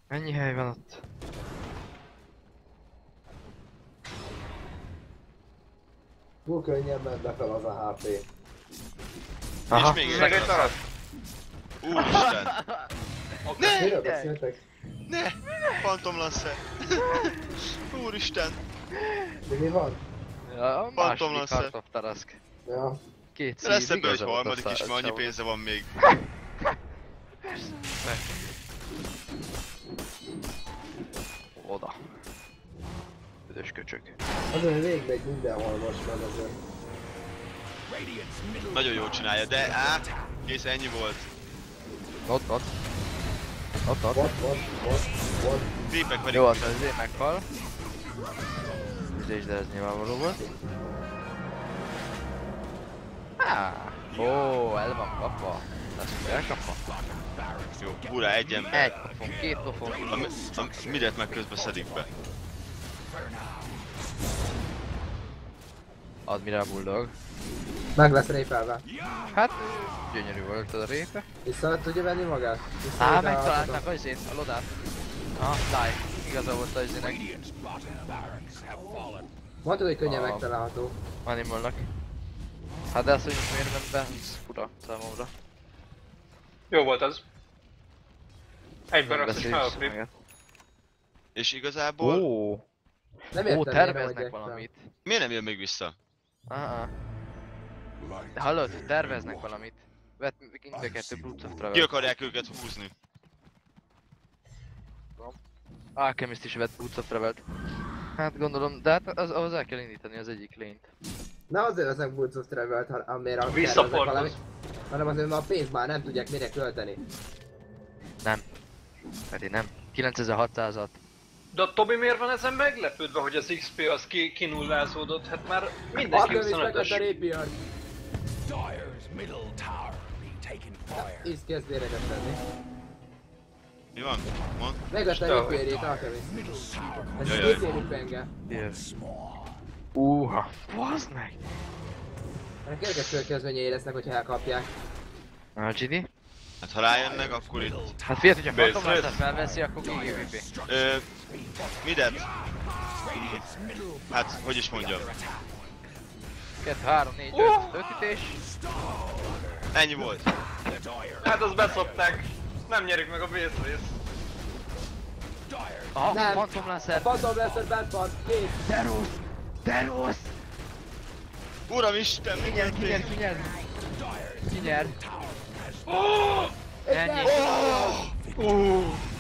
Mennyi hely van ott? Túl könnyen ment be fel az a HP. És még egy darab. Úristen! Miről beszéltek? Ne! Phantom Lancer! Úristen! De mi van? Ja, a második Heart of Tarask. Ja. Két szív, lesz ebből egy harmadik is, mert annyi pénze van még. Oda. Ötös köcsög. Azért végigmegy mindenhol most van azért. Nagyon jól csinálja, de kész, ennyi volt. Ott. Creepek pedig. Jó, az ezért meghal. De ez nyilvánvaló volt. El van kapva. Ezt elkapva. Jó, urá, egy ember. Egy pofon, két pofon. Midet meg közben szedik be. Admiral Bulldog. Meg lesz répelve. Hát, gyönyörű volt az a répe. Vissza tudja venni magát? Megtalálták azért, a lodát. Live. Igaza volt az izének. Mondtad, hogy könnyen megtalálható. AnyMmalnak. Hát de azt, hogy most miért ment be, ez fura számomra. Jó volt az. Egyben azt is megakrik. És igazából... terveznek valamit. Miért nem jön még vissza? De hallod, terveznek valamit. Vett mind a kettő Brutes of Travel. Ki akarják őket húzni? Alchemist is vett Brutes of Travelt. Hát gondolom, de hát ahhoz el kell indítani az egyik lényt. Ne azért vesznek Brutes of Travelt, amire terveznek valamit, hanem azért mert a pénzt már nem tudják mire költeni. Nem. Pedig nem. 9600-at. De a Tobi miért van ezen meglepődve, hogy az XP az kinullázódott? Hát már mindenki 25-ös. Így kezd éreket tenni. Mi van? Mond? Megvette a ripérjét, Alchemist. Ez két érű penge. Baszd meg! Ennek érdekes következményei lesznek, hogyha elkapják. LGD? Hát ha rájönnek, akkor itt... Hát figyelj, hogyha Phantom Lancer felveszi, akkor GGVP. Midet? Hát, hogy is mondjam. 2, 3, 4, 5 ütés. Ennyi volt. Hát azt beszopták. Nem nyerik meg a base race. Aha, Nem. Phantom Lancer. Phantom Lancer bent van, kész. De rossz! De rossz! Uramisten, mi történt? Kinyer. Ennyi.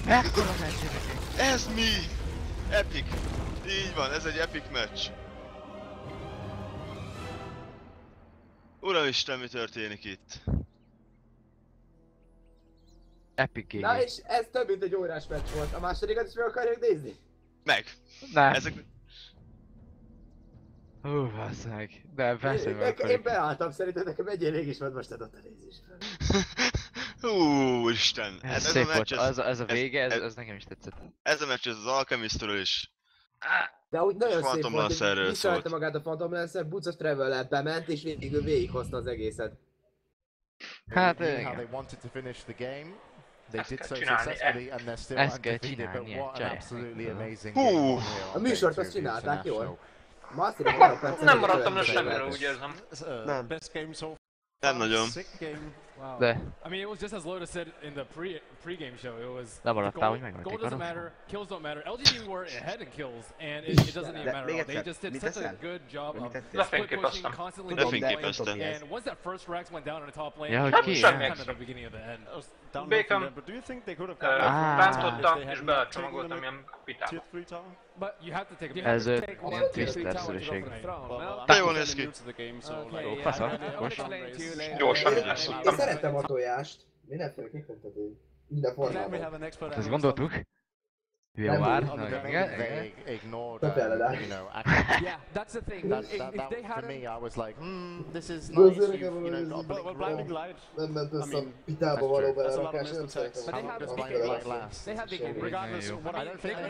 Mekkora meccs. Ez mi? Epic. Így van, ez egy epic meccs. Uramisten, mi történik itt? Epic game. Na és ez több mint egy órás meccs volt. A másodikat is meg akarjuk nézni? Meg. Nem. Ezek... Basszeg. De persze meg akarjuk. Én beálltam, szerintem nekem egy elég is volt most a Dota nézésre. Úristen. Ez szép volt, ez a vége, ez nekem is tetszett. Ez a meccs az Alchemistről is. De úgy nagyon szép Phantom volt, Lancerről hogy visszaállt magát a Phantom Lancer, Bucos Travel-lel bement és végighozta az egészet. Hát They wanted to finish the game. They did so successfully and they're still undefeated, but what an absolutely amazing game. A műsort azt csinálták jól. Ma azt hiszem, hogy nem maradtam le semmire, úgy érzem. Nem. Best game so far. Nem nagyon. Wow. De. I mean, it was just as Loda said in the pre-game show. It was Lemaradtál, hogy gold megvették doesn't a matter, kills don't matter. LGD were ahead in kills, and it doesn't even matter. They just did such a good job of split pushing, constantly going lane. And once that first Rex went down in the top lane, it was kind of the beginning of the end. Békem bántotta és belecsomagoltam ilyen pitával. But you have to take Ez ilyen twister-szerűség. De jól néz ki. Jó, fasza, okos. Gyorsan Én leszoktam. szeretem a tojást. Mindenféleképpen, tehát minden formában. Ezt gondoltuk. Hülye vár. Yeah, that's the thing. If they For had me, I was like, this is nice. Nem ment össze a pitába való belerakás, nem szeretem. They had the game. Regardless,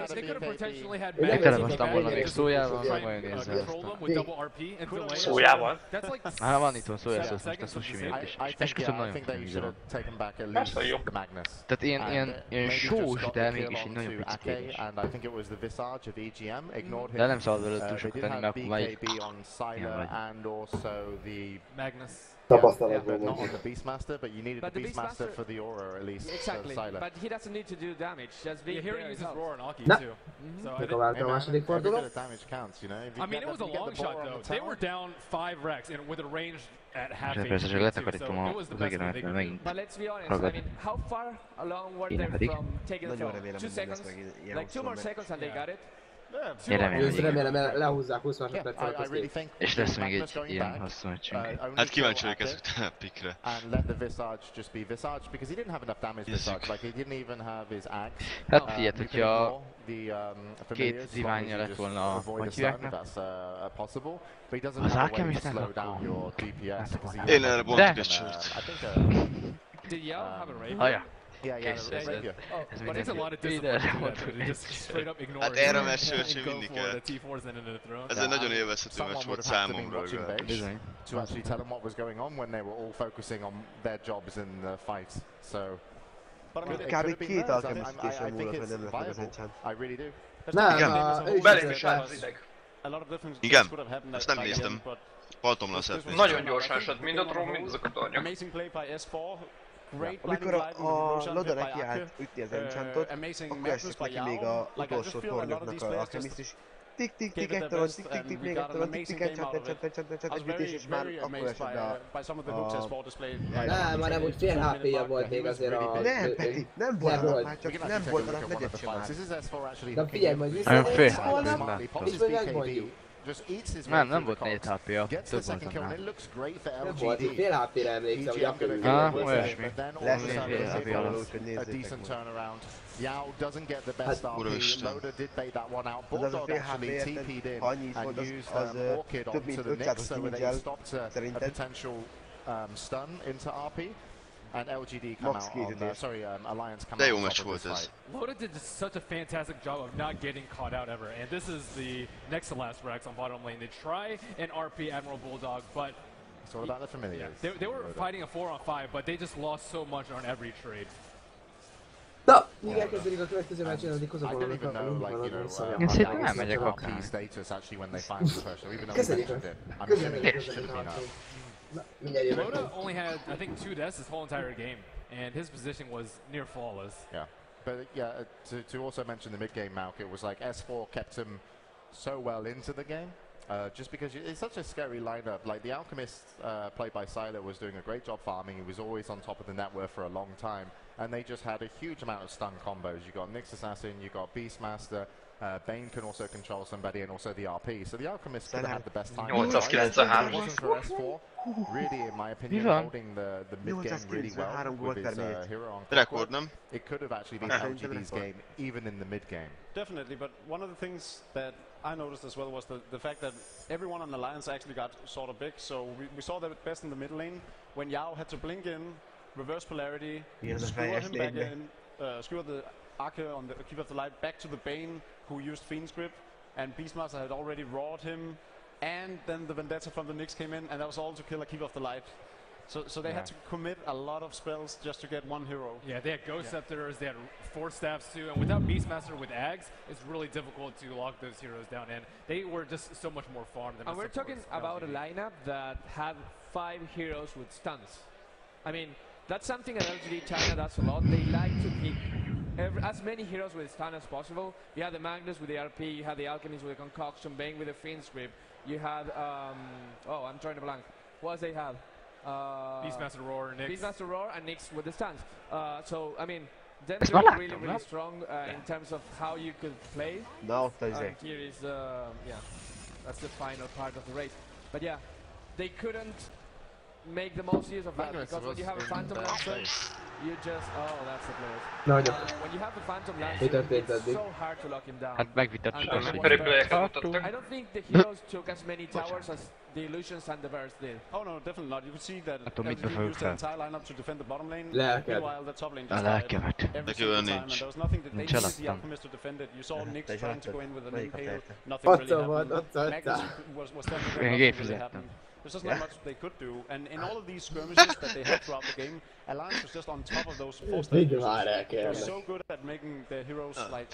they could have potentially had Elkezdtem volna még szójával, meg majd nézzel. Szójával? Hát van itt van szójászósz most a sushi miatt is. És esküszöm nagyon figyelem. Persze jó. Tehát ilyen sós, de mégis egy nagyon pici kékes. De nem szabad vele túl sokat tenni, mert akkor már így... Magnus. Tapasztalatból not on the Beastmaster, but you needed the Beastmaster for the aura at least. Exactly, but he doesn't need to do damage. Just being here he there uses helps. Roar and Aki too. So Megváltam a második forduló. I mean, it was a long shot though. They were down 5 Rex and with a range at half És persze csak letakarítom az egyenet, mert megint But let's be honest, I ragad. mean, how far along were Én they pedig. from taking the Nagyon throne? remélem, 2 hogy nem lesz seconds? meg ilyen Like 2 more hosszú seconds and they got it? Én Remélem, lehúzzák 20 másodperccel a és lesz még egy ilyen hosszú meccsünk. Hát kíváncsi vagyok ezekre a pikre. And let the Visage just be Visage because he didn't have enough damage Visage, like he didn't even have his axe. Hát figyelj, hogyha két diványja lett volna a matyváknak, az Alchemistnek akkor... Én erre bontok egy sört. Did Yao have a raid? Laja. Kész, ez But it's a lot of mindenre discipline. They just straight up ignore Hát it erre a meccsről and go mindig for kell. the T4s and into the throne. Ez egy nagyon élvezhető meccs volt számomra. Bizony. To actually tell them what was going on when they were all focusing on their jobs in the fight. So, but I mean, Kb. Két alchemisztésen múlott, hogy nem lett meg az enchant. I really do. Nem, Belém is állt az ideg. Igen, ezt nem néztem. Phantom Lancert néztem. Nagyon gyorsan esett mind a trón, mind azok a tornyok. Amikor a Loda neki állt ütni az enchantot, akkor esett neki még az utolsó tornyoknak a alchemiszt is. Tik tik tik egy torony, tik tik tik még egy torony, tik tik enchant, egy ütés, és már akkor esett Nem, már nem úgy fél HP-ja volt még azért a... Nem, Peti, nem volt már, csak nem volt a negyed sem már. De figyelj, majd visszanézsz holnap, és majd megmondjuk. Nem volt 4 HP-ja, több volt annál. Nem volt, így fél HP-re emlékszem, hogy akkor olyasmi. Lesz fél HP alatt, úgyhogy nézzétek meg. Yao doesn't get the best RP. Loda did bait that one out. Bulldog actually TP'd in and used Orchid onto the Nyx, so they stopped a potential stun into RP. And LGD come out on, Alliance come out on top of this fight. Loda did such a fantastic job of not getting caught out ever, and this is the next to last Rex on bottom lane. They try an RP Admiral Bulldog, but it's all about the familiars. They were fighting a 4-on-5, but they just lost so much on every trade. Na, míg elkezdődik a következő meccsen, addig hozok valamit, ha mindig valamit visszamja. Én szerintem elmegyek akár. Köszönjük! Dota only had, I think, 2 deaths his whole entire game, and his position was near flawless. Yeah, but yeah, to also mention the mid-game, Malk, it was like S4 kept him so well into the game. Just because it's such a scary lineup. Like the Alchemist, played by Sylar, was doing a great job farming. He was always on top of the network for a long time, and they just had a huge amount of stun combos. You got Nyx Assassin, you got Beastmaster. Bane can also control somebody, and also the RP. So the Alchemist could have had the best time. It wasn't for S4. Really, in my opinion, holding the mid game really well with his hero on Clockwork. It could have actually been LGD's game, even in the mid game. Definitely, but one of the things that I noticed as well was the fact that everyone on Alliance actually got sort of big. So we saw that best in the mid lane when Yao had to blink in, reverse polarity, skewer him back in, skewer the Archer on the Keeper of the Light back to the Bane, who used Fiend's Grip, and Beastmaster had already rawed him, and then the Vendetta from the Nyx came in, and that was all to kill a Keeper of the Light. So they had to commit a lot of spells just to get one hero. Yeah, they had Ghost Scepters, they had Force Staffs too, and without Beastmaster with Ags, it's really difficult to lock those heroes down, and they were just so much more farmed than. And we're talking about a lineup that had 5 heroes with stuns. I mean, that's something that LGD China does a lot. They like to pick as many heroes with stun as possible. You had the Magnus with the RP, you had the Alchemist with the Concoction, Bane with the Fiend's Grip, you had, oh, I'm trying to blank. What else they had? Beastmaster Roar, Nyx. Beastmaster Roar and Nyx with the stuns. So, I mean, they're really, really strong in terms of how you could play. Here is, yeah, that's the final part of the race. But yeah, they couldn't make the most use of that, because when you have a Phantom Lancer, you just, oh, that's the place. When you have the Phantom Lancer, it's so hard to lock him down. I don't think the heroes took as many towers as the Illusions and the Burst did. Oh no, definitely not. You could see that LGD used the entire lineup to defend the bottom lane, meanwhile the top lane just died every single time, and there was nothing that they needed the Alchemist to defend it. You saw Nyx trying to go in with an Impale, nothing really happened. Magnus was definitely nothing really happened. There's just not much they could do, and in all of these skirmishes that they had throughout the game, Alliance was just on top of those 4-star users. They were so good at making the heroes like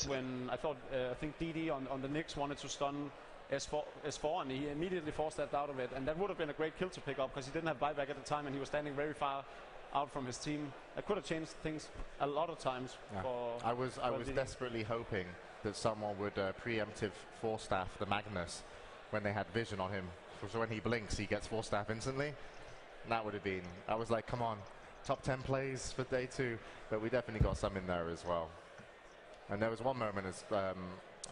when I thought I think DD on the Nyx wanted to stun S4 and he immediately forced out of it, and that would have been a great kill to pick up because he didn't have buyback at the time and he was standing very far out from his team. That could have changed things a lot of times. I was desperately hoping that someone would preemptive force staff the Magnus when they had vision on him, so when he blinks he gets force staff instantly. And that would have been, I was like, come on, top 10 plays for day 2, but we definitely got some in there as well. And there was one moment as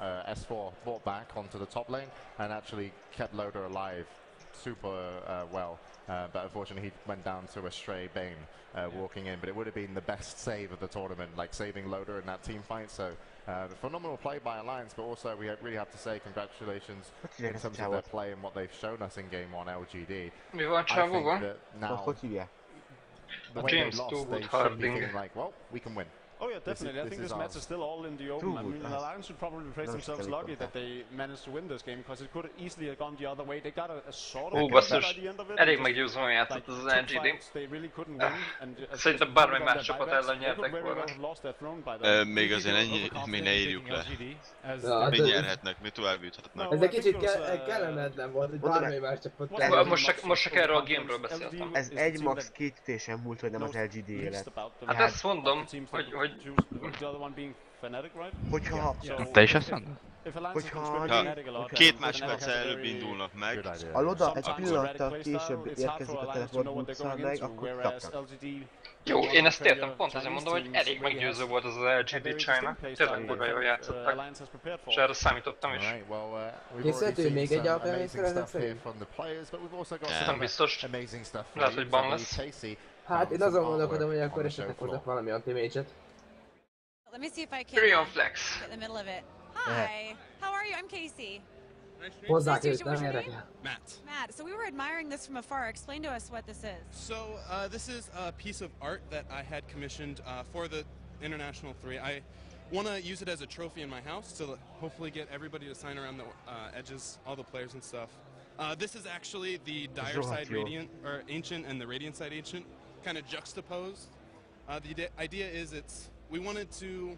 S4 brought back onto the top lane and actually kept Loader alive super well, but unfortunately he went down to a stray Bane walking in, but it would have been the best save of the tournament, like saving Loader in that team fight. So phenomenal play by Alliance, but also we really have to say congratulations in terms of their play and what they've shown us in game 1 LGD. I think that now the way they lost, they should be feeling like, well, we can win. Oh yeah, definitely. I think this match is still all in the open. I mean, Alliance should probably praise themselves lucky that they managed to win this game, because it could easily have gone the other way. They got a sort of by the end of it. Elég meggyőzően játszott az LGD. Szerintem bármely más csapat ellen nyertek volna. Még azért ennyi, mi ne írjuk le. Mi nyerhetnek, mi tovább juthatnak. Ez egy kicsit kellemetlen volt, hogy bármely más csapat. Most csak erről a game-ről beszéltem. Ez egy max 2 ütésen múlt, hogy nem az LGD élet. Hát ezt mondom, hogy hogyha... Te is azt mondod? Hogyha 2 másodperc előbb indulnak meg. A Loda egy pillanattal később érkezik a teleportbusszal meg, akkor kapnak. Jó, én ezt értem, pont azért mondom, hogy elég meggyőző volt az LGD China. Tényleg kurva jól játszottak. És erre számítottam is. Készítő még egy alkalmányszerűen szerint? Nem biztos. Lehet, hogy ban lesz. Hát én azon gondolkodom, hogy akkor esetleg hozok valami anti-mage-et. Let me see if I can get in the middle of it. Hi, how are you? I'm Casey. Hozzák őt, nem érdekel. Matt, so we were admiring this from afar. Explain to us what this is. So this is a piece of art that I had commissioned for the International 3. I want to use it as a trophy in my house to hopefully get everybody to sign around the edges, all the players and stuff. This is actually the Dire Side Radiant, or Ancient, and the Radiant Side Ancient, kind of juxtaposed. The idea is we wanted to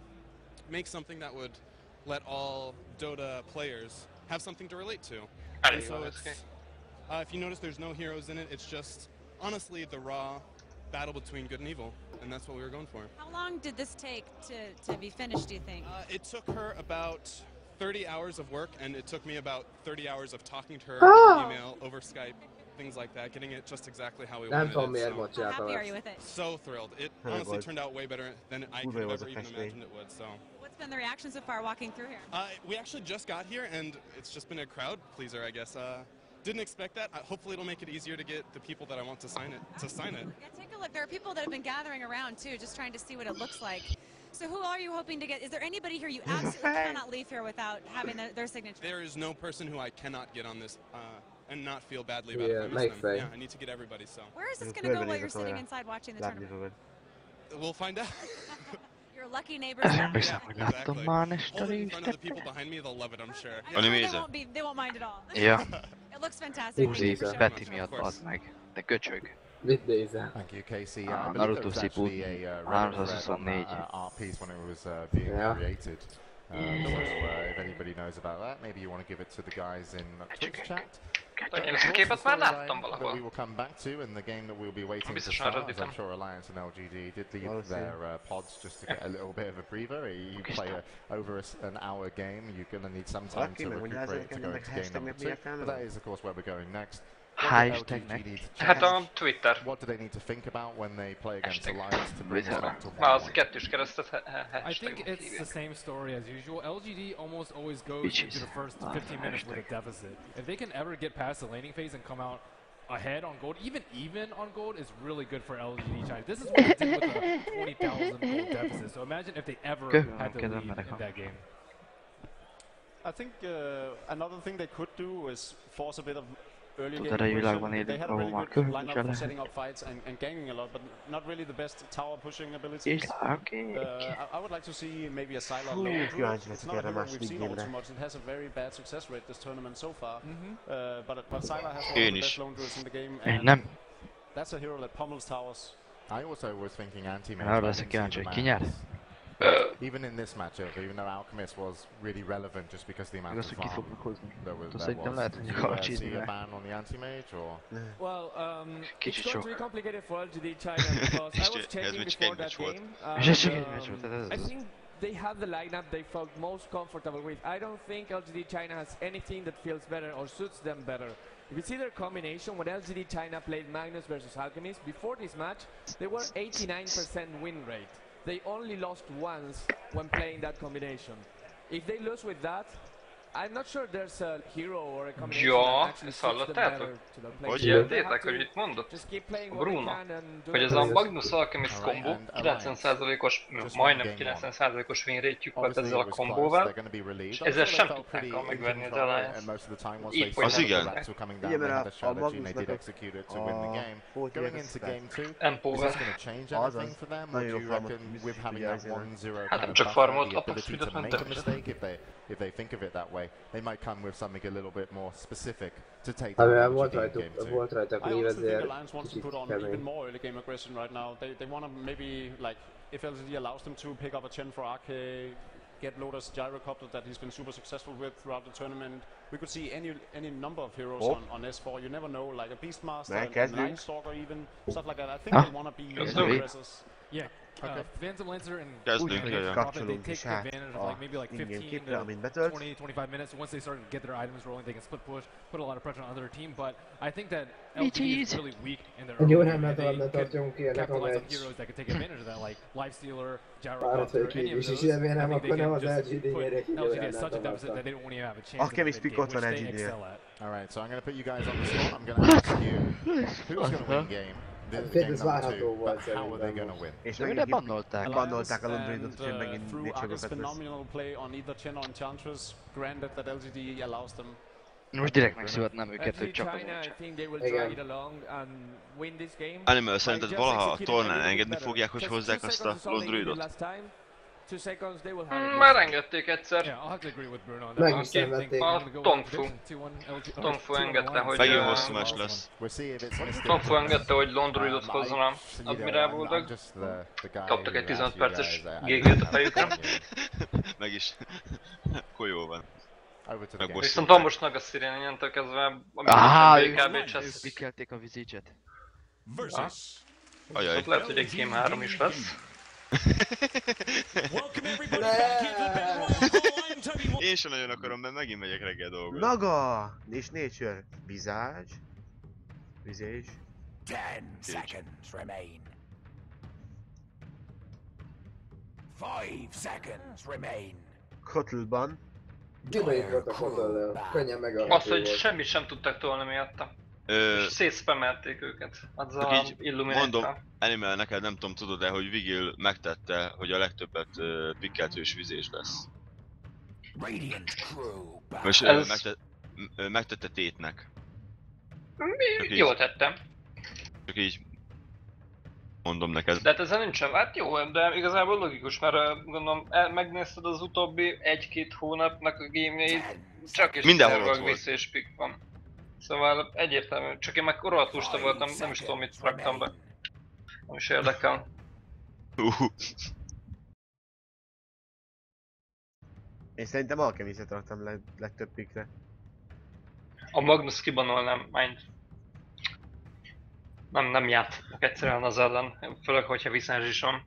make something that would let all Dota players have something to relate to. And so if you notice there's no heroes in it, it's just honestly the raw battle between good and evil, and that's what we were going for. How long did this take to be finished, do you think? It took her about 30 hours of work, and it took me about 30 hours of talking to her over email, over Skype, things like that, getting it just exactly how we wanted it. So how happy are you with it? So thrilled. It honestly turned out way better than I could have ever even imagined it would. So. What's been the reaction so far walking through here? We actually just got here, and it's just been a crowd pleaser, I guess. Didn't expect that. Hopefully it'll make it easier to get the people that I want to sign it. Yeah, take a look. There are people that have been gathering around too, just trying to see what it looks like. So who are you hoping to get? Is there anybody here you absolutely cannot leave here without having their signature? There is no person who I cannot get on this and not feel badly about it. Yeah, I need to get everybody, so. Where is this going to go while you're sitting inside watching the tournament? We'll find out. Your lucky neighbors. Exactly. Hold it in front of the people behind me, they'll love it, I'm sure. They won't mind at all. Ja. It looks fantastic. Peti miatt bazd meg. De köcsög. Thank you, Casey. I believe there was actually a art piece when it was being created. So if anybody knows about that, maybe you want to give it to the guys in Twitch chat. That we will come back to, and the game that we'll be waiting to start, as I'm sure Alliance and LGD did leave their pods just to get a little bit of a breather. You play over an hour game, you're going to need some time to recuperate to go into game number 2. But that is, of course, where we're going next. Hát a Twitter. What do they need to think about when they play against Alliance to bring it back to one? Az kettős keresztet I think it's the same story as usual. LGD almost always goes into the first 15 minutes with a deficit. If they can ever get past the laning phase and come out ahead on gold, even on gold, is really good for LGD China. This is what they did with a 20,000 gold deficit. So imagine if they ever had to lead in that game. I think another thing they could do is force a bit of early game. They had a really good lineup for setting up fights and ganking a lot, but not really the best tower pushing abilities. I would like to see maybe a Sylar low. It's not a hero we've seen all too much. It has a very bad success rate this tournament so far. But Sylar has one of the best lone duels in the game, and that's a hero that pummels towers. I also was thinking anti-mage. Even in this matchup, even though Alchemist was really relevant just because the amount of farm there was. Do you see a ban on the anti-mage, or? Well, it's going to be complicated for LGD China because I was checking before that game. I think they have the lineup they felt most comfortable with. I don't think LGD China has anything that feels better or suits them better. If you see their combination, when LGD China played Magnus versus Alchemist, before this match, they were 89% win rate. They only lost once when playing that combination. If they lose with that, I'm not sure there's a hero or a combination that actually suits them better to their play. Hogy értétek, hogy mit mondott Bruno? Hogy ez a Magnus Alchemist kombó 90%-os, majdnem 90%-os winrate-jük volt ezzel a kombóval, és ezzel sem tudták megverni az Alliance. Így folytatották. Igen, mert a Magnusnak Empower. Azaz, nagyon jó farmot Hát nem csak farmot, a push-speedot mentek. If they think of it that way, they might come with something a little bit more specific to take the game too. I also think Alliance wants to put on even more early game aggression right now. They want to maybe, like, if LGD allows them to pick up a Chen for Arche, get Lotus Gyrocopter that he's been super successful with throughout the tournament. We could see any number of heroes on S4. You never know, like a Beastmaster, a Night Stalker even, stuff like that. I think they want to be aggressors. Yeah. Phantom Lancer and Kapcsolunk they take advantage of like maybe like 15 to 20, 25 minutes. Once they start to get their items rolling, they can split push, put a lot of pressure on their team. But I think that LGD is really weak in their early game. They could capitalize on heroes that could take advantage of that, like Lifestealer, Gyrocopter, any of those. I think they can just put LGD at such a deficit that they don't even have a chance in the game, which they excel at. Alright, so I'm going to put you guys on the spot. I'm going to ask you, who's going to win game? Ez várható volt szerintem. És megint bannolták a Londonidot, hogy megint through még Arca's sokat lesz. phenomenal play on either Chen or Enchantress, granted that LGD allows them. Most direkt megszületnem őket, hogy csak az AnyMmal, szerinted valaha a tornán engedni fogják, hogy hozzák azt a Londonidot? 2 seconds, they will have it. Már engedték egyszer. Yeah, I'll have to agree with Bruno on Meg that. is szenvedték. A Tongfu engedte, hogy... Megint hosszú meccs lesz. Tongfu engedte, hogy Londroidot hozzon a admirálboldag. Kaptak egy 15 perces GG-t a fejükre. Meg is. Akkor jó van. Viszont Ambosnak a Sirén ilyentől kezdve, ők BKB csesz. pikelték a vizicset. Viszont lehet, hogy egy Game 3 is lesz. Én sem nagyon akarom, mert megint megyek reggel dolgozni. Naga! És Nature. Visage. 10 seconds remain. 5 seconds remain. Kotlban. Gyönyörűt volt a Kotlel, könnyen megalapul. Azt, hogy semmit sem tudtak tolni miatta. És szétszpemelték őket azzal a illumináttal. Mondom, AnyMmal, neked nem tudom, tudod-e, hogy Vigil megtette, hogy a legtöbbet pikkeltős vizés lesz. Most megtette tétnek. Jól tettem. Csak így mondom neked. De hát ezzel nincsen, hát jó, de igazából logikus, mert gondolom megnézted az utóbbi 1-2 hónapnak a game-jeit, csak is mindenhol vissza és pick van. Szóval egyértelmű, csak én meg rohadt lusta voltam, nem is tudom mit raktam be. Nem is érdekel. Én szerintem Alchemistet raktam legtöbb pickre. A Magnus kibanolnám, mind. Nem játszottak egyszerűen az ellen, főleg hogyha Visage is van.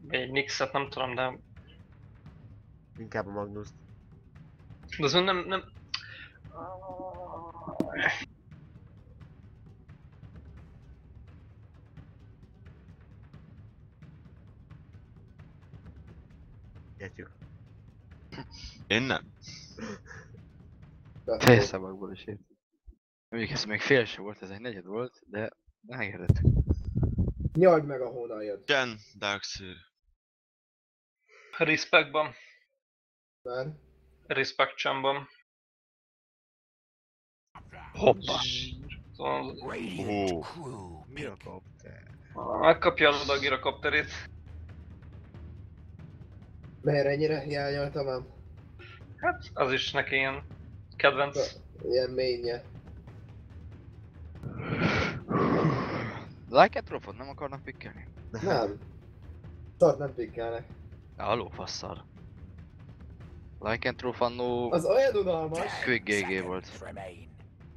Egy Nixet nem tudom, de... Inkább a Magnust. De azon nem... Értjük. Én nem. Fejszavakból is értjük. Mondjuk ez még fél se volt, ez egy negyed volt, de megérdettük. Nyald meg a hónaljad. Ken, Darkseer. Respectban. Már? Respect csamban. Hoppa. Girokopter. Megkapja a loda a girokopterét. Miért ennyire hiányoltam ám? Hát az is neki ilyen kedvenc. Ilyen ménye. Like a trofot nem akarnak pikkelni? Nem. Tart nem pikkelnek. A lófasszal. Like and Trophy annó... Az olyan unalmas. Quick GG volt.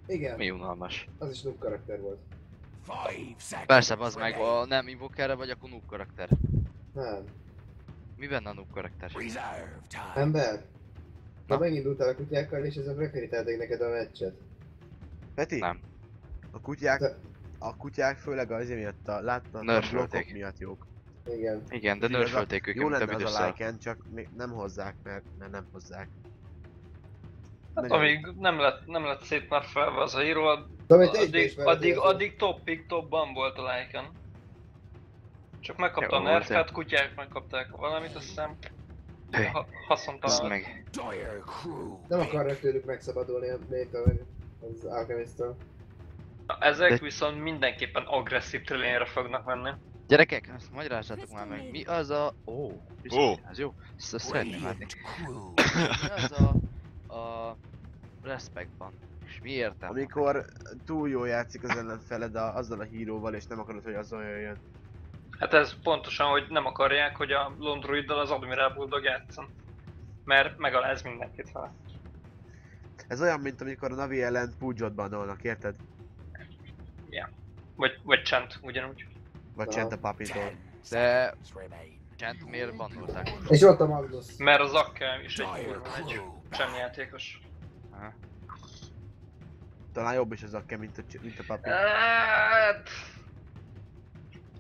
Igen. Mi unalmas? Az is noob karakter volt. Persze, az meg a nem invokerre vagy akkor noob karakter. Nem. Mi benne a noob karakter? Ember? Na megindultál a kutyákkal és ezek rekerítálték neked a meccset. Peti? Nem. A kutyák főleg azért miatt a blokkok miatt jók. Igen. Igen, de nerfölték őket, mint több időszak. Jó lenne az a like-en, csak még nem hozzák, mert nem hozzák. Hát amíg nem lett szép már felve az a híró, addig topban volt a like-en. Csak megkapta a nerfet, kutyák megkapták valamit, azt hiszem. Haszontalan. Nem akarnak tőlük megszabadulni a Dota az Alchemist-től. Ezek viszont mindenképpen agresszív trilényre fognak menni. Gyerekek, azt magyarázzátok már meg, mi az a... ez jó? Ezt szeretném látni. Mi az a respectban? És mi értem? Amikor túl jól játszik az ellenfeled azzal a híróval és nem akarod, hogy azzal jöjjön. Hát ez pontosan, hogy nem akarják, hogy a Londroiddal az Admiral Bulldog játszon. Mert megaláz mindenkit vele. Ez olyan, mint amikor a Navi ellen Pudge-ot banolnak, érted? Ja. Vagy Chant, ugyanúgy. Vagy Chant a papitól. De... Chant miért bannolták? És ott a Magnus. Mert az Akka is egy Chant játékos. Talán jobb is az Akka, mint a papi. Hát...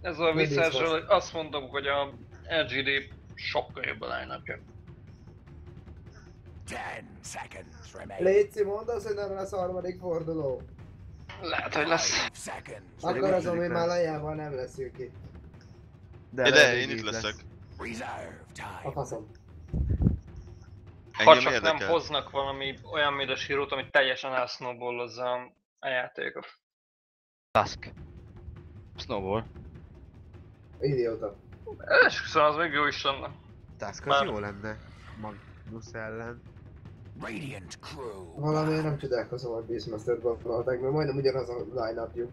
Ez a visszásról, hogy azt mondom, hogy a LGD sokkal jobb a line-upja. Léci, mondd azt, hogy nem lesz a harmadik forduló. Lehet, hogy lesz. Akkor azon, hogy már Lajával nem leszünk itt. De én itt leszek. A faszom. Ha csak nem hoznak valami olyan médes hírót, ami teljesen elsnowballozza a játékot. Task. Snowball. Idióta. Esküszöm, az még jó is lenne. Task az jó lenne. Magnus ellen. Valamiért nem csodálkozom, hogy Beastmaster-t gondolták, mert majdnem ugyanaz a line-upjuk.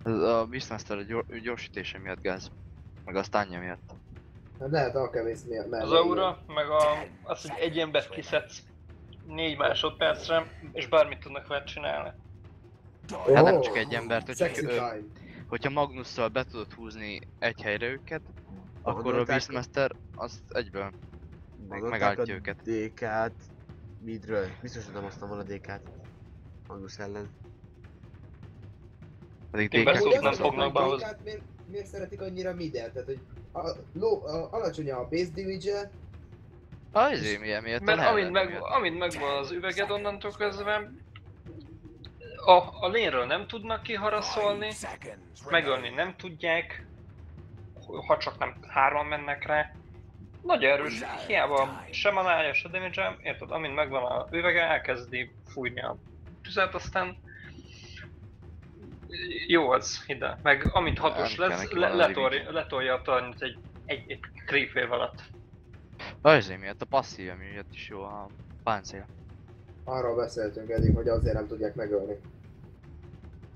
Ez a Beastmaster gyorsítése miatt gáz. Meg a stánja miatt. Hát lehet alkemész miatt. Az aura, meg az, hogy egy embert kiszedsz 4 másodpercre, és bármit tudnak vele csinálni. Hát nem csak egy embert, hogyha Magnusszal be tudod húzni egy helyre őket, akkor a Beastmaster azt egyből megállítja őket. DK-t midről. Biztos, hogy nem hoztam volna DK-t Magnus ellen. Pedig DK-t nem fognak behozni. Miért szeretik annyira midet? Tehát, hogy alacsony a base damage-e. Azért milyen miért? Mert amint megvan az üveged onnantól kezdve, a lane-ről nem tudnak kiharaszolni, megölni nem tudják, ha csak nem 3-an mennek rá. Nagy erős, hiába sem a Laja, se damage-e, érted? Amint megvan a üvege, elkezdi fújni a tüzet, aztán jó az ide. Meg amint hatos lesz, letolja a tornyot egy creep wave alatt. Azért miatt a passzív miatt is jó a páncél. Arról beszéltünk eddig, hogy azért nem tudják megölni.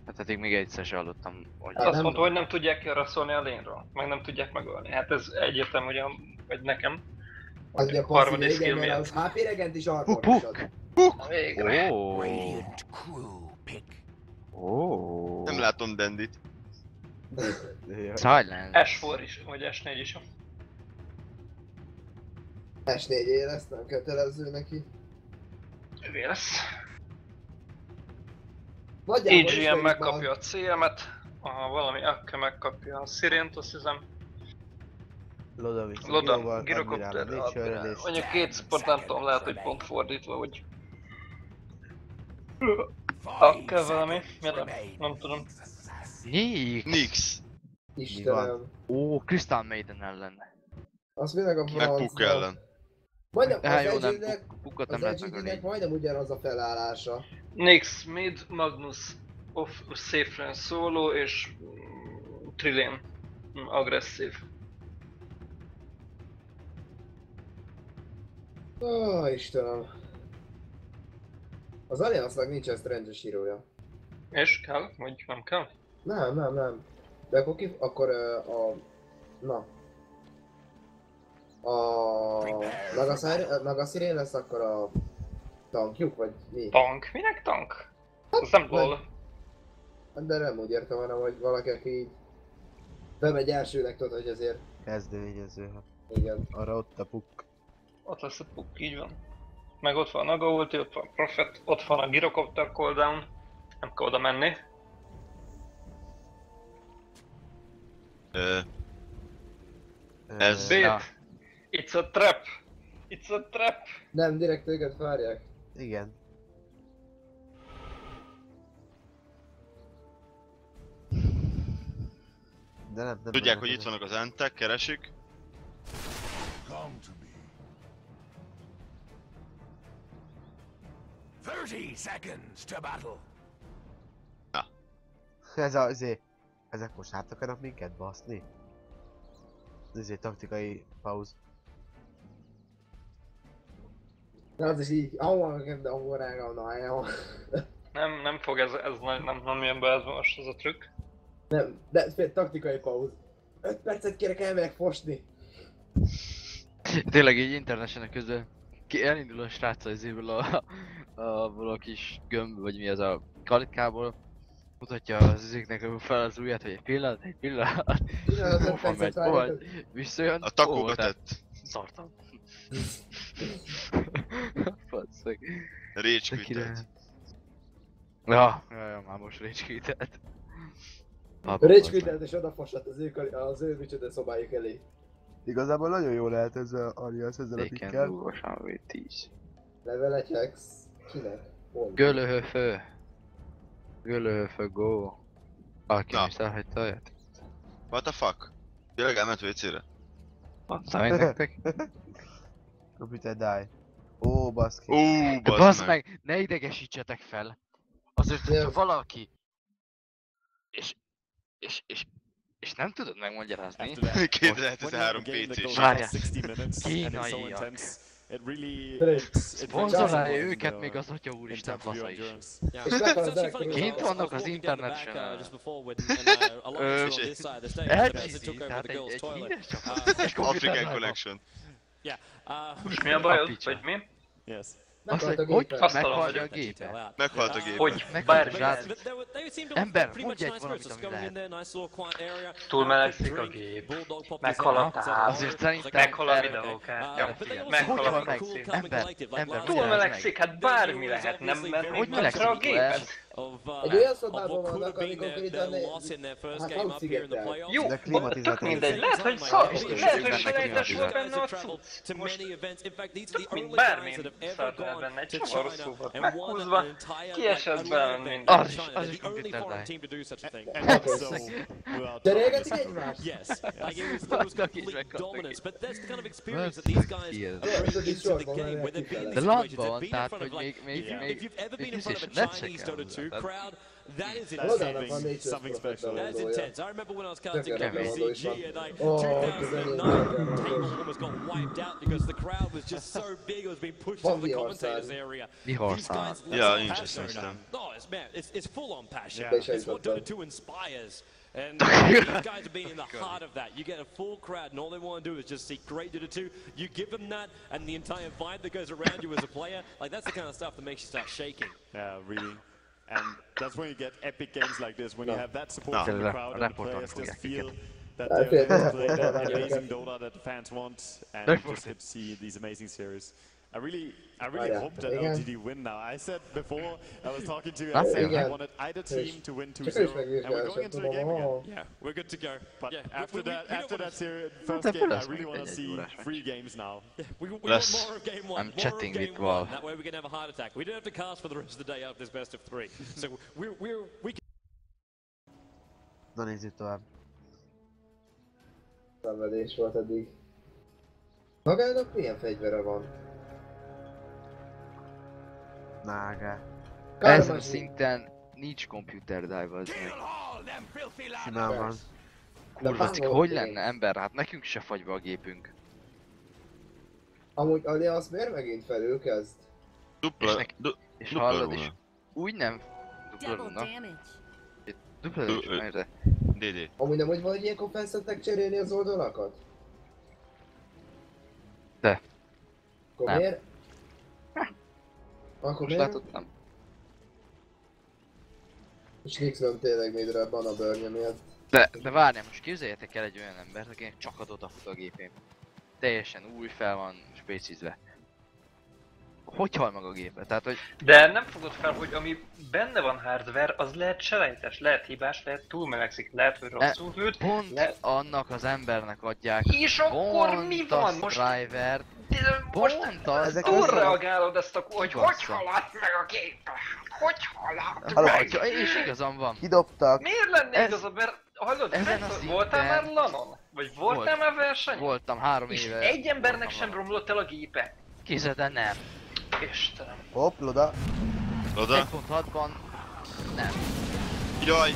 Hát eddig még egyszer sem hallottam, hogy... Azt mondta, hogy nem tudják kiaraszolni a lane-ról, meg nem tudják megölni. Hát ez egyértelmű, hogy nekem. Az ugye a passzív igen, mert az HP regent is armorosod. Végre! Nem látom Dandit. Silence. S4 is, vagy S4 is. S4 érez, nem kötelező neki. Ővé lesz. AGM megkapja a CM-et, valami Akke megkapja a Sirent, azt hiszem. Loda, Girokopter, mondjuk 2 sport nem tudom, lehet, hogy pont fordítva, hogy... Akke valami, nem tudom. Nix! Istenem. Ó, Crystal Maiden ellen. Az minek a francba. Meg Puck ellen. Majdnem az LGD-nek majdnem ugyanaz a felállása. Nix, mid, Magnus, off, safe run solo és Trillian, agresszív. Ó, Istenem. Az Alliance-nak nincsen strange-es hírója. És kell? Vagy nem kell? Nem. De akkor na. A Nagasirén lesz akkor a tankjuk, vagy mi? Tank? Minek tank? Ez nem LOL. De nem úgy értem, hanem hogy valaki, aki így bemegy elsőnek, tudod, hogy ezért... Kezdeményező, ha. Igen. Arra ott a Puck. Ott lesz a Puck, így van. Meg ott van a Naga ulti, ott van a Prophet, ott van a Girocopter cooldown. Nem kell oda menni. Ez... Bait! It's a trap! It's a trap! Nem, direkt őket várják. Igen. De nem tudják, hogy itt vannak az entek, keresik. Come to me. 30 seconds to battle. Ez azért... Ezek most át akarnak minket baszni? Ezért taktikai pauz. Az is így, ahol rágalna. Nem fog ez nem jön be ez most az a trükk. Nem, de taktikai pauz. 5 percet kérek, elmegyek fosni. Tényleg így interneten közben elindul a srác az évből a kis gömb, vagy mi az a kalitkából. Mutatja az üzéknek fel az ujját, hogy egy pillanat. Hova megy, visszajön. A takóba tett. Szartam. Faszeg. Rage quittet. Ja, már most rage quittet. Rage quittet és odafosat az ő micsoda szobájuk elé. Igazából nagyon jó lehet ez a Alliance ezzel a pikkel. Éken dúgosan V10. Level 1 X. Kinek? Gölöhöfő. Gölöhöfő go. Valaki is elhagyta olyat? What the fuck? Tényleg elment WC-re? Mondtam én nektek. Computer die. Ó, baszki. Basz meg, ne idegesítsetek fel. Azért, hogyha valaki... És És nem tudod megmagyarázni? 2013 PC-s. Várjál, kínaiak. Szponzorálja őket még az Atya Úristen fasza is. Kint vannak az International. LGD, tehát egy híres csapat. African Collection. Most mi a bajod? Vagy mi? Azt, hogy meghalja a gépet? Meghalt a gépet. Hogy? Bármi. Ember, mondj egy valamit, ami lehet. Túlmelegszik a gép. Meghal a táv. Azért szerintem... Meghal a videókártya. Meghal a pixi. Ember, túlmelegszik, hát bármi lehet, nem hogy melegszik a gépet. Egy olyan szobában vannak, amikor konkrétan hát hangszigetel. Jó, tök mindegy, lehet, hogy szar, lehet, hogy selejtes volt benne a cucc. Most tök mind bármi szart lehet benne, egy csomó rosszul volt meghúzva, kiesett belőle minden. Az is komputer de régetik egymást? De landban van, tehát hogy még kis letszek el. That is insane. Something special. That is intense. I remember when I was counting WCG and like the table almost got wiped out because the crowd was just so big it was being pushed to the commentators area. These guys no, it's full on passion. It's what Dota 2 inspires. And these guys have been in the heart of that. You get a full crowd and all they want to do is just see great Dota 2. You give them that and the entire vibe that goes around you as a player, like that's the kind of stuff that makes you start shaking. Yeah, really. And that's when you get epic games like this, when you have that support from the crowd and the players just feel that they're playing that amazing Dota that the fans want, and you just get to see these amazing series. I really hope that LGD win now. I said before, I was talking to you, I said I wanted either team to win 2-0, and we're going into the game again. Yeah, we're good to go. But after that series, first game, I really want to see 3 games now. We want more of game 1, I'm chatting more of with game 1. That way we can have a heart attack. We don't have to cast for the rest of the day after this best of 3. So we can... Na nézzük tovább. Szenvedés volt eddig. Magának milyen fegyvere van? Nága. Ezen a szinten nincs computer dive, az meg. Simán van. Kurvacik, hogy lenne ember? Hát nekünk se fagy be a gépünk. Amúgy Alias miért megint felülkezd? És hallod is. Úgy nem dupla runa. Dupla runa, DD. Amúgy nem úgy van, hogy ilyenkor felszedtek cserélni az oldalakat? De. Akkor miért? Akkor most látod, nem. És Nix nem tényleg midre van a bőrnye miatt. De várjál, most képzeljetek el egy olyan embert, akinek csak a Dota fut a gépén. Teljesen új, fel van spécizve. Hogy hal meg a gépe? Tehát, hogy... De nem fogod fel, hogy ami benne van hardware, az lehet selejtes, lehet hibás, lehet túlmelegszik, lehet, hogy rosszul hűt. Pont annak az embernek adják. És akkor mi van most? Driver. Most túlreagálod ezt a hogy haladt meg a gép? Hogy haladt meg? És igazam van. Kidobtak. Miért lenne igazad, mert hallod, voltál már lanon? Vagy voltál már versenyen? Voltam 3 éve. És egy embernek sem romlott el a gépe? Kézeden nem. Istenem. Hopp, Loda. Loda? 1.6-ban nem. Jaj!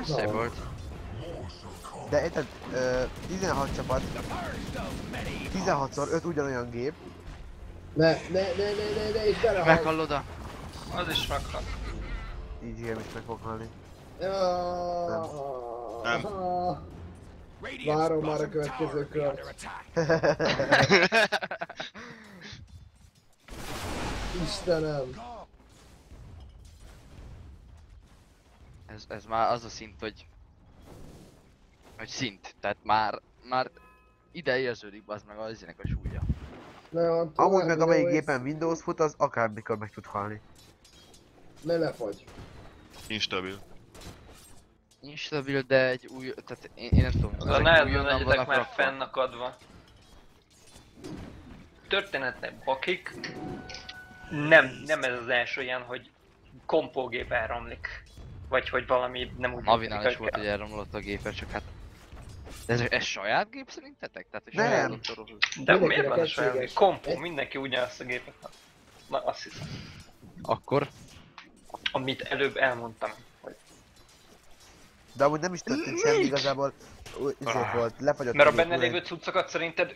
Szép volt. De érted, 16 csapat, 16x5 ugyanolyan gép. Ne, és belehal. Meghall Loda. Az is meghal. Így is meg fog halni. Nem. Várom már a következő kört. Istenem! Ez már az a szint, hogy szint, tehát már ide érződik az meg az izének a súlya. Amúgy meg amelyik gépen Windows fut, az akármikor meg tud halni. Ne lefagy. Instabil. Instabil, de egy új, tehát én nem tudom. Az a nehezen legyetek már fennakadva. Történetnek bakik. Nem ez az első ilyen, hogy kompógép elromlik. Vagy hogy valami nem úgy Navinál is volt, hogy elromlott a gépe, csak hát... De ez saját gép szerintetek? Tehát, hogy nem! De miért van a saját gép? Kompó, mindenki ugyanazt a gépet. Na azt hiszem. Akkor? Amit előbb elmondtam, De amúgy nem is történt semmi igazából. Ezért volt, lefagyott. Mert a benne lévő cuccokat szerinted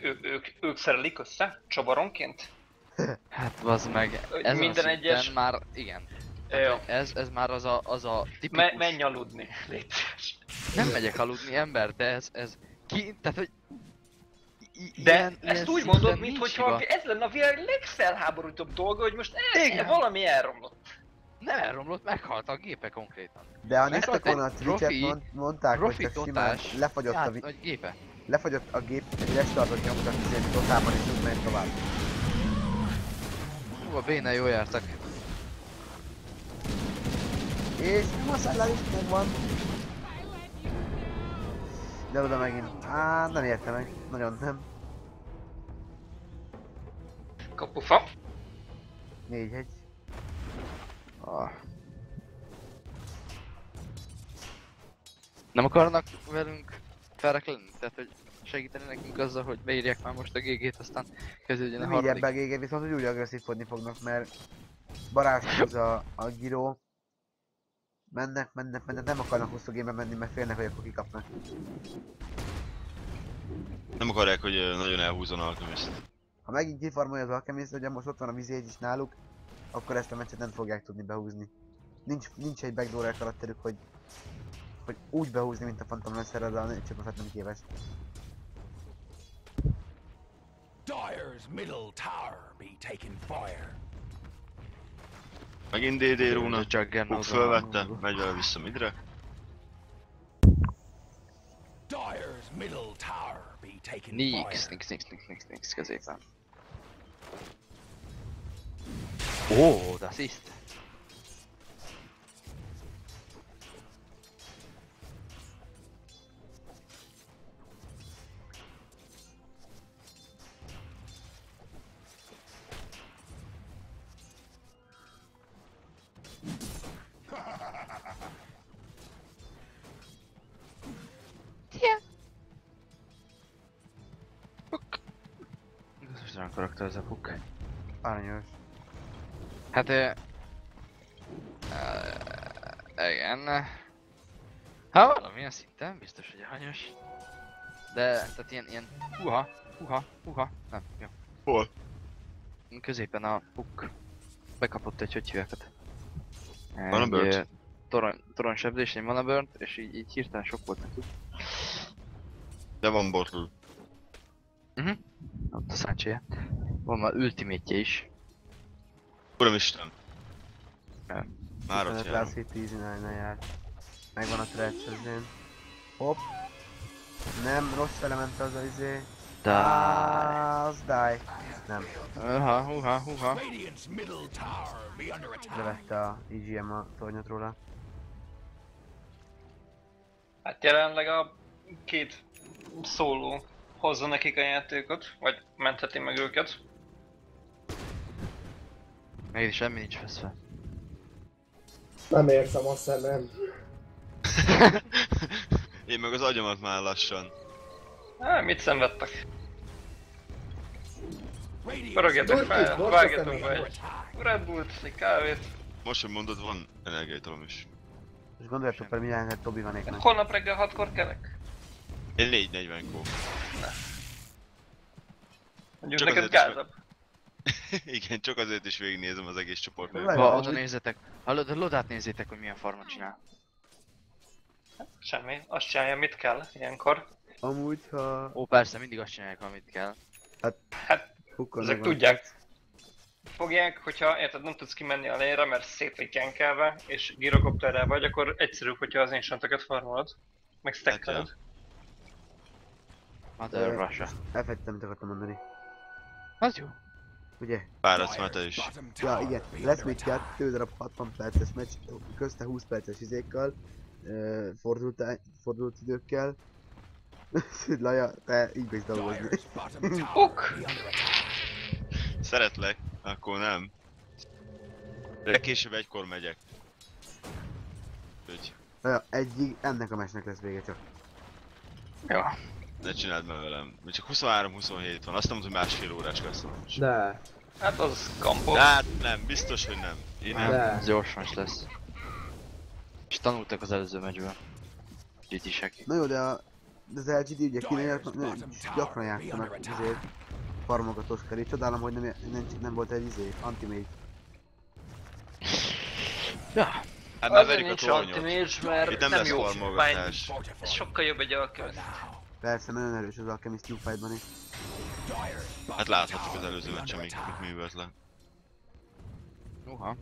ők szerelik össze? Csabaronként? Hát bazd meg, ez minden egyes... már igen. Ez már az a tipikus... Menj aludni, légy szíves. Nem megyek aludni, ember, de ez ki... Tehát, hogy... De ezt úgy mondod, minthogyha ez lenne a világ legfelháborítóbb dolga, hogy most valami elromlott. Nem elromlott, meghalt a gépe konkrétan. De ha néztek volna a Twitch-et, mondták, hogy csak simán lefagyott a gépe. Lefagyott a gép, egy restartot nyomtak izét Dotában és úgy megy tovább. A bénál jól jártak. És a szállál is megvan. De oda megint. Nem érte meg. Nagyon nem. Kapufa. 4-1. Nem akarnak velünk felrek lenni? Tehát, hogy segíteni nekünk azzal, hogy beírják már most a GG-t, aztán kezdődjön a harmadik. Nem írják be a GG, viszont hogy úgy agresszívkodni fognak, mert barázshoz a Giro. Mennek, nem akarnak hosszú gémbe menni, mert félnek, hogy akkor kikapnak. Nem akarják, hogy nagyon elhúzzon Alchemist. Ha megint kifarmolja az Alchemist, ugye most ott van a vizégy is náluk, akkor ezt a meccset nem fogják tudni behúzni. Nincs egy backdoor karakterük, hogy úgy behúzni, mint a Phantom Lancerre, de csak a nem képes. Dire's middle tower be taking fire. Megint DD rúna, Hook fölvette, megy vele vissza midre. Dire's middle tower be taking fire. Nix középen. Oh, das ist. Olyan karakter ez a Hook. Aranyos. Hát igen. Hát valamilyen szinten biztos, hogy aranyos. De tehát ilyen huha. Nem, jó. Hol? Középen a Hook bekapott egy hogy hívják. Manaburt? Torony-sebzés, egy Manaburt, és így hirtelen sok volt neki. De van bottle. Ott a száncséje. Van már ultimate-je is. Uramisten! Már ott járom. Lesz itt 10-9-nel jár. Megvan a threads ezén. Hopp! Nem, rossz fele ment az a izé. Az die. Nem. Huha. Levette a EGM a tornyot róla. Hát jelenleg a két szóló hozza nekik a játékot, vagy mentheti meg őket. Még semmi nincs veszve. Nem érzem a szemem. Én meg az agyamat már lassan. Mit szenvedtek? Pörögjetek fel, vágjatok be egy Red Bullt, egy kávét. Most, hogy mondod, van energiaitalom is. És gondoljátok fel, milyen lehet Tobi van éknek. Holnap reggel 6-kor kelek? Én 4:40-kor. Mondjuk neked gázabb. Igen, csak azért is végignézem az egész csoport. Oda nézzetek. Hallod, Lodát nézzétek, hogy milyen farmot csinál. Semmi, azt csinálja, mit kell ilyenkor. Amúgy, ha... Ó, persze, mindig azt csinálják, amit kell. Hát ezek tudják. Fogják, hogyha érted, nem tudsz kimenni a lényre, mert szét vagy kenkelve, és girokopterrel vagy, akkor egyszerűbb, hogyha az instantokat farmolod. Meg stackeled. Mother Russia. Elfejtettem, mit akartam mondani. Az jó. Ugye? Fáradsz már te is. Ja, igen. Lesz még 2 darab 60 perces meccs, közte 20 perces izékkal, fordult időkkel. Laja, te így bírsz dolgozni. Szeretlek, akkor nem. Legkésőbb 1-kor megyek. Úgy. Laja, egyig ennek a meccsnek lesz vége csak. Jó. Ne csináld meg velem. Még csak 23-27 van, azt mondom, hogy másfél órás lesz. De. Hát az kampó. Hát nem, biztos, hogy nem. Én nem. Ez gyorsan lesz. És tanultak az előző meccsből. GG-sek. Na jó, de az LGD ugye Kínaiak gyakran játszanak azért farmokat Oscar, csodálom, hogy nem volt egy anti-mage. Ja. Hát mert verik a tornyot. Itt nem lesz farmogatás. Ez sokkal jobb egy alchemist. Persze, nagyon erős az alchemist teamfightban is. Hát láthatjuk az előző meccsen mit művelt le.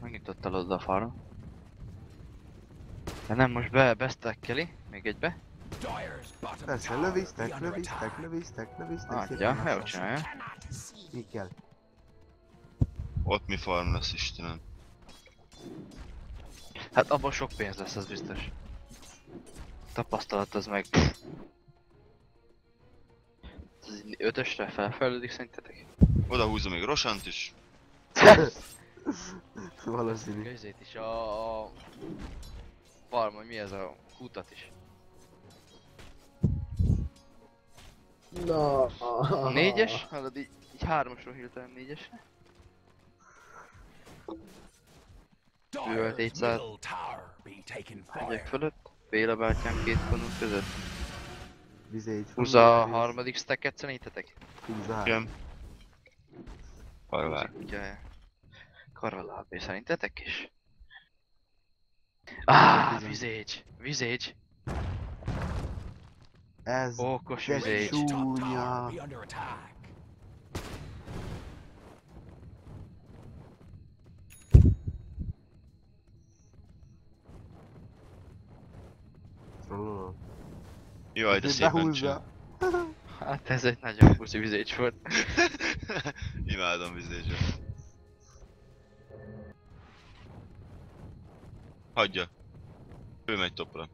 Megnyitottál oda a falra. De nem, most bestackkeli, még egybe. Persze, lövisztek. Adja, jó csinálja. Mi kell? Ott mi farm lesz, Istenem. Hát abban sok pénz lesz, az biztos. Tapasztalat az meg... Ez 5-ösre felfejlődik szerintetek? Oda húzom még Rosant is. Valószínű. Közét is a farm, hogy mi ez a kutat is. Na. 4-es? Hallod, így 3-asról hirtelen 4-esre. Bővelt 400. Egyek fölött. Béla bátyám 2 konul között. Húz a harmadik stacket szerintem? Igen. Karolár. Karolár szerintetek is? Vizégy. Ez okos vizégy. Csúnya. Jaj, de szépen csinál. Hát ez egy nagyon puszi vizégy volt. Imádom vizégyet. Hagyja. Ő megy topra.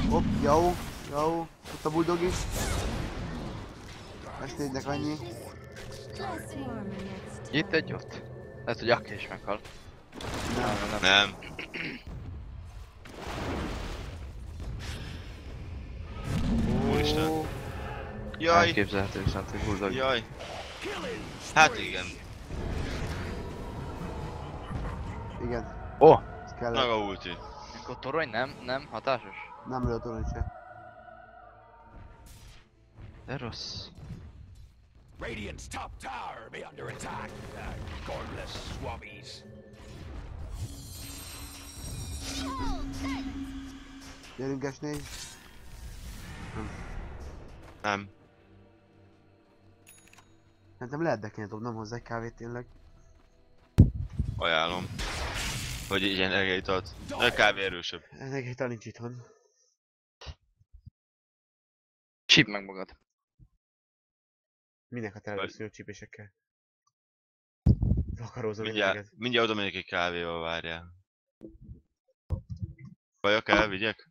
Hopp, jó. Ott a bulldog is. Ezt négynek annyi. Itt egy ott. Lehet, hogy Aki is meghal. Nem. Úristen. Jaj. Elképzelhető viszont, hogy bulldog. Jaj. Hát igen. Igen. Ez kellett. Maga ulti. Akkor torony nem hatásos? Nem lő a torony se. De rossz. Radiant's top tower be under attack. Gormless swabbies. Gyerünk S4. Nem. Szerintem lehet, de kéne dobnom hozzá egy kávét tényleg. Ajánlom. Hogy ilyen energiaitalt. A kávé erősebb. Energiaital nincs itthon. Csíp meg magad. Minek a televízió csípésekkel? Vakarózom mindjárt oda megyek egy kávéval, várjál. Vajak el, vigyek?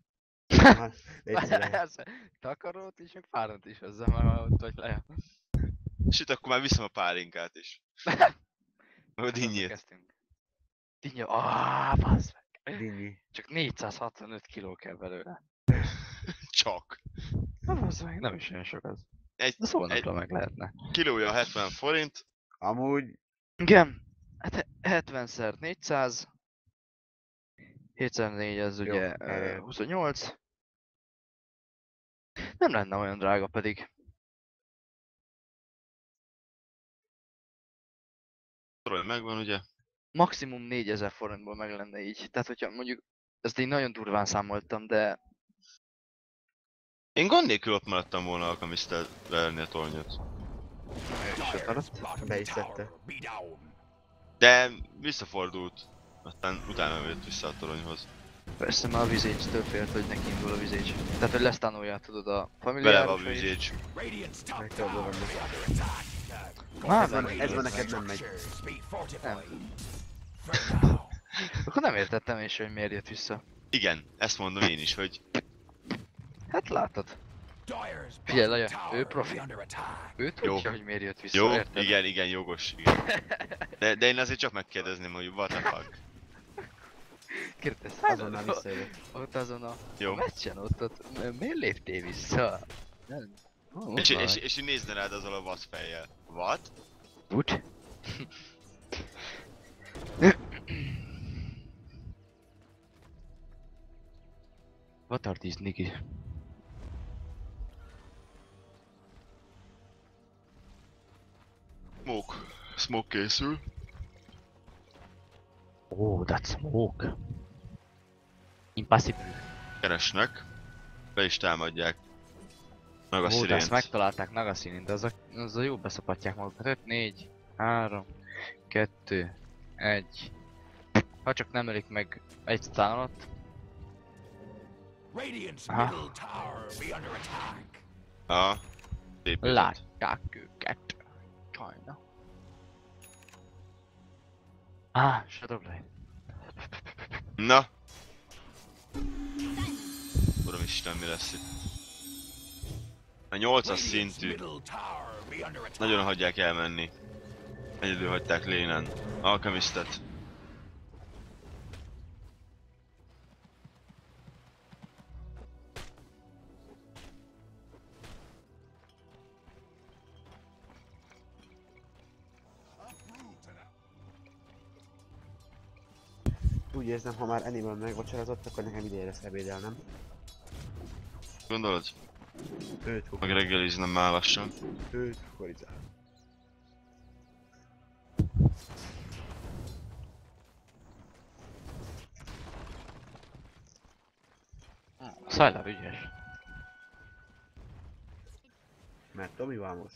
Takarót is, meg párat is hozzá, már ott vagy Laja. És itt akkor már viszem a pálinkát is. Meg a dinnyét. Dinnye, bassz meg. Dinnyi. Csak 465 kiló kell belőle. Csak. Nem is olyan sok az. De szóval meg lehetne. Kilója 70 forint. Amúgy... Igen. Hát 70 x 400. 704 az ugye 28. Nem lenne olyan drága pedig. Torony megvan ugye? Maximum 4000 forintból meg lenne így. Tehát hogyha mondjuk, ezt én nagyon durván számoltam, de... Én gond nélkül ott maradtam volna alkamisztel leelni a tornyot. Be is tette. De visszafordult. Aztán utána jött vissza a toronyhoz. Persze már a vizécstől félt, hogy neki indul a vizécs. Tehát hogy lesztánolják tudod a familiárosra is. Bele van vizécs. Ez van neked nem megy. Nem. Akkor nem értettem is, hogy miért jött vissza. Igen, ezt mondom én is, hogy... Hát látod. Figyelj Laja, ő profi. Ő tudja, hogy miért jött vissza, jó, érted? igen, jogos. Igen. De én azért csak megkérdezném, hogy what the fuck. Kérdezz, azonnal visszajövök. Ott azon a jó. meccsen, ott miért léptél vissza? Nem. És így nézne rád azzal a vad fejjel. What? Úgy? What are these niggas? Smoke készül. Oh, that's smoke. Impossible. Keresnek. Be is támadják. Nagasirént. De ezt megtalálták Nagasinint, de az a jó beszapatják magukat. 5, 4, 3, 2, 1. Ha csak nem ölik meg egy sztán alatt. Aha. Látják őket. Sajna. Shadowblade. Na. Uramisten, mi lesz itt? A 8-as szintű. Nagyon hagyják elmenni. Egyedül hagyták lénen. Alchemistet. Úgy érzem, ha már AnyMmal megvacsorázott, akkor nekem ideje lesz ebédelnem. Gondolod? Meg reggeliznem már lassan. Horizál. Szájlár ügyes. Mert Tomi vámos.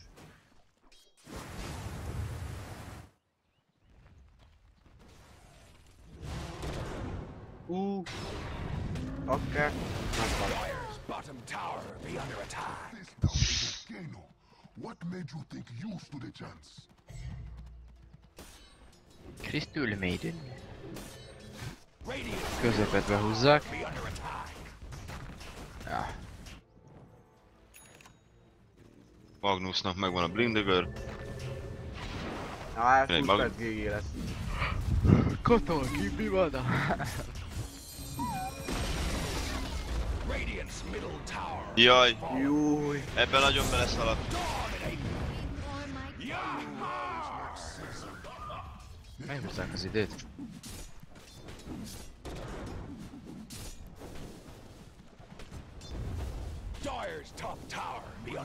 Akár megvan. Bottom tower be under attack. What made you think you stood a chance? Crystal Maiden. Középet behúzzák. Ja. Magnusnak megvan a Blindegör. Ez úgy perc GG lesz. Kotonki, mi van? Jaj! Ebben nagyon beleszaladt. Meghúzzák az időt.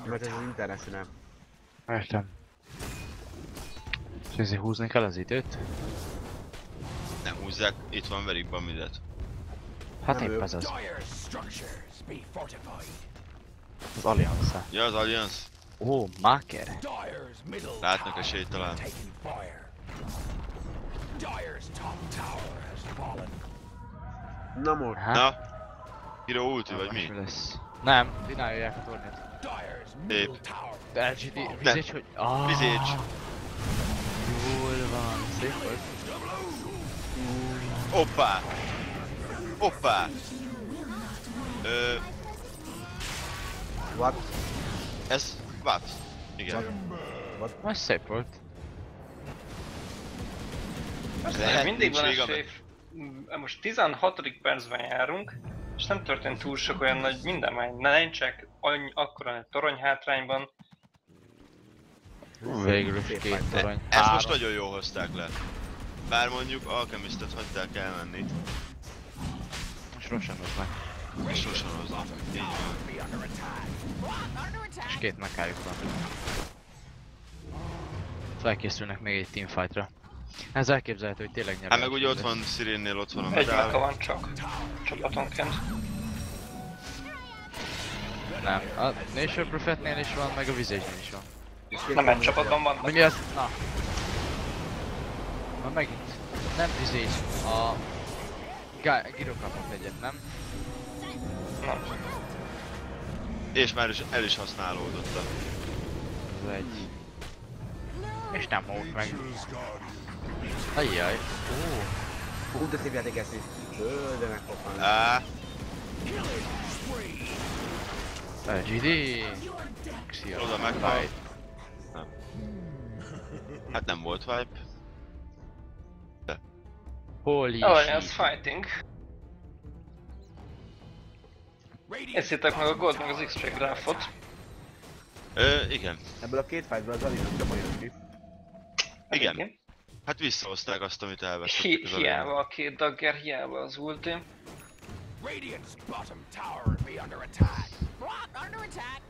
Mert ez az international. Értem. És ezért húzni kell az időt? Nem húzzák, itt van Verikban mindet. Hát épp ez az. Az Alliance. Ja, az Alliance. Ó, Máker. Látnak esélyt talán. Na most. Na? Hiro ulti vagy mi? Nem, dinálják a tornyot. Szép. De LGD, vizécs, hogy... Vizécs. Jól van, szép volt. Hoppá! Hoppá! What? Ez... What? Igen. What? Ez szép volt. Mindig van esély. Most 16. percben járunk, és nem történt túl sok olyan nagy mindenmány. Ne lencsek akkora egy toronyhátrányban. Végül is 2 torony. Ezt most nagyon jól hozták le. Bár mondjuk Alchemistet hagyták elmenni. És rossan hoznak. És rossan hoznak. Így van. És 2 mekájuk van. Felkészülnek még egy teamfightra. Ez elképzelhető, hogy tényleg nyernek. Hát meg ugye ott van Sirénnél, ott van a Egy medál. meka van csak. Csapatonként. Nem, a Nation Prophetnél is van, meg a Visage-nél is van. Nem egy csapatban van. Mondja ezt, na. Na megint. Nem Visage, a... Giro kapott egyet, nem? Nem. És már el is használódott a... Ez egy... És nem volt meg. Ajjaj. De szép játék ezt is. De megfogtam. LGD. Oda meghalt. Nem. Hát nem volt wipe. De. Holy shit. Alliance fighting. Nézzétek meg a gold meg az XP gráfot. Igen. Ebből a két fightból az Alinak csapa jön ki. Igen. Hát visszahozták azt, amit elvesztettek az Hiába a két dagger, hiába az ulti. Radiant's bottom tower be under attack. Under attack.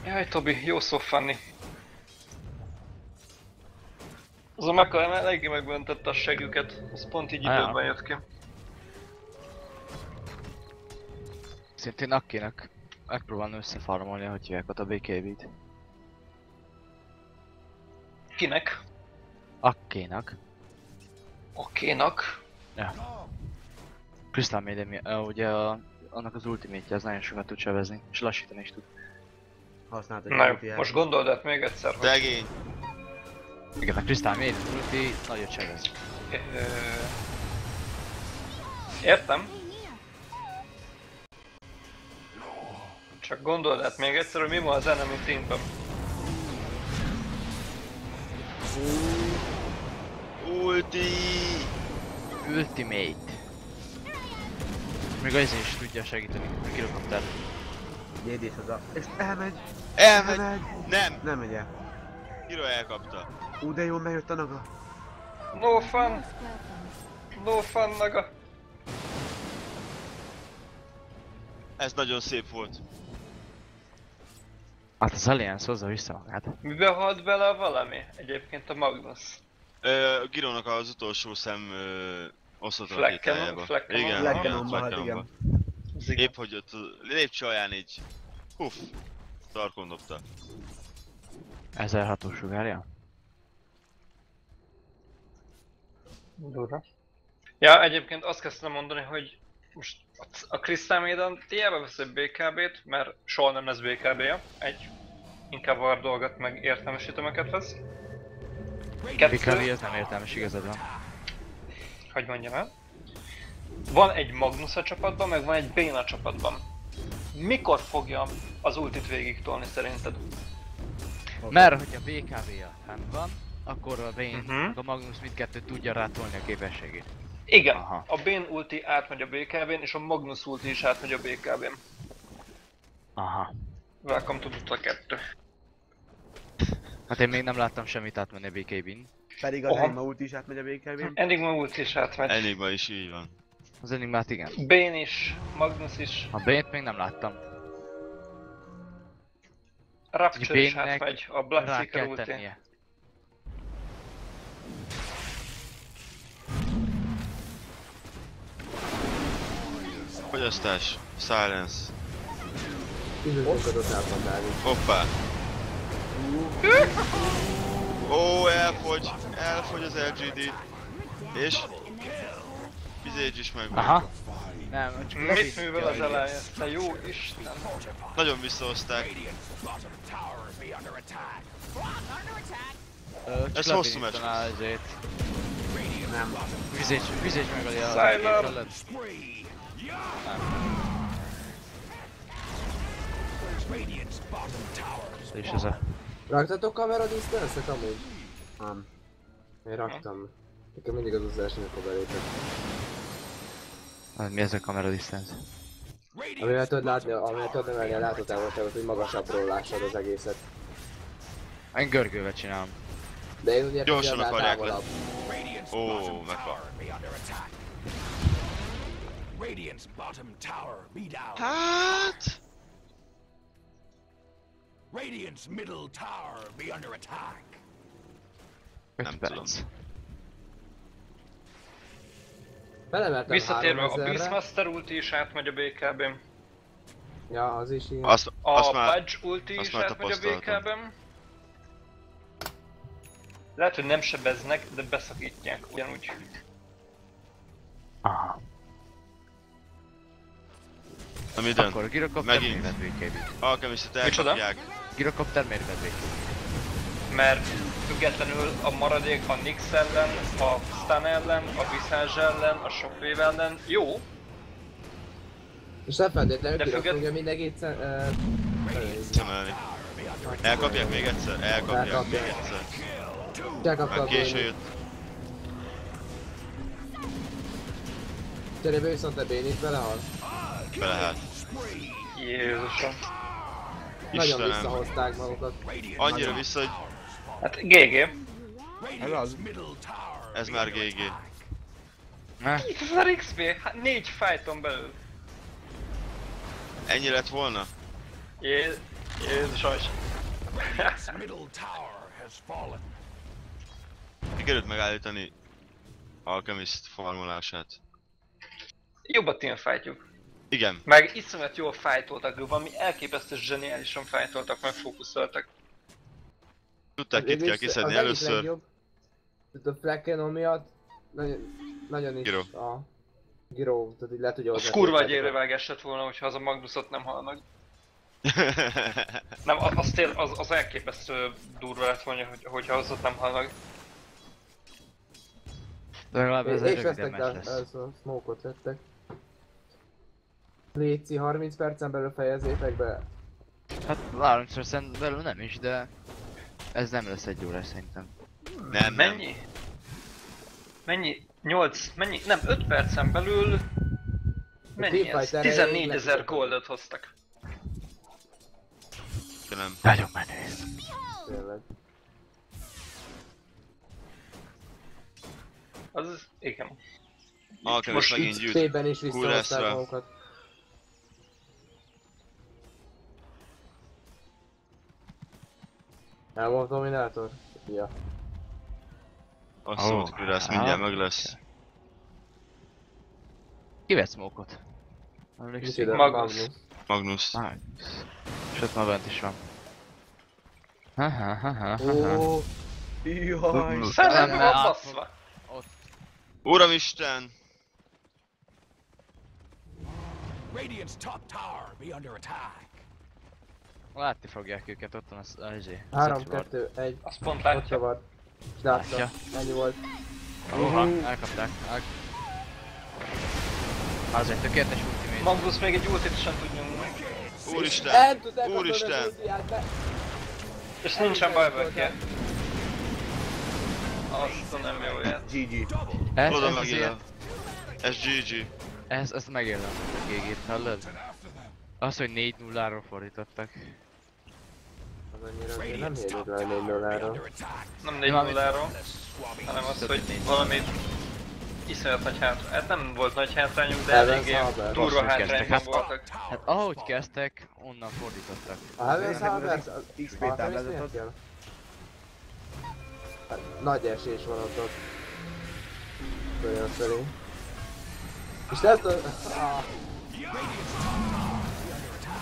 Jaj, Tobi, jó szó, Fanni. Az a Maka eléggé megböntette a següket, az pont így időben jött ki. Szintén Akkének megpróbálni összefarmolni, hogy hívják ott a BKB-t. Kinek? Akkénak. Okénak? Ja. Crystal Maiden, ugye annak az ultimate-je, az nagyon sokat tud sebezni, és lassítani is tud. Nem, most gondold át még egyszer, hogy... Szegény! Igen, a Crystal Maiden ulti nagyot sebez. Értem. Csak gondold át még egyszer, hogy mi van az enemy teamben. Ultimate. Még az is tudja segíteni, a kirokaptál. Jédés az a... És elmegy! Elmegy! Nem! Nem megy el. Hiro elkapta. De jól megjött a naga. No fun! No fun, naga! Ez nagyon szép volt. Hát az Alliance hozza vissza magát. Mibe halt bele valami? Egyébként a Magnus. Girónak az utolsó szem osztott a Flag két helyába. Igen, igen. Épp hogy ott lépcső alján így... Puff! Tarkon dobta. 1006-os sugárja? Durva. Ja, egyébként azt kezdtem mondani, hogy most a Crystal Maiden hiába vesz egy BKB-t, mert soha nem lesz BKB-ja. Inkább var dolgot meg értelmes ütemeket vesz. BKB ez nem értelmes, igazad van. Hogy mondjam el? Van egy Magnus a csapatban, meg van egy Bane a csapatban. Mikor fogja az ultit végig tolni szerinted? Mert hogyha BKB-ja fenn van, akkor a Bane, a Magnus mindkettőt tudja rátolni a képességét. Igen, a Bane ulti átmegy a BKB-n, és a Magnus ulti is átmegy a BKB-n. Aha. Welcome to Dota 2. Hát én még nem láttam semmit átmenni a BKB-n. Pedig az Enigma ulti is átmegy a BKB-n. Enigma ulti is átmegy. Enigma is így van. Az Enigmát igen. Bane is, Magnus is. A Bane-t még nem láttam. Rapture is átmegy, a Black Seeker ulti. Tennie. Fogyasztás, silence. Hoppá! Ó, elfogy az LGD. És? Vizégy is meg. Aha. Nem, csak mit művel az Alliance? Te jó Isten! Nagyon visszahozták. Ez hosszú meccs. Nem. Vizégy meg a Silent! És ez a... Raktatok kamera distance-et amúgy? Nem. Én raktam. Nekem mindig az első, amikor belépek. Mi ez a kamera distance? Amivel tudod látni, amivel tudod emelni a látótávolságot, hogy magasabbról lássad az egészet. Én görgővel csinálom. De én ugye gyorsan akarják le. Ó, meghal. Hát... Radiant's middle tower be under attack. Nem tudom. Visszatérve, a Beastmaster ulti is átmegy a BKB-n. Ja, az is ilyen. A Badge ulti is átmegy a BKB-n. Lehet, hogy nem sebeznek, de beszakítják ugyanúgy. Aha. Na minden? Akkor a gyrokopter miért vett BKB-t? Alchemistet elkapják. Gyrokopter miért vett BKB-t? Mert függetlenül a maradék a Nyx ellen, a Stun ellen, a Visage ellen, a Shockwave ellen jó. És nem feltétlenül fogja mindenkit szemelni. Elkapják még egyszer? Elkapják még egyszer. Már késő jött. Cserébe viszont a Bénit belehal. Belehalt. Jézusom. Nagyon visszahozták magukat. Annyira vissza, hogy... Hát GG. Ez az. Ez már GG. 2000 XP, hát 4 fighton belül. Ennyi lett volna? Jézus. Sikerült megállítani Alchemist farmolását. Jobb a teamfightjuk. Igen. Meg iszonyat jól fightoltak, valami elképesztő zseniálisan fightoltak, meg fókuszoltak. Tudták, kit kell kiszedni először. A Flecken miatt nagyon is a Giro, tehát így le tudja hozni. Az kurva egy érővágás lett volna, hogyha az a Magnusot nem hal meg. Nem, az elképesztő durva lett volna, hogyha az ott nem hal meg. De legalább ez egy rövidebb meccs lesz. Smoke-ot vettek. Léci, 30 percen belül fejezzétek be. Hát 30 percen belül nem is, de ez nem lesz egy órás szerintem. Nem. Mennyi? 8, mennyi? Nem, 5 percen belül... Mennyi ez? 14 000 goldot hoztak. Nem. Nagyon menő. Tényleg. Az igen. Most megint gyűjt. XP-ben is visszahozták magukat. Elmondom dominátor? Ja. Azt mondtuk, hogy ez mindjárt meg lesz. Ki vett smoke-ot? Magnus. És ott már bent is van. Óóóó. Jaj. Szerzem van baszva. Uramisten! Radiant's top tower be under attack. Látni fogják őket, ott van az LG. 3, 2, 1. Azt pont látja. Ott csavar. És látta. Ennyi volt. Elkapták. Az egy tökéletes ultimate. Magnus még egy ultit sem tud nyomni. Úristen! És nincsen buyback-je. Azt nem jó ját. GG. Oda megélem. Ez GG. Ez megélem a GG-t, hallod? Az, hogy 4-0-ról fordítottak. Az annyira azért nem hírjuk rá 4-0-ról. Nem 4-0-ról, hanem az, hogy valami iszonyat nagy hátrány. Hát nem volt nagy hátrányuk, de eléggé durva hátrányban voltak. Hát ahogy kezdtek, onnan fordítottak. A Heaven's Harvest az XP táblázatot? Nagy esés van ott. Olyan szerint. És ezt a...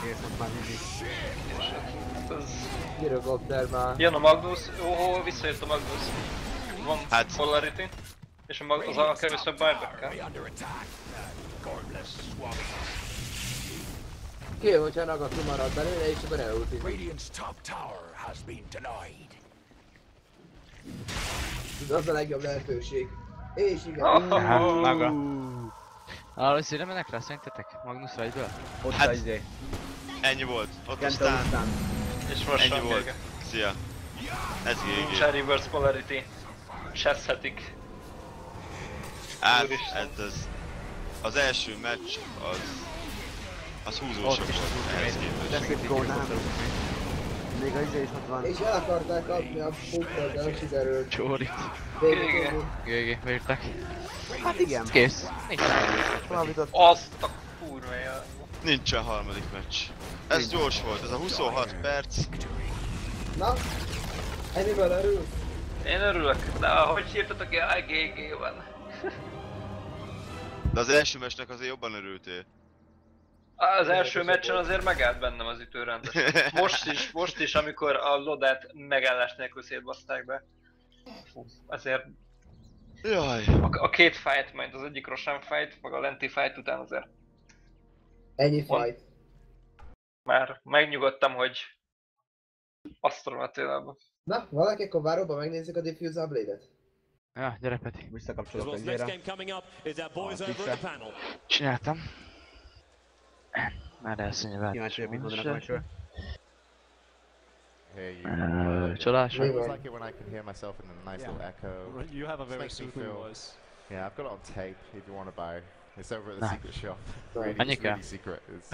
Érted már mindig. Gyrokopter már. Jön a Magnus, visszajött a Magnus. Van polarity. És az a kevésbé buyback-kel. Ki, hogyha Naga kimarad belőle, és akkor elultik. Ez az a legjobb lehetőség. És igen. Naga. Először nem mennek rá szerintetek? Magnusra egyből? Ott hát, izé. Ennyi volt. Ott aztán. És most ennyi volt. Szia. Ez GG. Nincsen reverse polarity. Seszhetik. Hát, az első meccs az húzósabb volt ehhez képest. Még a izé is ott van. És el akarták kapni a pukkot, de nem sikerült. Csórit. GG, beírták. Hát igen. Kész. Azt a kurva jel. Nincsen harmadik meccs. Ez gyors volt, ez a 26 perc. Na? AnyMmal örül? Én örülök, de ahogy hívtatok el, GG van. De az első meccsnek azért jobban örültél. Az első meccsen azért megállt bennem az ütőrend. Most is, amikor a Lodát megállás nélkül szétbaszták be. Azért... Jaj. A két fight, majd az egyik Roshan fight, meg a lenti fight után azért... Ennyi fight. Már megnyugodtam, hogy... Asztalon a télában. Na, valaki akkor váróban megnézzük a Diffuser Blade-et? Ja, gyere Peti. Visszakapcsolok a izére. Csináltam. Már elszínyevált. Kíváncsi vagyok, mit mondanak a meccsről. Csalás. I always like it when I can hear myself in a nice little echo. You have a very Makes me soothing feel... voice. Yeah, I've got it on tape if you want to buy It's over at the secret shop. Really, it's really secret. It's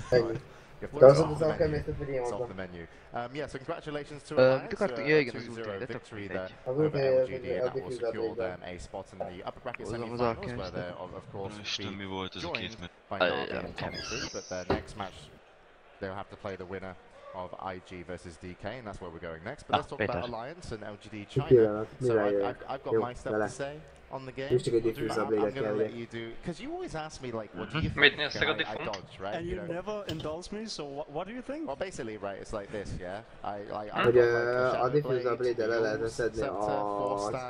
off the menu. Yeah, so congratulations to Alliance, a 2-0 victory there over LGD, and that will secure them a spot in the upper bracket semi-finals, where they're, of course, joined by Navi and Tommy, but their next match, they'll have to play the winner of IG versus DK, and that's where we're going next. But let's talk about Alliance and LGD China. So I've got my stuff to say on the game. I'm gonna let you do, because you always ask me like, what do you think? I dodge, right? And you never indulge me, so what do you think? Well, basically, right, it's like this, yeah? Hogy a diffuser blade-el le lehetne szedni az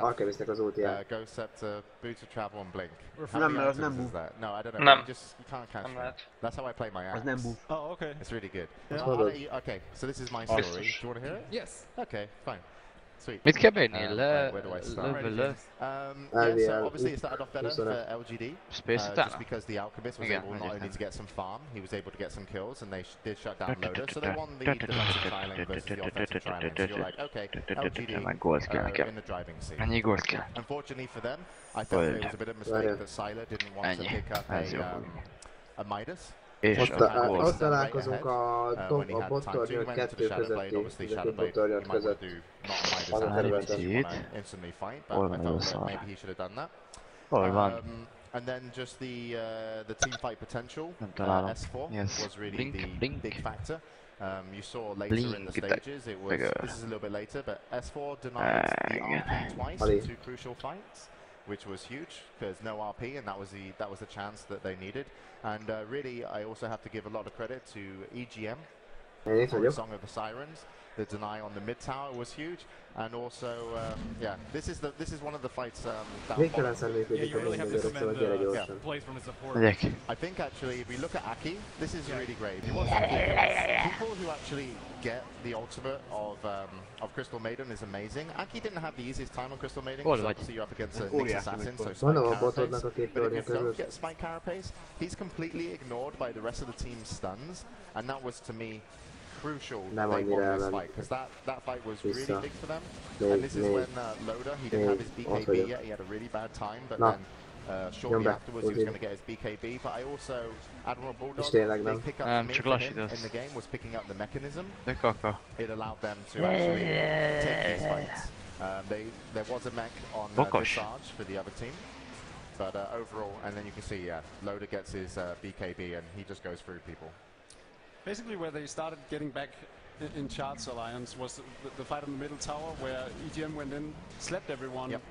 Alchemistnek az ultiát. Go Scepter, Boots of Travel and Blink. Nem, mert az nem buff. No, I don't know. You can't catch me. That's how I play my axe. Az nem buff. Oh, okay. It's really good. Yeah. Okay, so this is my story. Do you want to hear it? Yes. Okay, fine. Sweet. Mit kell beírni? Where do I start? Yeah, so obviously it started off better for LGD, just because the Alchemist was able not only to get some farm, he was able to get some kills, and they did shut down Loader, so they won the defensive trialing versus the offensive trialing. So you're like, okay, LGD in the driving seat. Unfortunately for them, I felt it was a bit of a mistake that Sylar didn't want to pick up a Midas. Ott találkozunk a bottornyőt 2 közötti, a bottornyőt között. Az a területen. Hol van az a Maybe he should have done that. Hol van? And then just the team fight potential. S4 was really the big factor. You saw later in the stages, it was, this is a little bit later, but S4 denied the RP twice in 2 crucial fights, which was huge because no RP, and that was the chance that they needed. And really, I also have to give a lot of credit to EGM for the Song of the Sirens. The deny on the mid tower was huge, and also yeah, this is one of the fights that you really have to commend plays from his support. I think actually, if we look at Aki, this is really great. If you watch Aki, people who actually get the ultimate of Crystal Maiden is amazing. Aki didn't have the easiest time on Crystal Maiden because obviously you're up against a Nyx assassin, so Spike Carapace. But if you don't get Spike Carapace, he's completely ignored by the rest of the team's stuns, and that was to me crucial that they won this fight, because that fight was really big for them. And this is when Loader, he didn't have his BKB yet, he had a really bad time, but then shortly afterwards he was going to get his BKB. But I also, Admiral Bulldog, they pick up in the game was picking up the mechanism. It allowed them to actually take these fights. There was a mech on Visage for the other team. But overall, and then you can see, yeah, Loader gets his BKB and he just goes through people. Basically, where they started getting back in Charts Alliance was the fight on the middle tower, where EGM went in, slept everyone. Yep.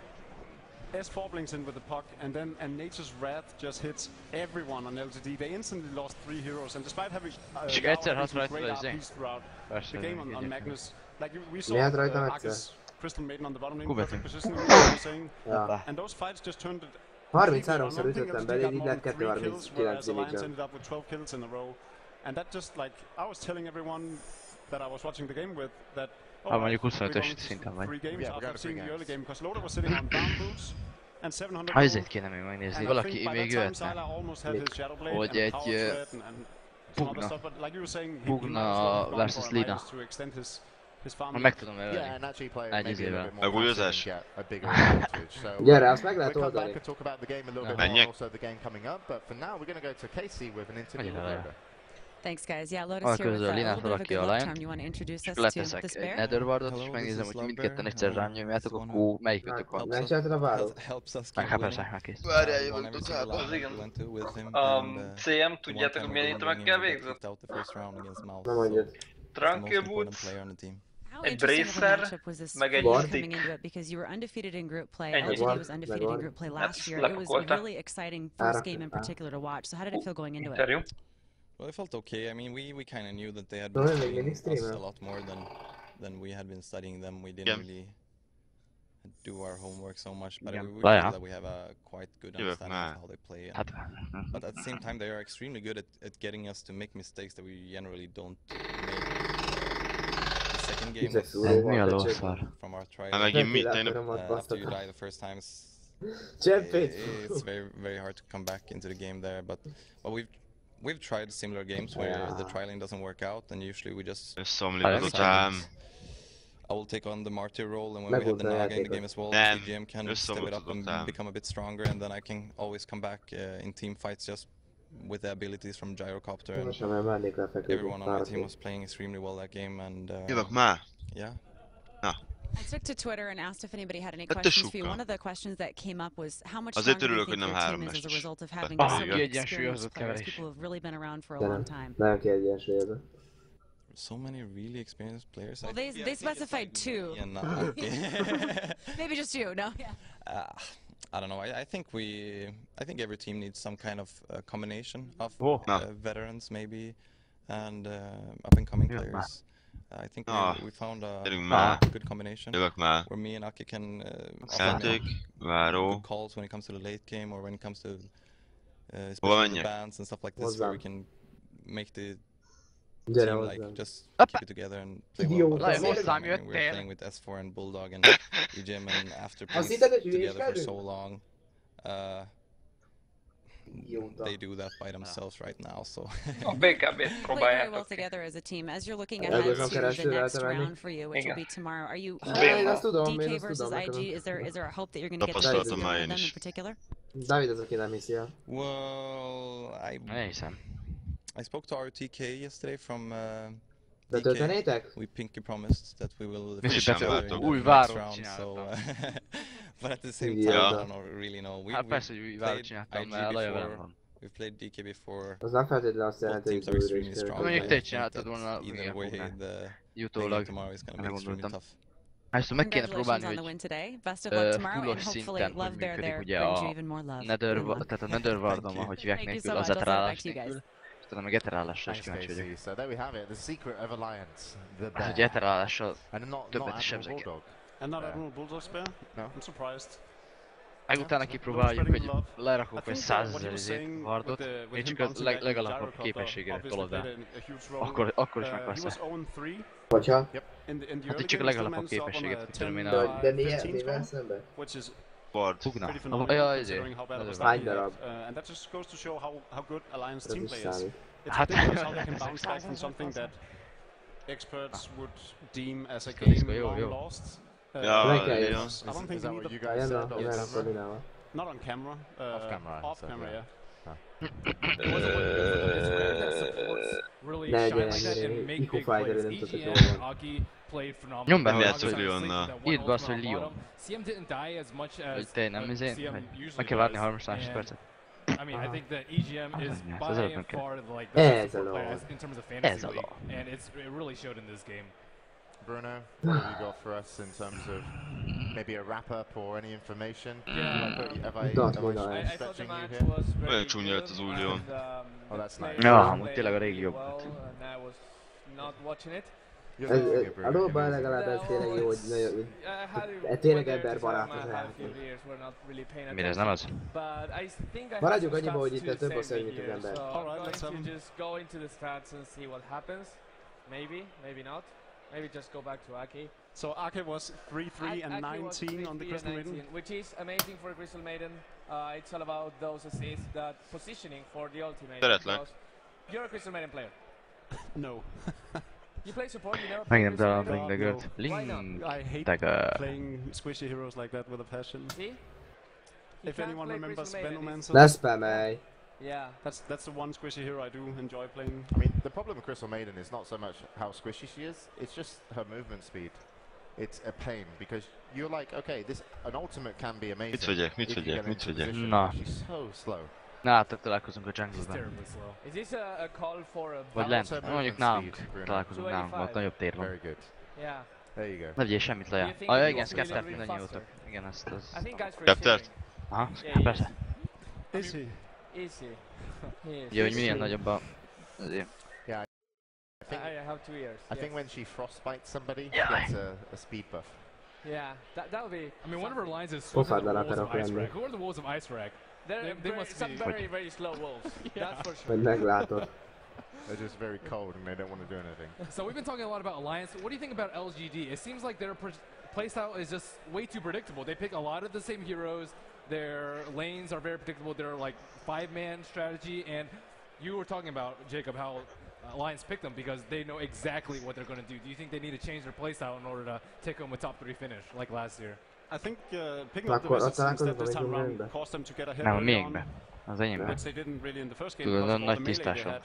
S4 blinks in with the puck, and then Nature's Wrath just hits everyone on LGD. They instantly lost 3 heroes, and despite having great RPs throughout the game on Magnus, like we saw Arcus Crystal Maiden on the bottom lane, perfect position, saying, and those fights just turned it. 33-szor ütöttem belé, így lett 239 ended up with 12 kills in a row. And that just like, I was telling everyone that I was watching the game with that mondjuk 25-ös szinten vagy. Azért kéne még megnézni, valaki még jöhetne, hogy egy Pugna versus Lina. Meg tudom ölni. Egy izével. Megújozás? Gyere, azt meg lehet oldani. Menjek? Thanks, guys. Yeah, Lotus here with a little bit of a good luck charm. You want to introduce us to this bear? Netherwardot, és megnézem, hogy mindketten egyszer rám nyomjátok, akkor melyikőtök van. Megcsináltad a Várunk? Persze, már kész. Várjál, jövök Dotába. Az igen. CM, tudjátok, hogy milyen itemekkel végzett? Nem mondjad. Tranquil Boots, egy Bracer, meg egy Stick. Because you were undefeated in group play. LGD was undefeated in group play last year. It was a really exciting first game in particular to watch. So how did it feel going into it? Well, it felt okay. I mean, we kind of knew that they had been studying us a lot more than we had been studying them. We didn't really do our homework so much, but we feel that we have a quite good understanding of how they play. But at the same time, they are extremely good at getting us to make mistakes that we generally don't make. The second game was from our trial. After you die the first times, it's very hard to come back into the game there. But we've tried similar games where the trialing doesn't work out, and usually we just I will take on the martyr role, and when we have the Naga in the game as well, EGM can step it up and become a bit stronger, and then I can always come back in team fights just with the abilities from Gyrocopter. And everyone on my team was playing extremely well that game, and yeah. I took to Twitter and asked if anybody had any questions for you. One of the questions that came up was how much stronger do you think your team is as a result of having so many experienced players, people who have really been around for a long time? So many really experienced players. Well, they specified 2. Maybe just you, no? Yeah. I don't know. I think every team needs some kind of combination of veterans maybe and up and coming players. I think we found a good combination where me and Aki can offer good calls when it comes to the late game or when it comes to especially the bands and stuff like this, where we can make the team like just keep it together and play well. We're playing with S4 and Bulldog and EGM, and after playing together for so long, they do that by themselves right now, so. Play very well together as a team. As you're looking ahead to the next round for you, which will be tomorrow, are you DK versus IG? Is there a hope that you're going to get to them in particular? Well, I spoke to our TK yesterday from DK. We pinky promised that we will finish together in the next round, so but at the same time, I don't really know. We played IG before, we've played DK before. Both teams are extremely strong. Either way, the game tomorrow is going to be extremely tough. Congratulations on the win today. Best of luck tomorrow, and hopefully Love Bear there brings you even more love. Tehát a Netherworld-on, ahogy hívják nélkül, az eterálás nélkül. Tudom, meg eterálással is kíváncsi vagyok. Az, hogy eterálással többet is sebzek. Meg kipróbáljuk, hogy lerakok egy 100 000 wardot, és csak a legalapabb képességére tolod el. Akkor is megveszek. Hogyha? Hát itt csak a legalapabb képességet, hogy tudom én a... De mivel szemben? Ward. Pugna. Ja, ezért. Hány darab? Hát... Experts would deem as a game long lost. Yeah. I don't think either guys said not on camera. Off camera, yeah. Really shine like that and make big plays. EGM, Aki played phenomenal. Nyom be, írd be azt, hogy Lyon. CM didn't die as much as hogy te nem izé, meg kell várni 30 másodpercet. I mean, I think that EGM is by and far like the best player in terms of fantasy league, and it really showed in this game. Bruno, what have you got for us in terms of maybe a wrap-up or any information? Have I stretching you here? Olyan csúnya lett az új Lyon. Oh, that's nice. Ja, amúgy tényleg a régi jobb. A lóban legalább ez tényleg jó, hogy tényleg emberbarát az elmúlt. Mire ez nem az? Maradjunk annyiba, hogy itt több a szörnyű, mint az ember. Maybe just go back to Aki. So Aki was 3-3 and 19 on the Crystal Maiden, which is amazing for a Crystal Maiden. It's all about those assists, that positioning for the ultimate. Because you're a Crystal Maiden player. No. You play support, you never play Crystal Maiden. Why not? I hate playing squishy heroes like that with a passion. See? If anyone remembers Venomancer. That's Pamay. Yeah, that's the one squishy hero I do enjoy playing. I mean, the problem with Crystal Maiden is not so much how squishy she is, it's just her movement speed. It's a pain, because you're like, okay, an ultimate can be amazing. Mit vegyek? Na. She's so slow. Na, tehát találkozunk a jungle-ben. Is this a call for a vagy lent, mondjuk nálunk. Találkozunk nálunk, ott nagyobb tér van. Very good. Yeah. There you go. Ne vigyél semmit, Laja. Ah, igen, Sceptert mindannyian voltak. Igen, ezt az... Sceptert? Aha, persze. Easy. Jó, hogy minél nagyobb a... azért. Yeah, I have 2 years. I think when she frostbites somebody, she gets a speed buff. Yeah, that would be... I mean, one of her lines is swim to the wolves of Ice Rack. Who are the wolves of Ice Rack? They must be very, very slow wolves. That's for sure. Vagy meglátod. They're just very cold and they don't want to do anything. So we've been talking a lot about Alliance. What do you think about LGD? It seems like their playstyle is just way too predictable. They pick a lot of the same heroes. Their lanes are very predictable. They're like 5-man strategy. And you were talking about, Jacob, how Alliance picked them because they know exactly what they're going to do. Do you think they need to change their playstyle in order to take home a top 3 finish like last year? I think picking up the wizards instead this time around caused them to get ahead early on, which they didn't really in the first game because of all the melee they had.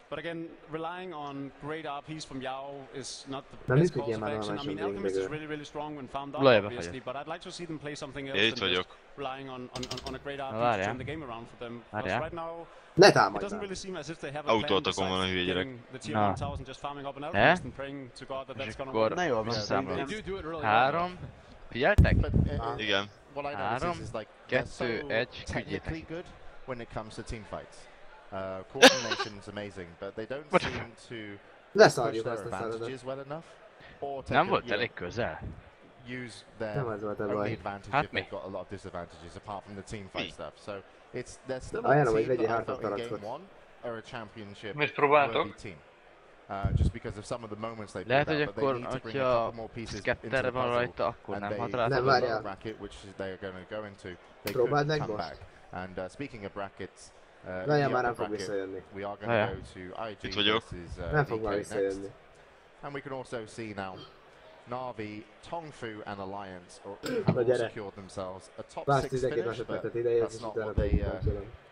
But again, relying on great RPs from Yao is not the best course of action. I mean, Alchemist is really strong when found out, obviously, but I'd like to see them play something else than just relying on a great RP to turn the game around for them. Because right now, it doesn't really seem as if they have a plan besides getting the tier 1 towers and just farming up an Alchemist and praying to God that that's gonna work. They do it really well. Figyeltek? Igen. 3, 2, 1, technically good when it comes to team fights. Coordination is amazing, but they don't seem to push their advantages well enough. Or nem volt elég közel. Use their only advantage if they've got a lot of disadvantages apart from the team fight stuff. So they're still a team that I thought in game 1 are a championship worthy team. Just because of some of the moments they played out, but they need to bring a couple more pieces into the puzzle, and they have a bracket which they're going to go into. They could come back. And speaking of brackets, Laja már nem fog visszajönni. we are going to go to IG versus nem fog már DK visszajönni. next. And we can also see now Na'Vi, Tongfu and Alliance have all secured themselves a top 6 finish, but that's not what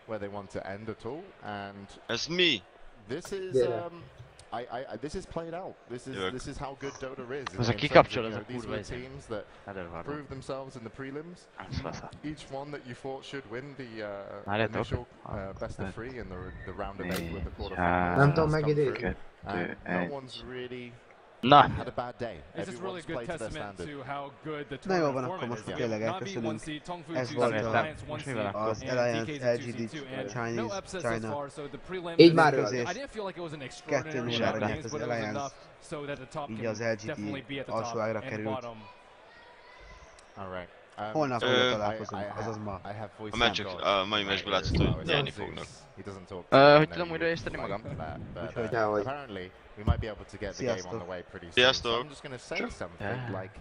where they want to end at all. And that's me. This is this is played out. This is how good Dota is. These were teams that proved themselves in the prelims. Each one that you thought should win the initial best of 3 and the round of 8 with the quarterfinals. Nem tudom megidézni. No one's really had a bad day. This is really good testament to how good the Na jó van, tournament akkor format most is. tényleg elköszönünk. Ez volt az Alliance LGD Chinese China. Így már mérkőzés 2-0-ra nyert az Alliance, így az LGD alsó ágra került. Holnap újra találkozunk, azaz ma. A meccsek, a mai meccsből látszott, hogy nyerni fognak. Hogy tudom újra észteni magam? Úgyhogy ahogy. We might be able to get the game on the way pretty soon. So I'm just going to say something like